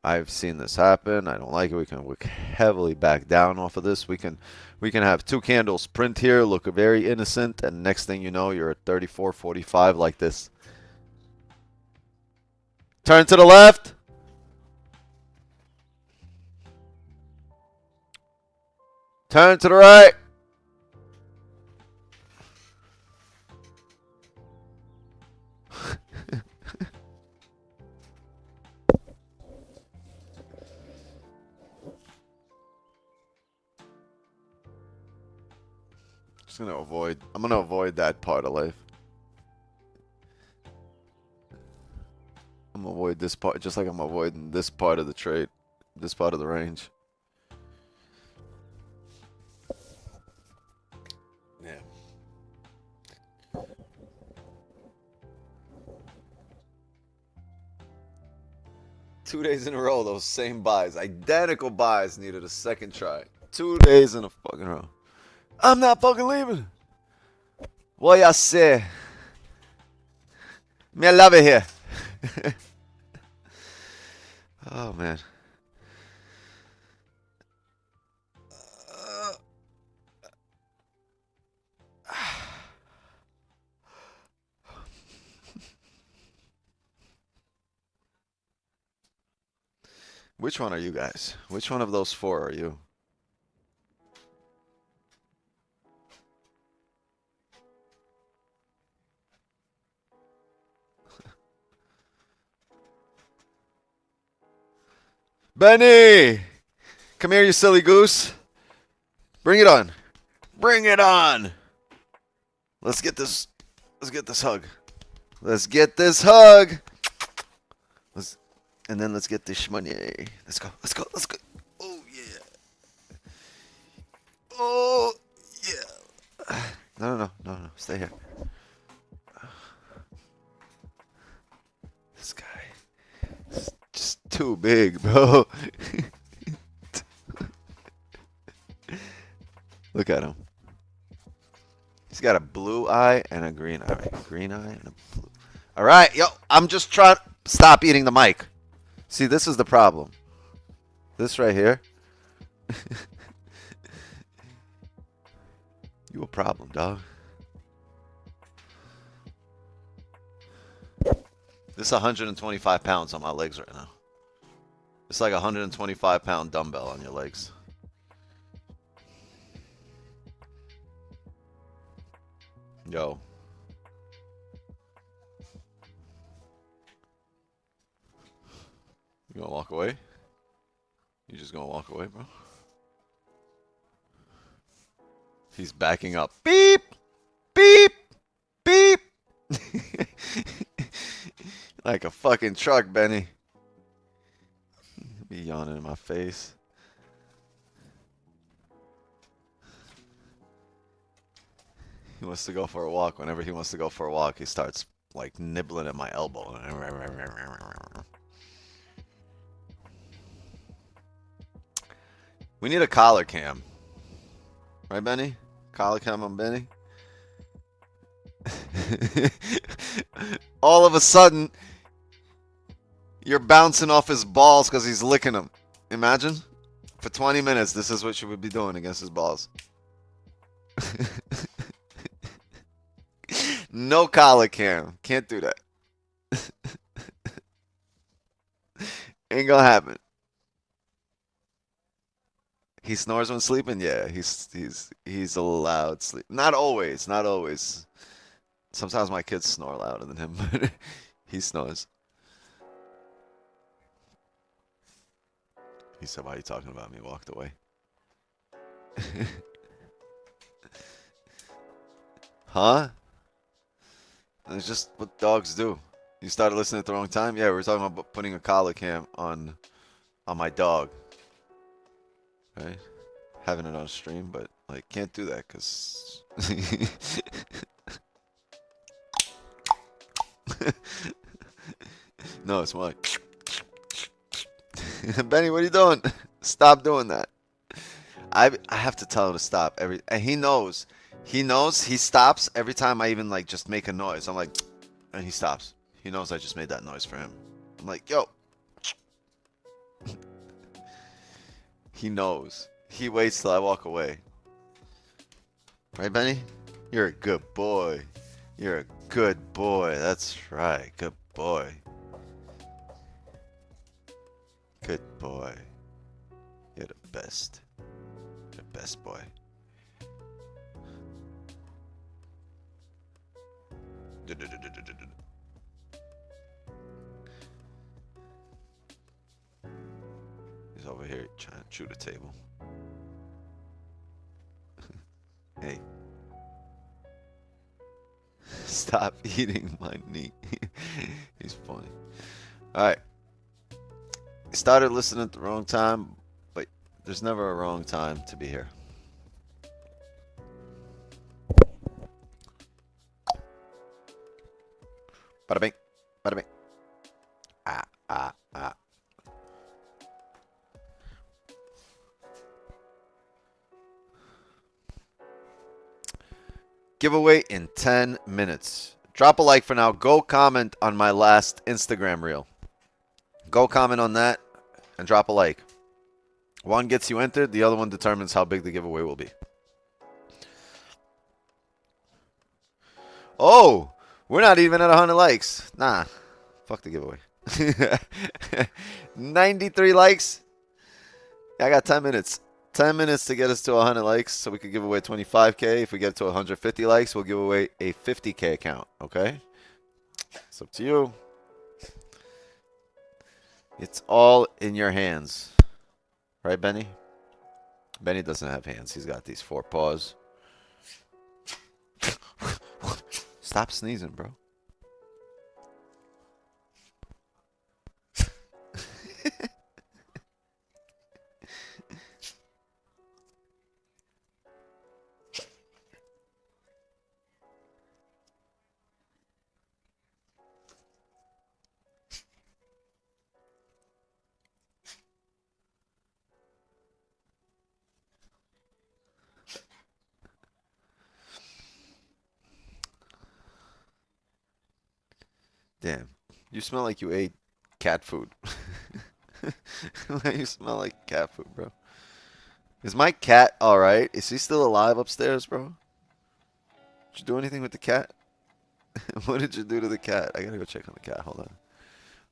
I've seen this happen. I don't like it. We can work heavily back down off of this. We can have two candles print here, look very innocent, and next thing you know, you're at 34.45 like this. Turn to the left. Turn to the right. I'm gonna avoid that part of life. I'm gonna avoid this part, just like I'm avoiding this part of the trade, this part of the range. Yeah. Two days in a row, those same buys, identical buys, needed a second try. 2 days in a fucking row. I'm not fucking leaving. What y'all say? Me, I love it here. Oh man. Which one are you guys? Which one of those four are you? Benny! Come here, you silly goose. Bring it on. Bring it on. Let's get this hug. Let's get this hug. And then let's get this shmoney. Let's go. Let's go. Let's go. Oh yeah. Oh yeah. No. Stay here. This guy is just too big, bro. Look at him. He's got a blue eye and a green eye. Green eye and a blue. All right, yo, I'm just trying to stop eating the mic. See, this is the problem. This right here. You a problem, dog. This is 125 pounds on my legs right now. It's like a 125-pound dumbbell on your legs. Yo. You gonna walk away? You just gonna walk away, bro? He's backing up. Beep! Beep! Beep! Like a fucking truck, Benny. Be yawning in my face. He wants to go for a walk. Whenever he wants to go for a walk, he starts like nibbling at my elbow. We need a collar cam. Right, Benny? Collar cam on Benny? All of a sudden, you're bouncing off his balls because he's licking them. Imagine? For 20 minutes, this is what you would be doing against his balls. No collar cam. Can't do that. Ain't gonna happen. He snores when sleeping? Yeah, he's allowed sleep. Not always, not always. Sometimes my kids snore louder than him, but he snores. He said, "Why are you talking about me?" Walked away. Huh? It's just what dogs do. You started listening at the wrong time? Yeah, we were talking about putting a collar cam on my dog. Right? Having it on stream, but like can't do that because no, it's more like Benny, what are you doing? Stop doing that. I have to tell him to stop and he knows. He knows. He stops every time I even like just make a noise. I'm like, and he stops. He knows I just made that noise for him. I'm like, yo. He knows. He waits till I walk away. Right, Benny? You're a good boy. You're a good boy. That's right. Good boy. Good boy. You're the best. You're the best boy. He's over here trying to chew the table. Hey. Stop eating my meat. He's funny. Alright. Started listening at the wrong time, but there's never a wrong time to be here. Bada bing, bada bing. Ah. Giveaway in 10 minutes. Drop a like for now. Go comment on my last Instagram reel. Go comment on that and drop a like. One gets you entered. The other one determines how big the giveaway will be. Oh! We're not even at 100 likes. Nah. Fuck the giveaway. 93 likes. I got 10 minutes. 10 minutes to get us to 100 likes so we could give away 25K. If we get to 150 likes, we'll give away a 50K account. Okay? It's up to you. It's all in your hands. Right, Benny? Benny doesn't have hands. He's got these 4 paws. Stop sneezing, bro. Damn, you smell like you ate cat food. You smell like cat food, bro. Is my cat alright? Is he still alive upstairs, bro? Did you do anything with the cat? What did you do to the cat? I gotta go check on the cat. Hold on.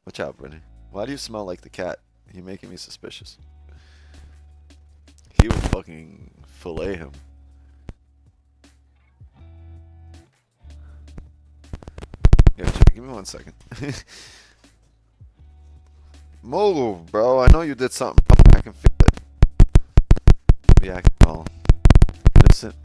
Watch out, Brittany. Why do you smell like the cat? You're making me suspicious. He would fucking fillet him. Yeah, give me 1 second. Move, bro. I know you did something. I can feel it. Yeah, I can call. Innocent.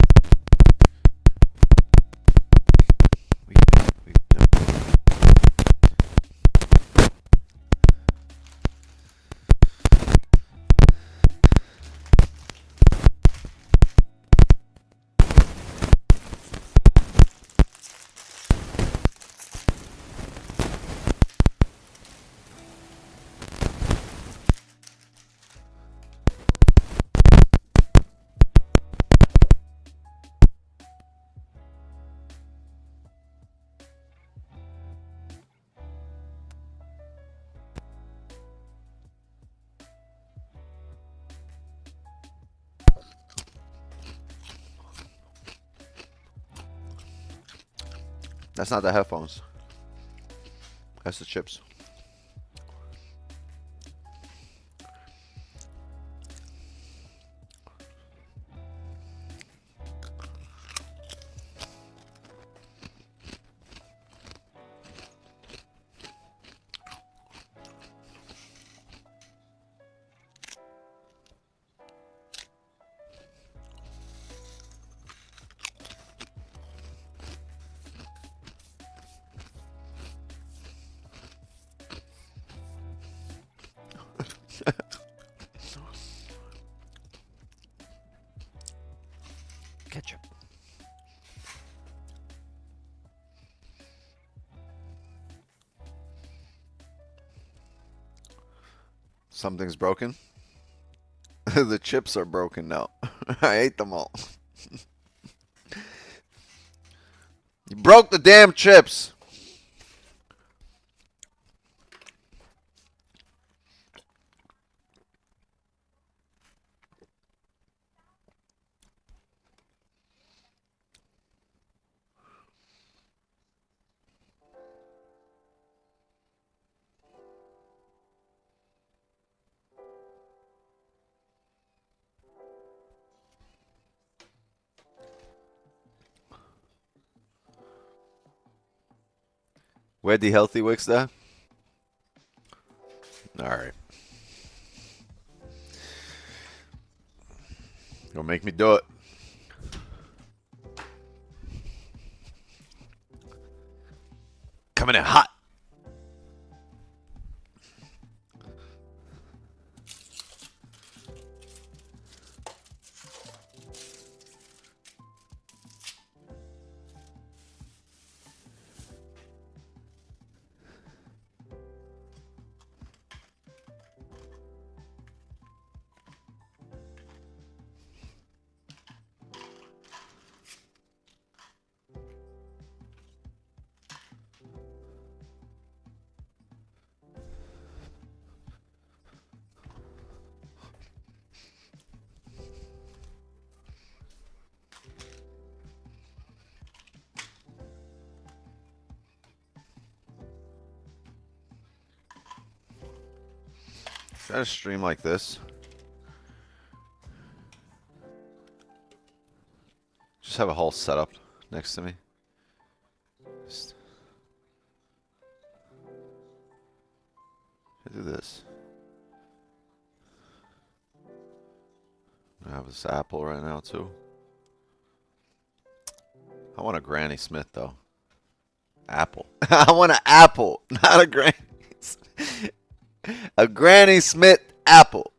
That's not the headphones. That's the chips. Ketchup. Something's broken. The chips are broken now. I ate them all. You broke the damn chips. Where the healthy wicks there? Alright. Don't make me do it. Coming in hot. Try to stream like this. Just have a whole setup next to me. Just do this. I have this apple right now too. I want a Granny Smith though. Apple. I want an apple, not a Granny. A Granny Smith apple.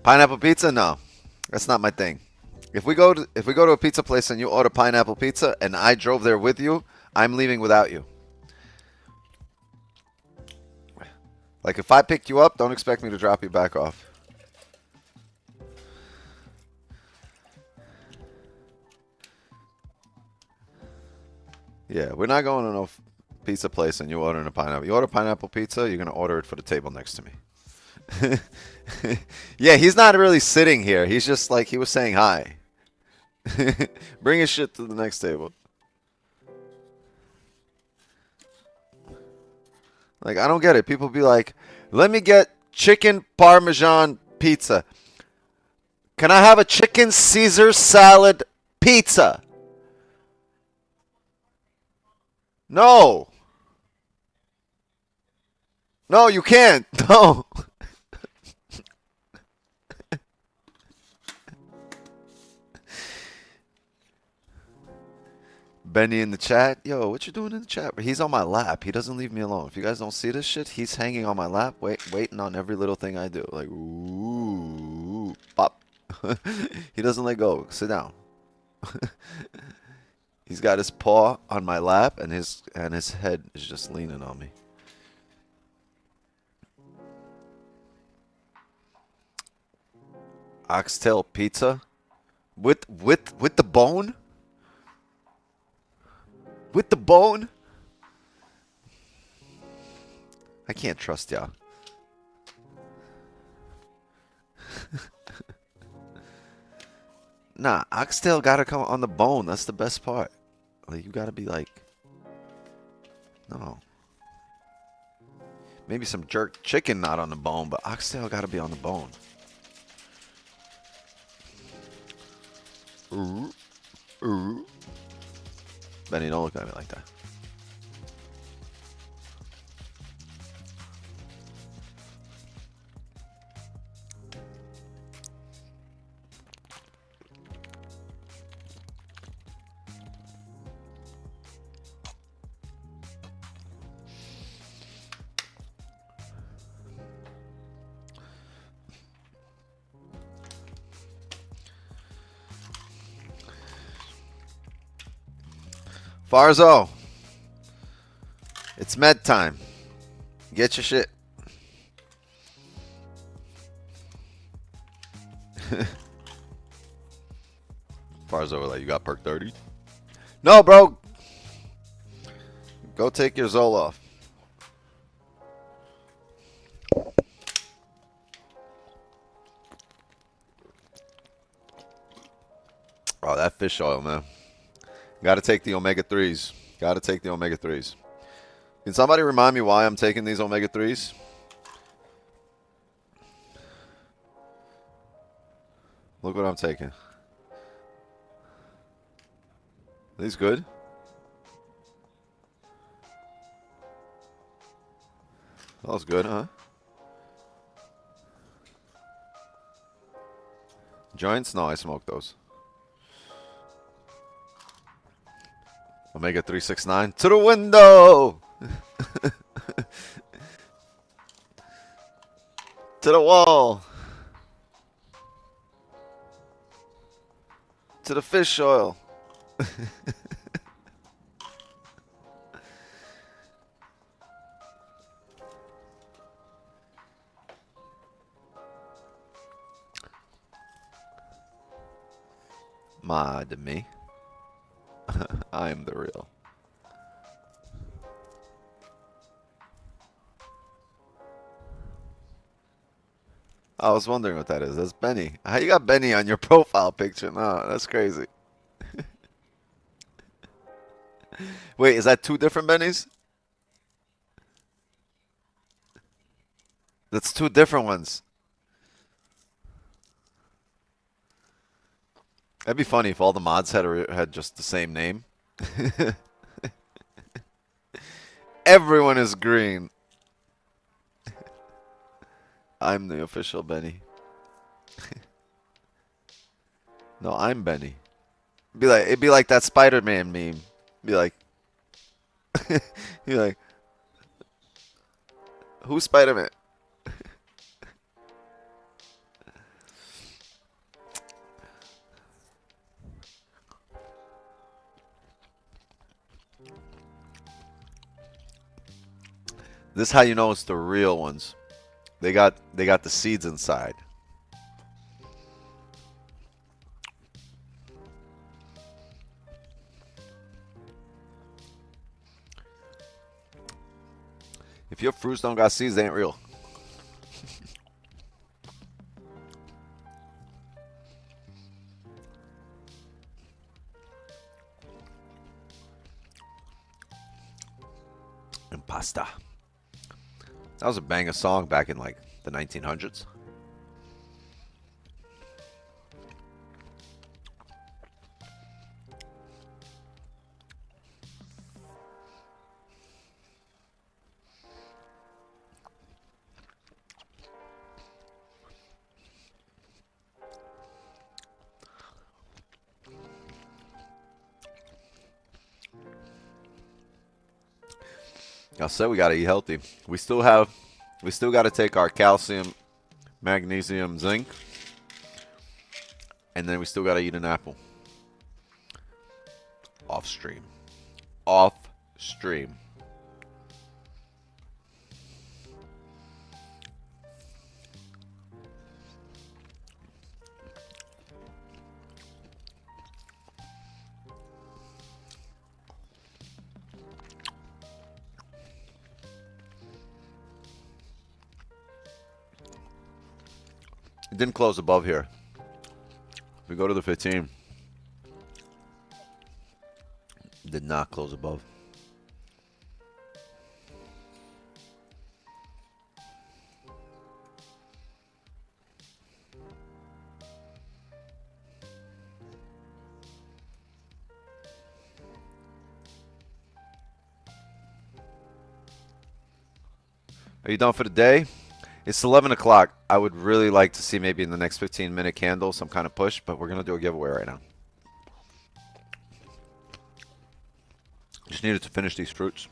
Pineapple pizza? No, that's not my thing. If we go to a pizza place and you order pineapple pizza and I drove there with you, I'm leaving without you. Like if I picked you up, don't expect me to drop you back off. Yeah, we're not going to no pizza place and you ordering a pineapple. You order pineapple pizza, you're going to order it for the table next to me. Yeah, he's not really sitting here. He's just like, he was saying hi. Bring his shit to the next table. Like, I don't get it. People be like, let me get chicken Parmesan pizza. Can I have a chicken Caesar salad pizza? No. No, you can't. No. Benny in the chat. Yo, what you doing in the chat? He's on my lap. He doesn't leave me alone. If you guys don't see this shit, he's hanging on my lap, waiting on every little thing I do. Like, ooh, pop. He doesn't let go. Sit down. He's got his paw on my lap, and his head is just leaning on me. Oxtail pizza with the bone. With the bone? I can't trust y'all. Nah, oxtail gotta come on the bone. That's the best part. Like, you gotta be like... No. Maybe some jerk chicken not on the bone, but oxtail gotta be on the bone. Ooh. Ooh. Benny, don't look at me like that. Farzo, it's med time. Get your shit. Farzo, like, you got perk 30? No, bro. Go take your Zoloft. Oh, that fish oil, man. Got to take the omega-3s. Got to take the omega-3s. Can somebody remind me why I'm taking these omega-3s? Look what I'm taking. Are these good? That was good, huh? Joints? No, I smoke those. Omega 369 to the window. To the wall. To the fish oil. Mod me. I am the real. I was wondering what that is. That's Benny. How you got Benny on your profile picture? No, that's crazy. Wait, is that two different Bennys? That's two different ones. That'd be funny if all the mods had just the same name. Everyone is green. I'm the official Benny. No, I'm Benny. It'd be like that Spider-Man meme. Be like, who's Spider-Man? This is how you know it's the real ones. They got the seeds inside. If your fruits don't got seeds, they ain't real. Impasta. That was a banger song back in like the 1900s. I said we gotta eat healthy. We still got to take our calcium, magnesium, zinc, and then we still got to eat an apple. Off stream. Off stream. It didn't close above here. We go to the 15. Did not close above. Are you done for the day? It's 11 o'clock. I would really like to see maybe in the next 15-minute candle some kind of push, but we're going to do a giveaway right now. Just needed to finish these fruits.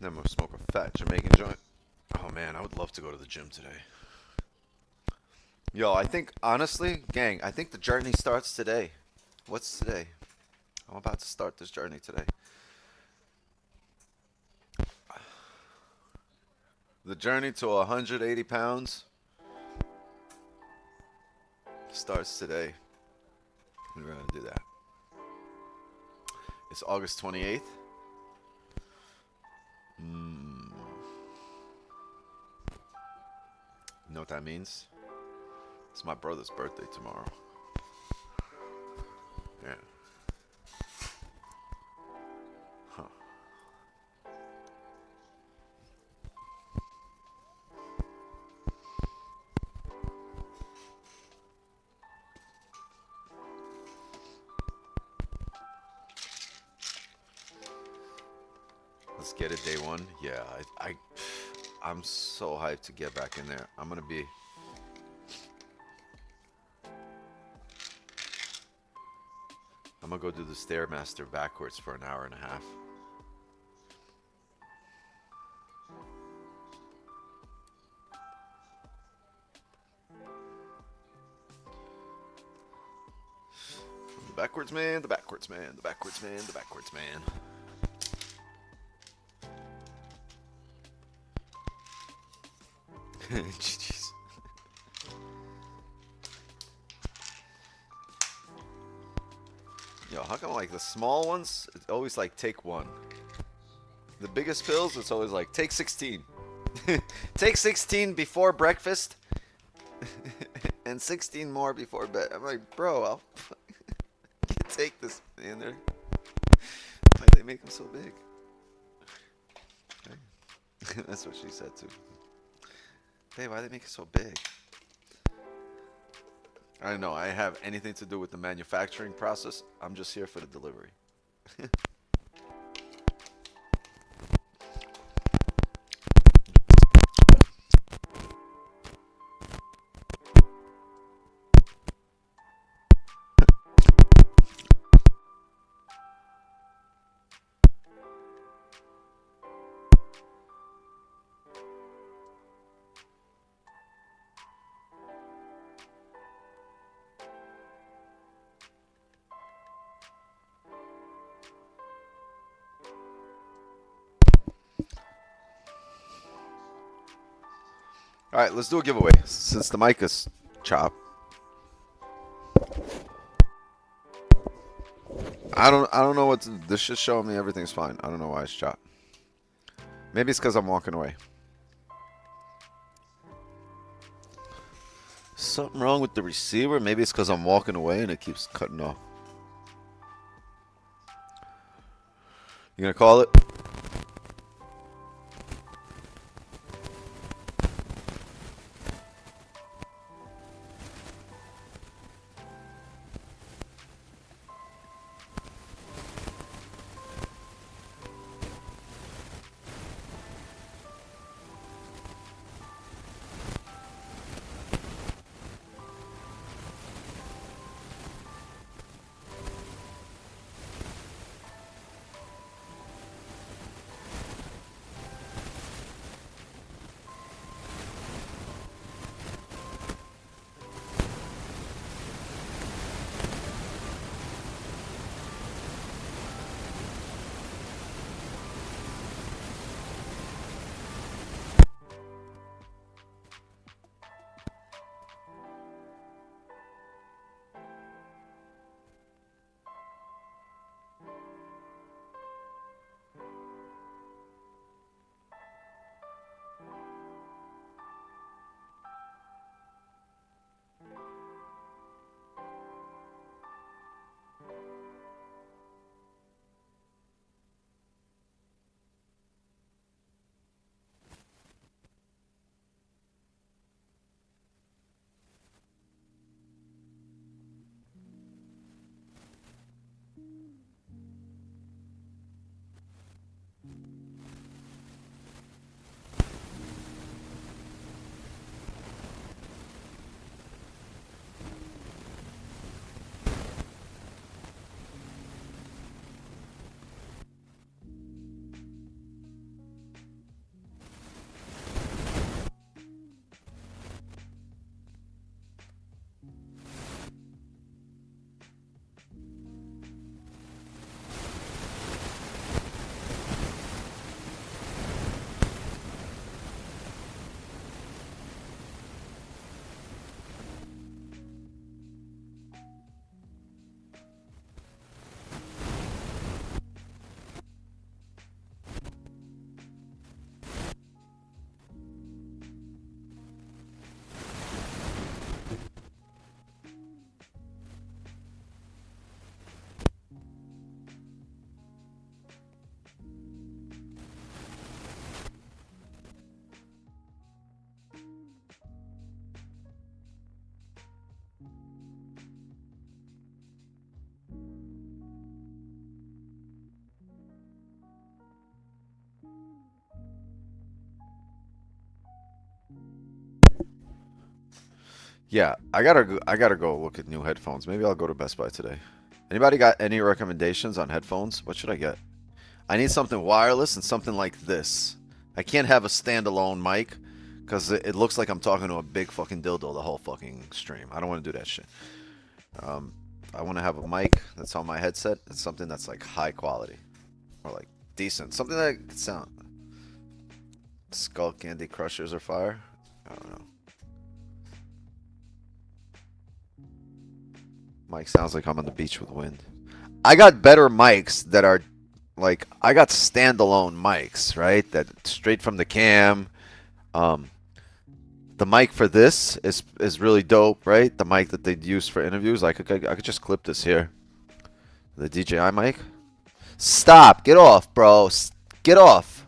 Then I'm going to smoke a fat Jamaican joint. Oh man, I would love to go to the gym today. Yo, I think, honestly, gang, I think the journey starts today. What's today? I'm about to start this journey today. The journey to 180 pounds starts today. We're going to do that. It's August 28th. You know what that means? It's my brother's birthday tomorrow. Yeah. Huh. Let's get it day one. Yeah, I'm so hyped to get back in there. I'm gonna go do the Stairmaster backwards for an hour and a half. The backwards man, the backwards man, the backwards man, the backwards man. GG's. Yo, how come like the small ones, it's always like take one. The biggest pills, it's always like take 16. Take 16 before breakfast And 16 more before bed. I'm like, bro, I'll can't take this. And they're like, they make them so big. Okay. That's what she said too. Hey, why they make it so big? I don't know. I have anything to do with the manufacturing process. I'm just here for the delivery. All right, let's do a giveaway since the mic is chopped. I don't know what this should show me. Everything's fine. I don't know why it's chopped. Maybe it's because I'm walking away. Something wrong with the receiver? Maybe it's because I'm walking away and it keeps cutting off. You gonna call it? Yeah, I gotta go look at new headphones. Maybe I'll go to Best Buy today. Anybody got any recommendations on headphones? What should I get? I need something wireless and something like this. I can't have a standalone mic because it looks like I'm talking to a big fucking dildo the whole fucking stream. I don't want to do that shit. I want to have a mic that's on my headset and something that's like high quality or like decent. Something that can sound. Skull Candy Crushers are fire. I don't know. Mic sounds like I'm on the beach with wind. I got better mics that are like, I got standalone mics, right? That straight from the cam. The mic for this is really dope, right? The mic that they'd use for interviews. I could just clip this here. The DJI mic. Stop! Get off, bro. Get off.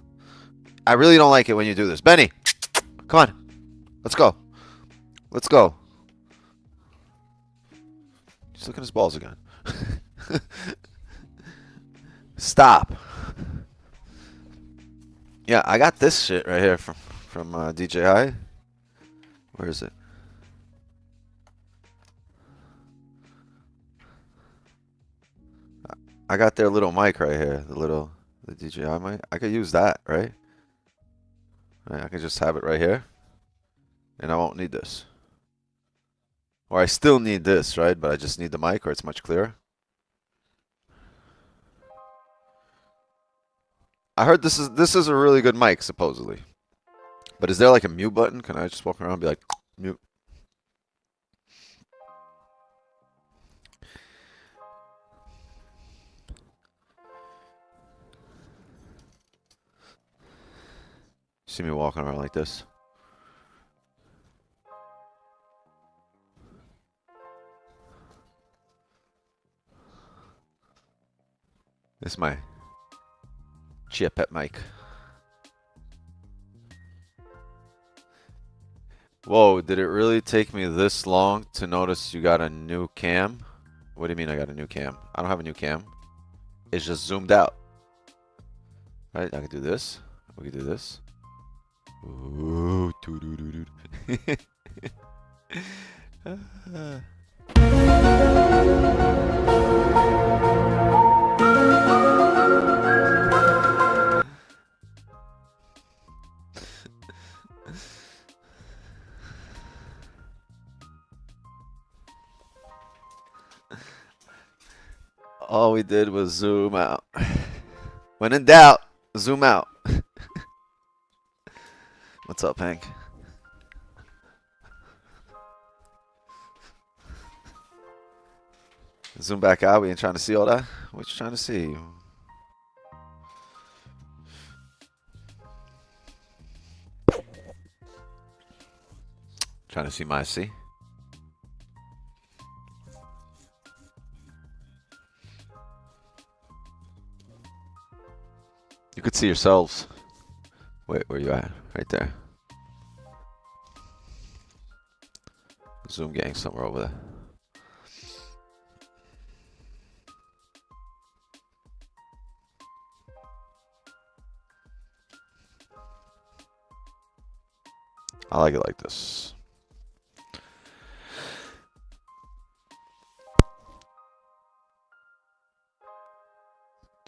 I really don't like it when you do this. Benny, come on. Let's go. Let's go. He's looking at his balls again. Stop. Yeah, I got this shit right here from DJI. Where is it? I got their little mic right here. The DJI mic. I could use that, right? I could just have it right here. And I won't need this. Or I still need this, right? But I just need the mic, or it's much clearer. I heard this is a really good mic, supposedly. But is there like a mute button? Can I just walk around and be like, mute? See me walking around like this? This is my Chia Pet mic. Whoa, did it really take me this long to notice you got a new cam? What do you mean I got a new cam? I don't have a new cam. It's just zoomed out. Right? I can do this. We can do this. Ooh, doo-doo-doo-doo. All we did was zoom out. When in doubt, zoom out. What's up, Hank? Zoom back out. We ain't trying to see all that. What you trying to see? Trying to see my C. You could see yourselves. Wait, where you at? Right there. Zoom gang somewhere over there. I like it like this.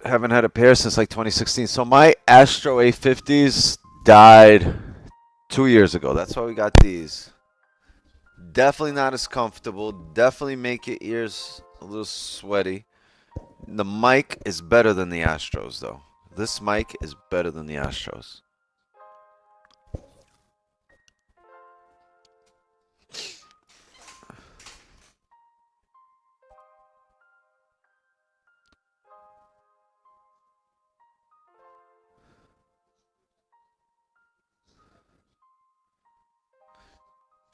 Haven't had a pair since like 2016. So my Astro A50s died 2 years ago. That's why we got these. Definitely not as comfortable. Definitely make your ears a little sweaty. The mic is better than the Astros, though. This mic is better than the Astros.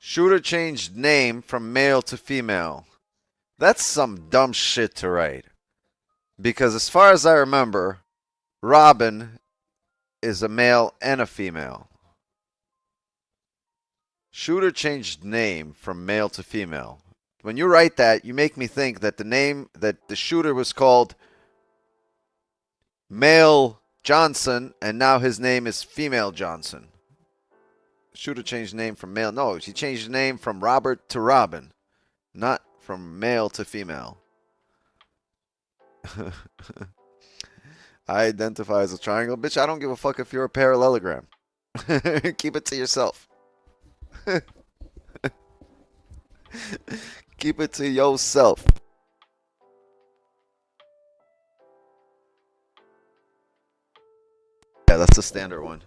Shooter changed name from male to female. That's some dumb shit to write. Because as far as I remember, Robin is a male and a female. Shooter changed name from male to female. When you write that, you make me think that the name that the shooter was called Male Johnson, and now his name is Female Johnson. Shooter changed name from male. No, he changed the name from Robert to Robin, not from male to female. I identify as a triangle. Bitch, I don't give a fuck if you're a parallelogram. Keep it to yourself. Keep it to yourself. Yeah, that's the standard one.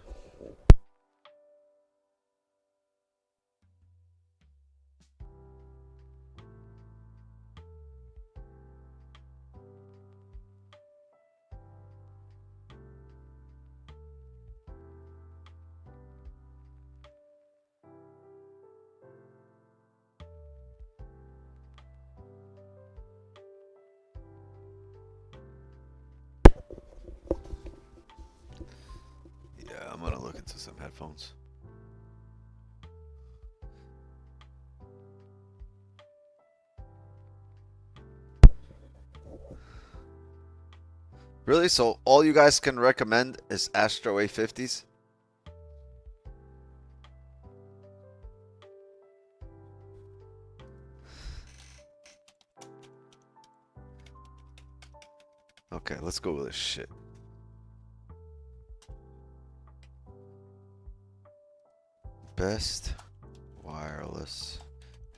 look into some headphones. Really? So all you guys can recommend is Astro A50s? Okay, let's go with this shit. Best wireless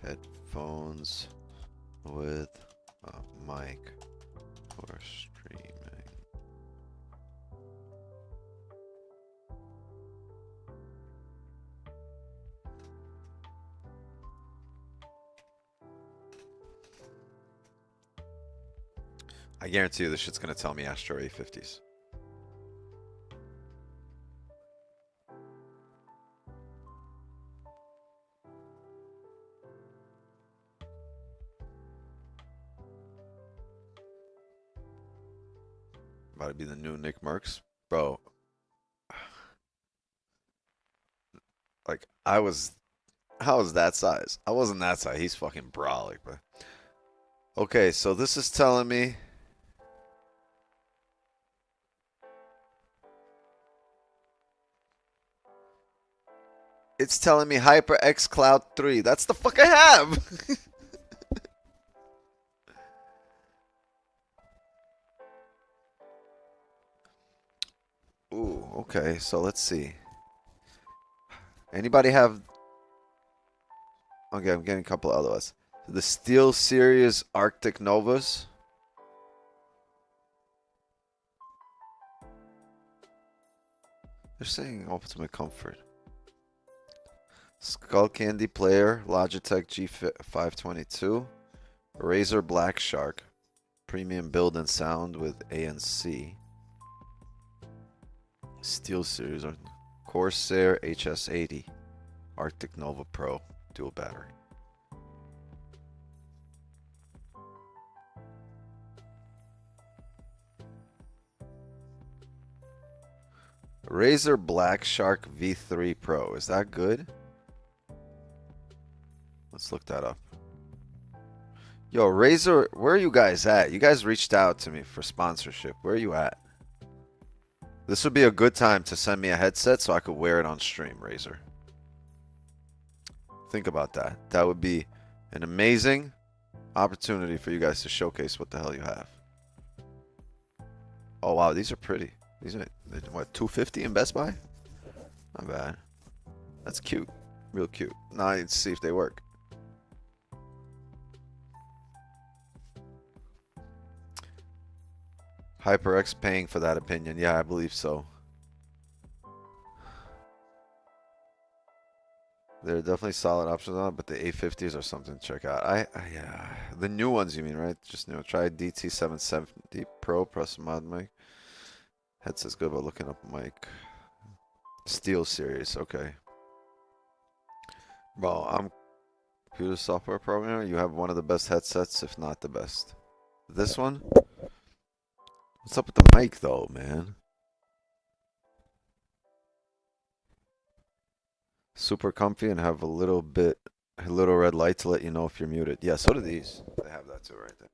headphones with a mic for streaming. I guarantee you this shit's gonna tell me Astro A50s. About to be the new Nick Merckx. Bro. Like, I was that size. I wasn't that size. He's fucking brolic, but. Okay, so this is telling me. It's telling me HyperX Cloud 3. That's the fuck I have. Ooh, okay, so let's see. Anybody have... Okay, I'm getting a couple of others. The Steel Series Arctic Novas. They're saying ultimate comfort. Skull Candy Player, Logitech G522. Razer Black Shark. Premium build and sound with ANC. Steel Series, Corsair HS80, Arctic Nova Pro, dual battery. Razer Black Shark V3 Pro, is that good? Let's look that up. Yo, Razer, where are you guys at? You guys reached out to me for sponsorship. Where are you at? This would be a good time to send me a headset so I could wear it on stream, Razer. Think about that. That would be an amazing opportunity for you guys to showcase what the hell you have. Oh, wow. These are pretty. These are, what, $250 in Best Buy? Not bad. That's cute. Real cute. Now I need to see if they work. HyperX paying for that opinion. Yeah, I believe so. There are definitely solid options on it, but the A50s are something to check out. Yeah, the new ones you mean, right? Just try DT770 Pro plus mod mic. Headset's good about looking up mic. Steel Series, okay. Bro, I'm computer software programmer. You have one of the best headsets, if not the best. This one. What's up with the mic though, man? Super comfy and have a little red light to let you know if you're muted. Yeah, so do these. They have that too right there.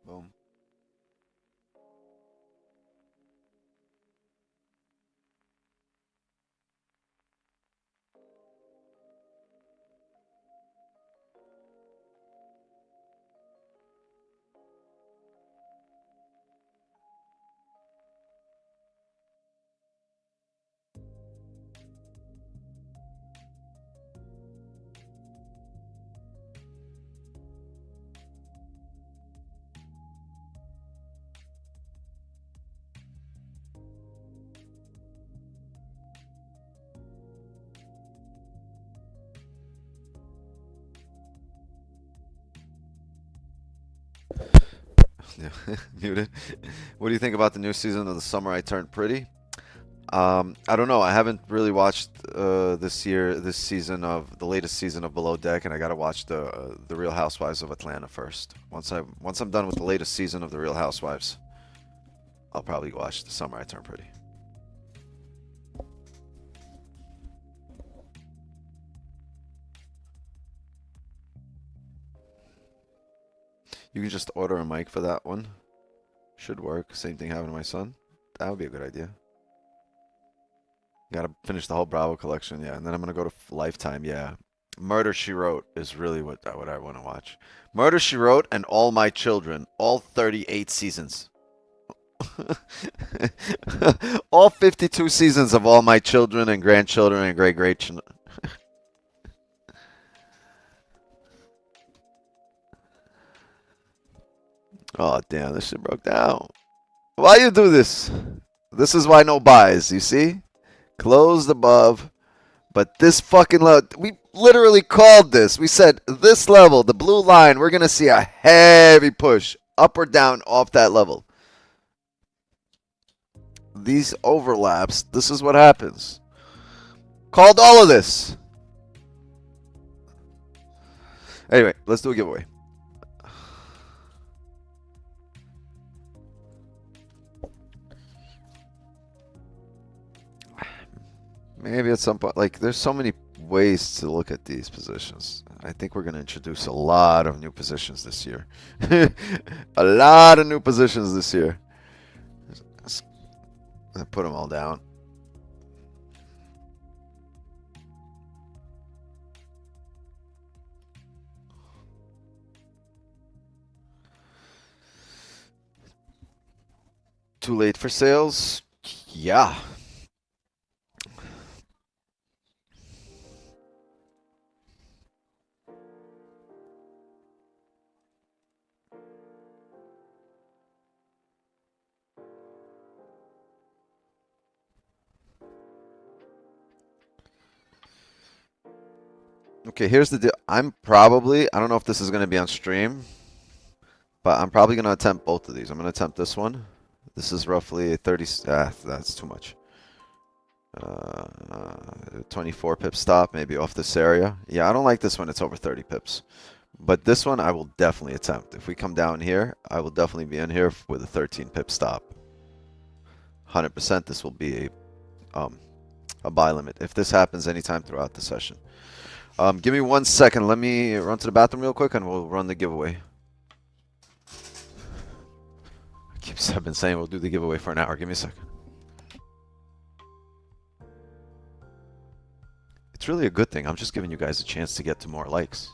Boom. Muted. What do you think about the new season of The Summer I Turned Pretty? I don't know. I haven't really watched the latest season of Below Deck, and I gotta watch the Real Housewives of Atlanta first. Once I'm done with the latest season of the Real Housewives, I'll probably watch The Summer I Turned Pretty. You can just order a mic for that one. Should work. Same thing happened to my son. That would be a good idea. Gotta finish the whole Bravo collection, yeah. And then I'm gonna go to Lifetime, yeah. Murder, She Wrote is really what I want to watch. Murder, She Wrote and All My Children. All 38 seasons. All 52 seasons of All My Children and Grandchildren and Great-Great-children. Oh, damn, this shit broke down. Why you do this? This is why no buys, you see? Closed above. But this fucking level, we literally called this. We said this level, the blue line, we're going to see a heavy push up or down off that level. These overlaps, this is what happens. Called all of this. Anyway, let's do a giveaway. Maybe at some point, like, there's so many ways to look at these positions. I think we're going to introduce a lot of new positions this year. A lot of new positions this year. I put them all down. Too late for sales? Yeah. Okay, here's the deal. I don't know if this is going to be on stream, but I'm probably going to attempt both of these. I'm going to attempt this one. This is roughly 30, that's too much. 24 pip stop, maybe off this area. Yeah, I don't like this one. It's over 30 pips. But this one I will definitely attempt. If we come down here, I will definitely be in here with a 13 pip stop. 100% this will be a buy limit. If this happens anytime throughout the session. Give me 1 second. Let me run to the bathroom real quick and we'll run the giveaway. I've been saying we'll do the giveaway for an hour. Give me a second. It's really a good thing. I'm just giving you guys a chance to get to more likes.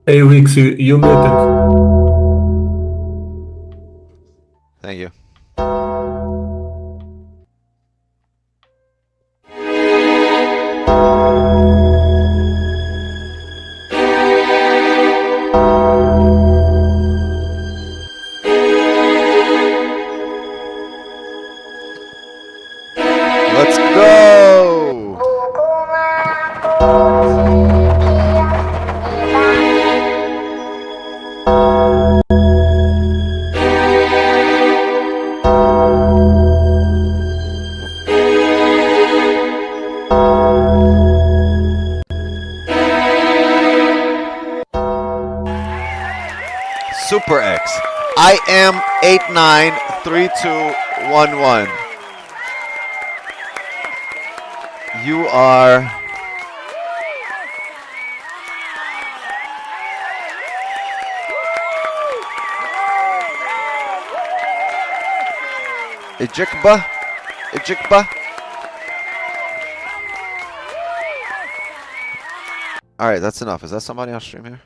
Hey Weeks, you muted. Thank you. Let's go. Super X. I am 893211. You are Ejikba. All right, that's enough. Is that somebody on stream here?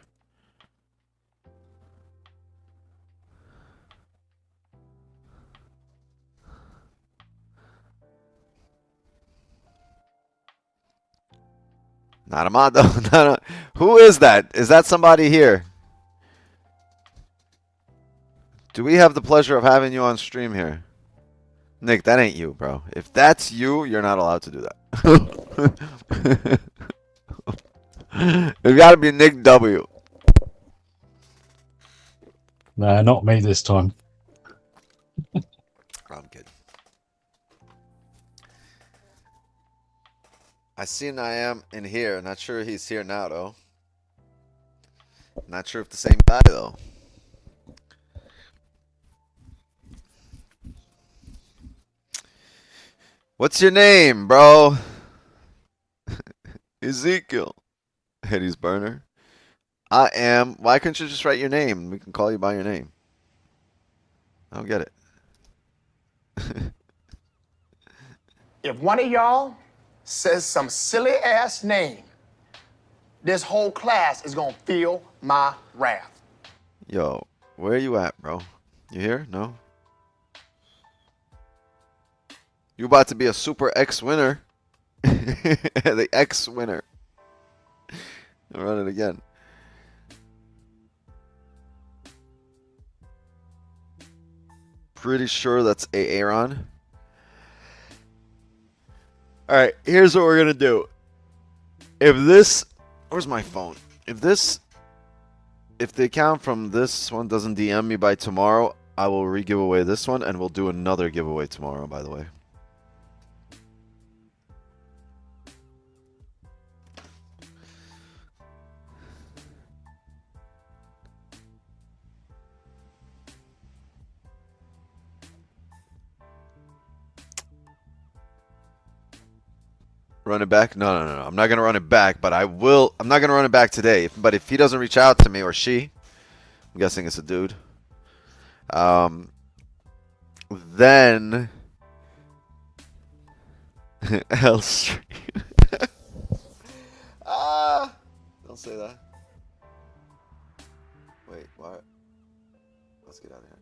Not Amado. Not a, who is that? Is that somebody here? Do we have the pleasure of having you on stream here? Nick, that ain't you, bro. If that's you, you're not allowed to do that. It's got to be Nick W. Nah, not me this time. I'm kidding. I seen I am in here. Not sure he's here now, though. Not sure if the same guy, though. What's your name, bro? Ezekiel. Eddie's burner. I am. Why couldn't you just write your name? We can call you by your name. I don't get it. If one of y'all says some silly ass name, this whole class is gonna feel my wrath. Yo, where are you at, bro? You here? No? You about to be a Super X winner. The X winner. I'll run it again. Pretty sure that's Aaron. Alright, here's what we're gonna do. If this, where's my phone? If the account from this one doesn't DM me by tomorrow, I will re-give away this one, and we'll do another giveaway tomorrow, by the way. Run it back? No. I'm not going to run it back, but I will. I'm not going to run it back today. But if he doesn't reach out to me, or she, I'm guessing it's a dude, then L Street. Don't say that. Wait, what? Let's get out of here.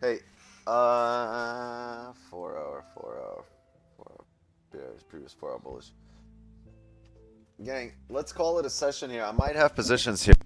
Hey, 4 hour bears, previous 4 hour bullish. Gang, let's call it a session here. I might have positions here.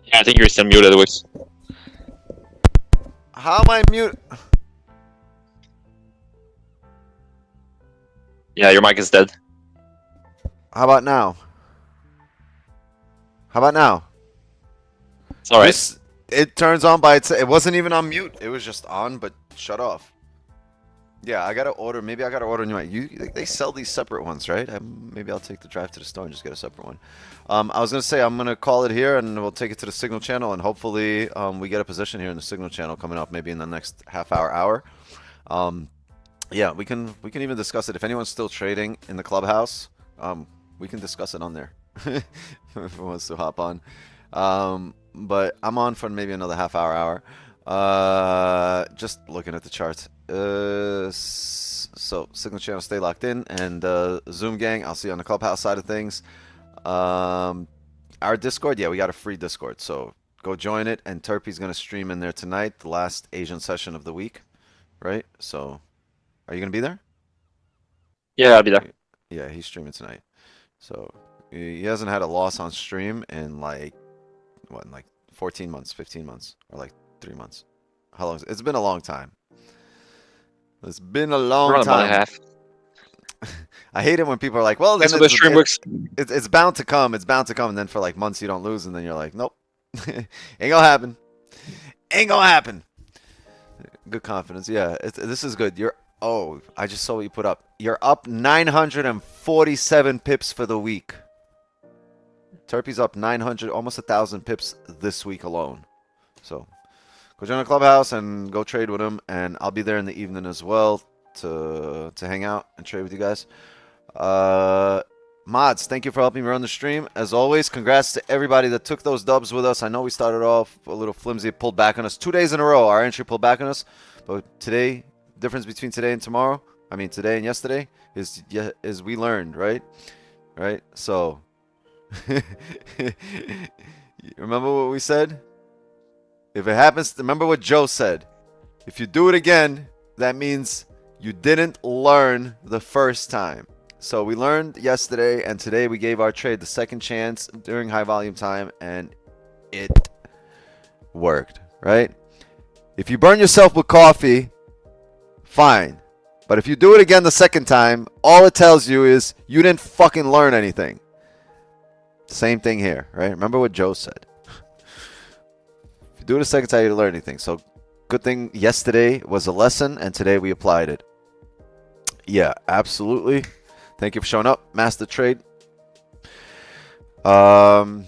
Yeah, I think you're still muted, Wix. How am I mute? Yeah, your mic is dead. How about now? How about now? It's alright. It turns on by itself. It wasn't even on mute. It was just on, but shut off. Yeah, I gotta order. Maybe I gotta order a new one. They sell these separate ones, right? Maybe I'll take the drive to the store and just get a separate one. I was gonna say I'm gonna call it here, and we'll take it to the Signal channel, and hopefully we get a position here in the Signal channel coming up, maybe in the next half hour. Yeah, we can even discuss it if anyone's still trading in the clubhouse. We can discuss it on there if anyone wants to hop on. But I'm on for maybe another half hour. Just looking at the charts. So Signal channel, stay locked in, and Zoom gang, I'll see you on the clubhouse side of things. Our Discord, yeah, we got a free Discord, so go join it. And Turpy's gonna stream in there tonight, the last Asian session of the week, right? So, are you gonna be there? Yeah, I'll be there. Yeah, he's streaming tonight. So he hasn't had a loss on stream in like what, like 14 months, 15 months, or like 3 months. How long? It's been a long time. It's been a long Around a month time. and a half. I hate it when people are like, "Well, then That's how the stream works. it's bound to come. It's bound to come." And then for like months you don't lose, and then you're like, "Nope, ain't gonna happen. Ain't gonna happen." Good confidence. Yeah, this is good. Oh, I just saw what you put up. You're up 947 pips for the week. Turpy's up 900, almost 1,000 pips this week alone. So go join the clubhouse and go trade with him, and I'll be there in the evening as well to hang out and trade with you guys. Mods, thank you for helping me run the stream. As always, congrats to everybody that took those dubs with us. I know we started off a little flimsy, pulled back on us 2 days in a row. Our entry pulled back on us, but today, difference between today and tomorrow, I mean today and yesterday, is we learned, right? So remember what we said? If it happens, remember what Joe said. If you do it again, that means you didn't learn the first time. So we learned yesterday, and today we gave our trade the second chance during high volume time, and it worked, right? If you burn yourself with coffee, fine. But if you do it again the second time, all it tells you is you didn't fucking learn anything. Same thing here, right? Remember what Joe said. If you do it a second time, you didn't learn anything. So good thing yesterday was a lesson, and today we applied it. Yeah, absolutely. Thank you for showing up. Master Trade. Everyone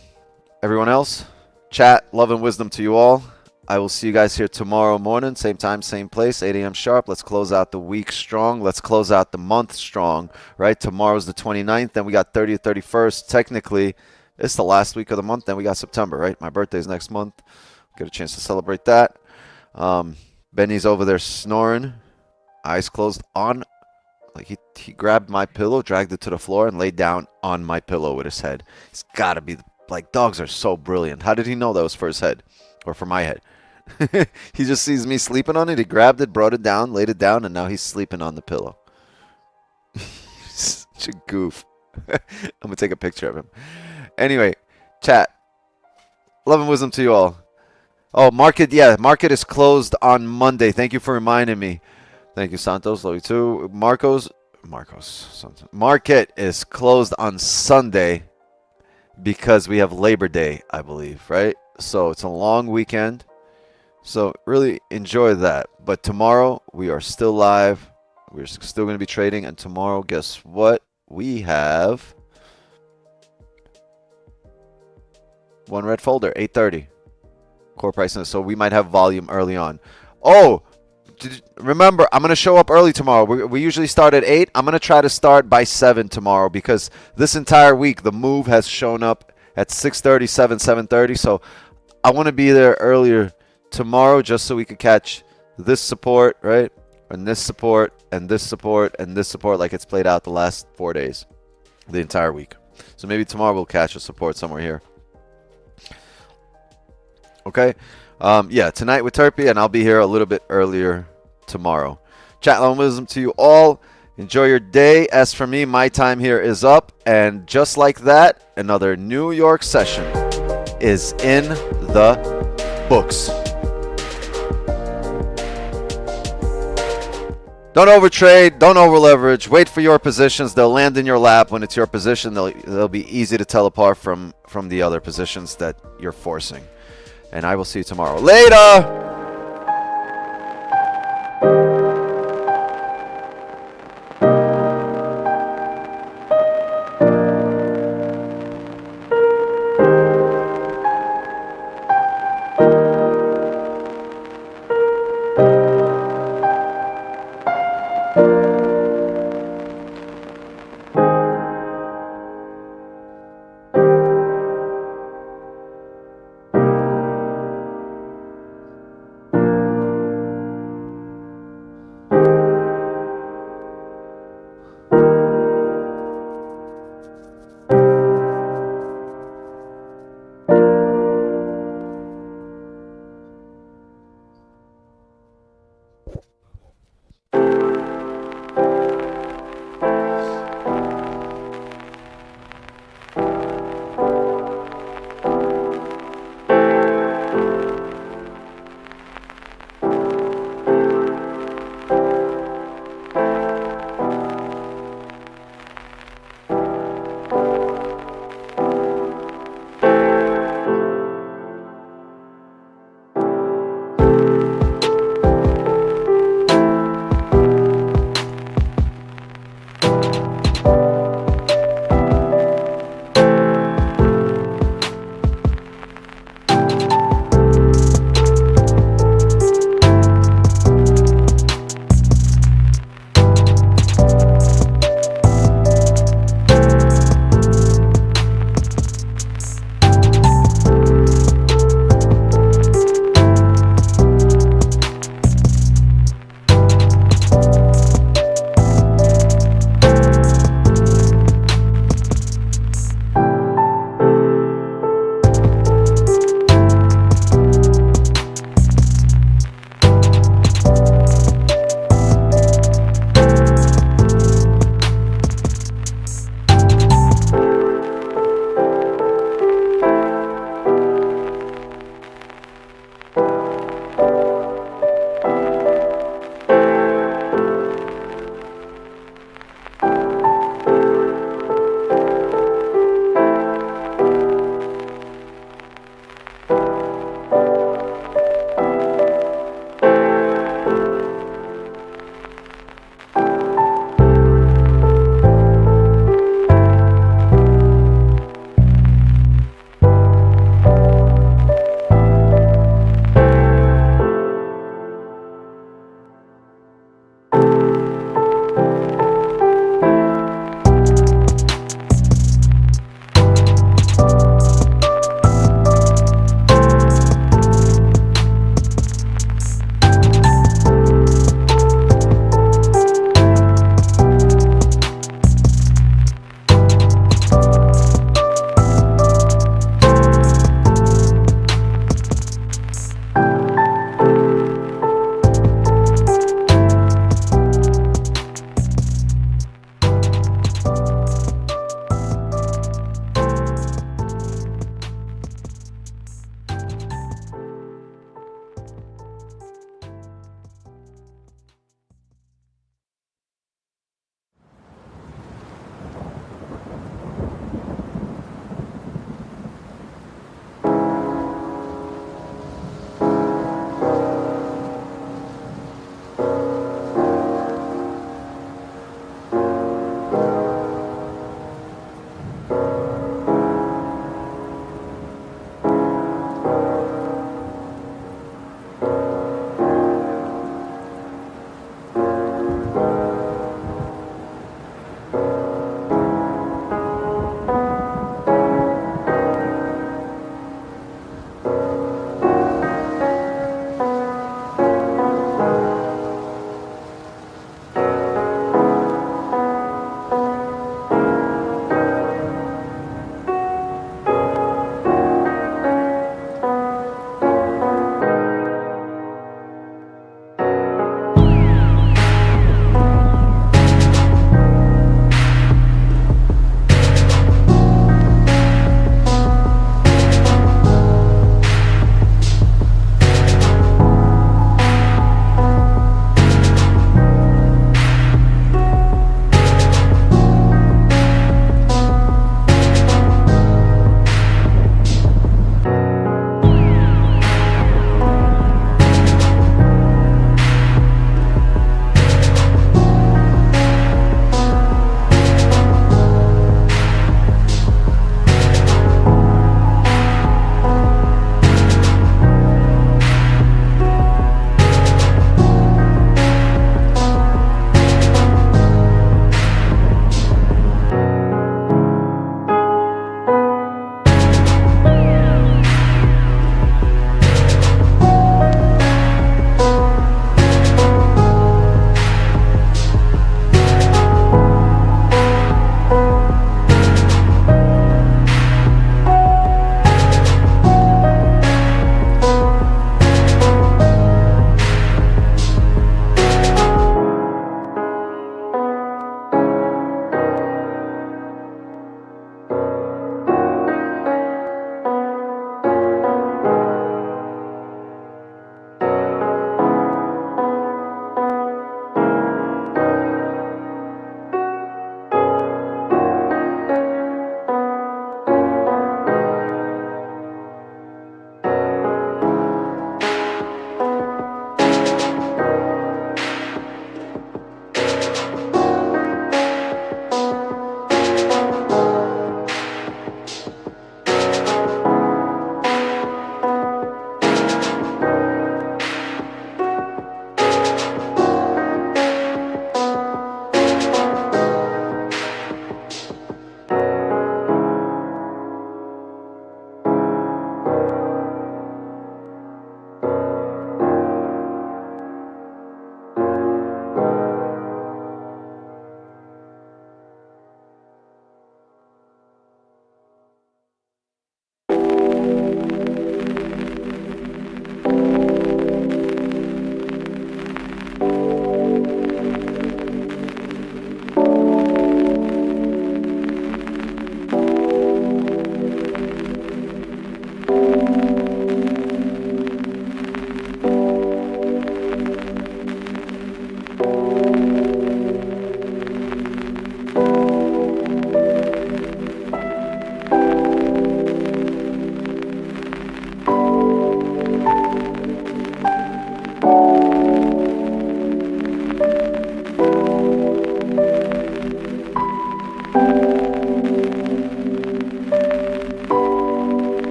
else, chat, love and wisdom to you all. I will see you guys here tomorrow morning, same time, same place, 8 a.m. sharp. Let's close out the week strong. Let's close out the month strong, right? Tomorrow's the 29th, then we got 30th, 31st. Technically, it's the last week of the month, then we got September, right? My birthday's next month. Get a chance to celebrate that. Benny's over there snoring, eyes closed on. Like he grabbed my pillow, dragged it to the floor, and laid down on my pillow with his head. It's got to be, like, dogs are so brilliant. How did he know that was for his head or for my head? He just sees me sleeping on it. He grabbed it, brought it down, laid it down, and now he's sleeping on the pillow. Such a goof. I'm going to take a picture of him. Anyway, chat. Love and wisdom to you all. Oh, market, yeah, market is closed on Monday. Thank you for reminding me. Thank you, Santos. Love you too. Marcos. Market is closed on Sunday because we have Labor Day, I believe, right? So it's a long weekend. So really enjoy that. But tomorrow we are still live. We're still going to be trading. And tomorrow, guess what? We have one red folder, 8:30. Core pricing. So we might have volume early on. Oh, remember, I'm going to show up early tomorrow. We usually start at 8. I'm going to try to start by 7 tomorrow because this entire week the move has shown up at 6:30, 7:30. So I want to be there earlier tomorrow just so we could catch this support, right? And this support, and this support, and this support like it's played out the last 4 days, the entire week. So maybe tomorrow we'll catch a support somewhere here. Okay? Yeah, tonight with Turpy, and I'll be here a little bit earlier tomorrow. Chat, love and wisdom to you all. Enjoy your day. As for me, my time here is up. And just like that, another New York session is in the books. Don't overtrade. Don't overleverage. Wait for your positions. They'll land in your lap. When it's your position, they'll be easy to tell apart from the other positions that you're forcing. And I will see you tomorrow. Later!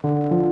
Bye.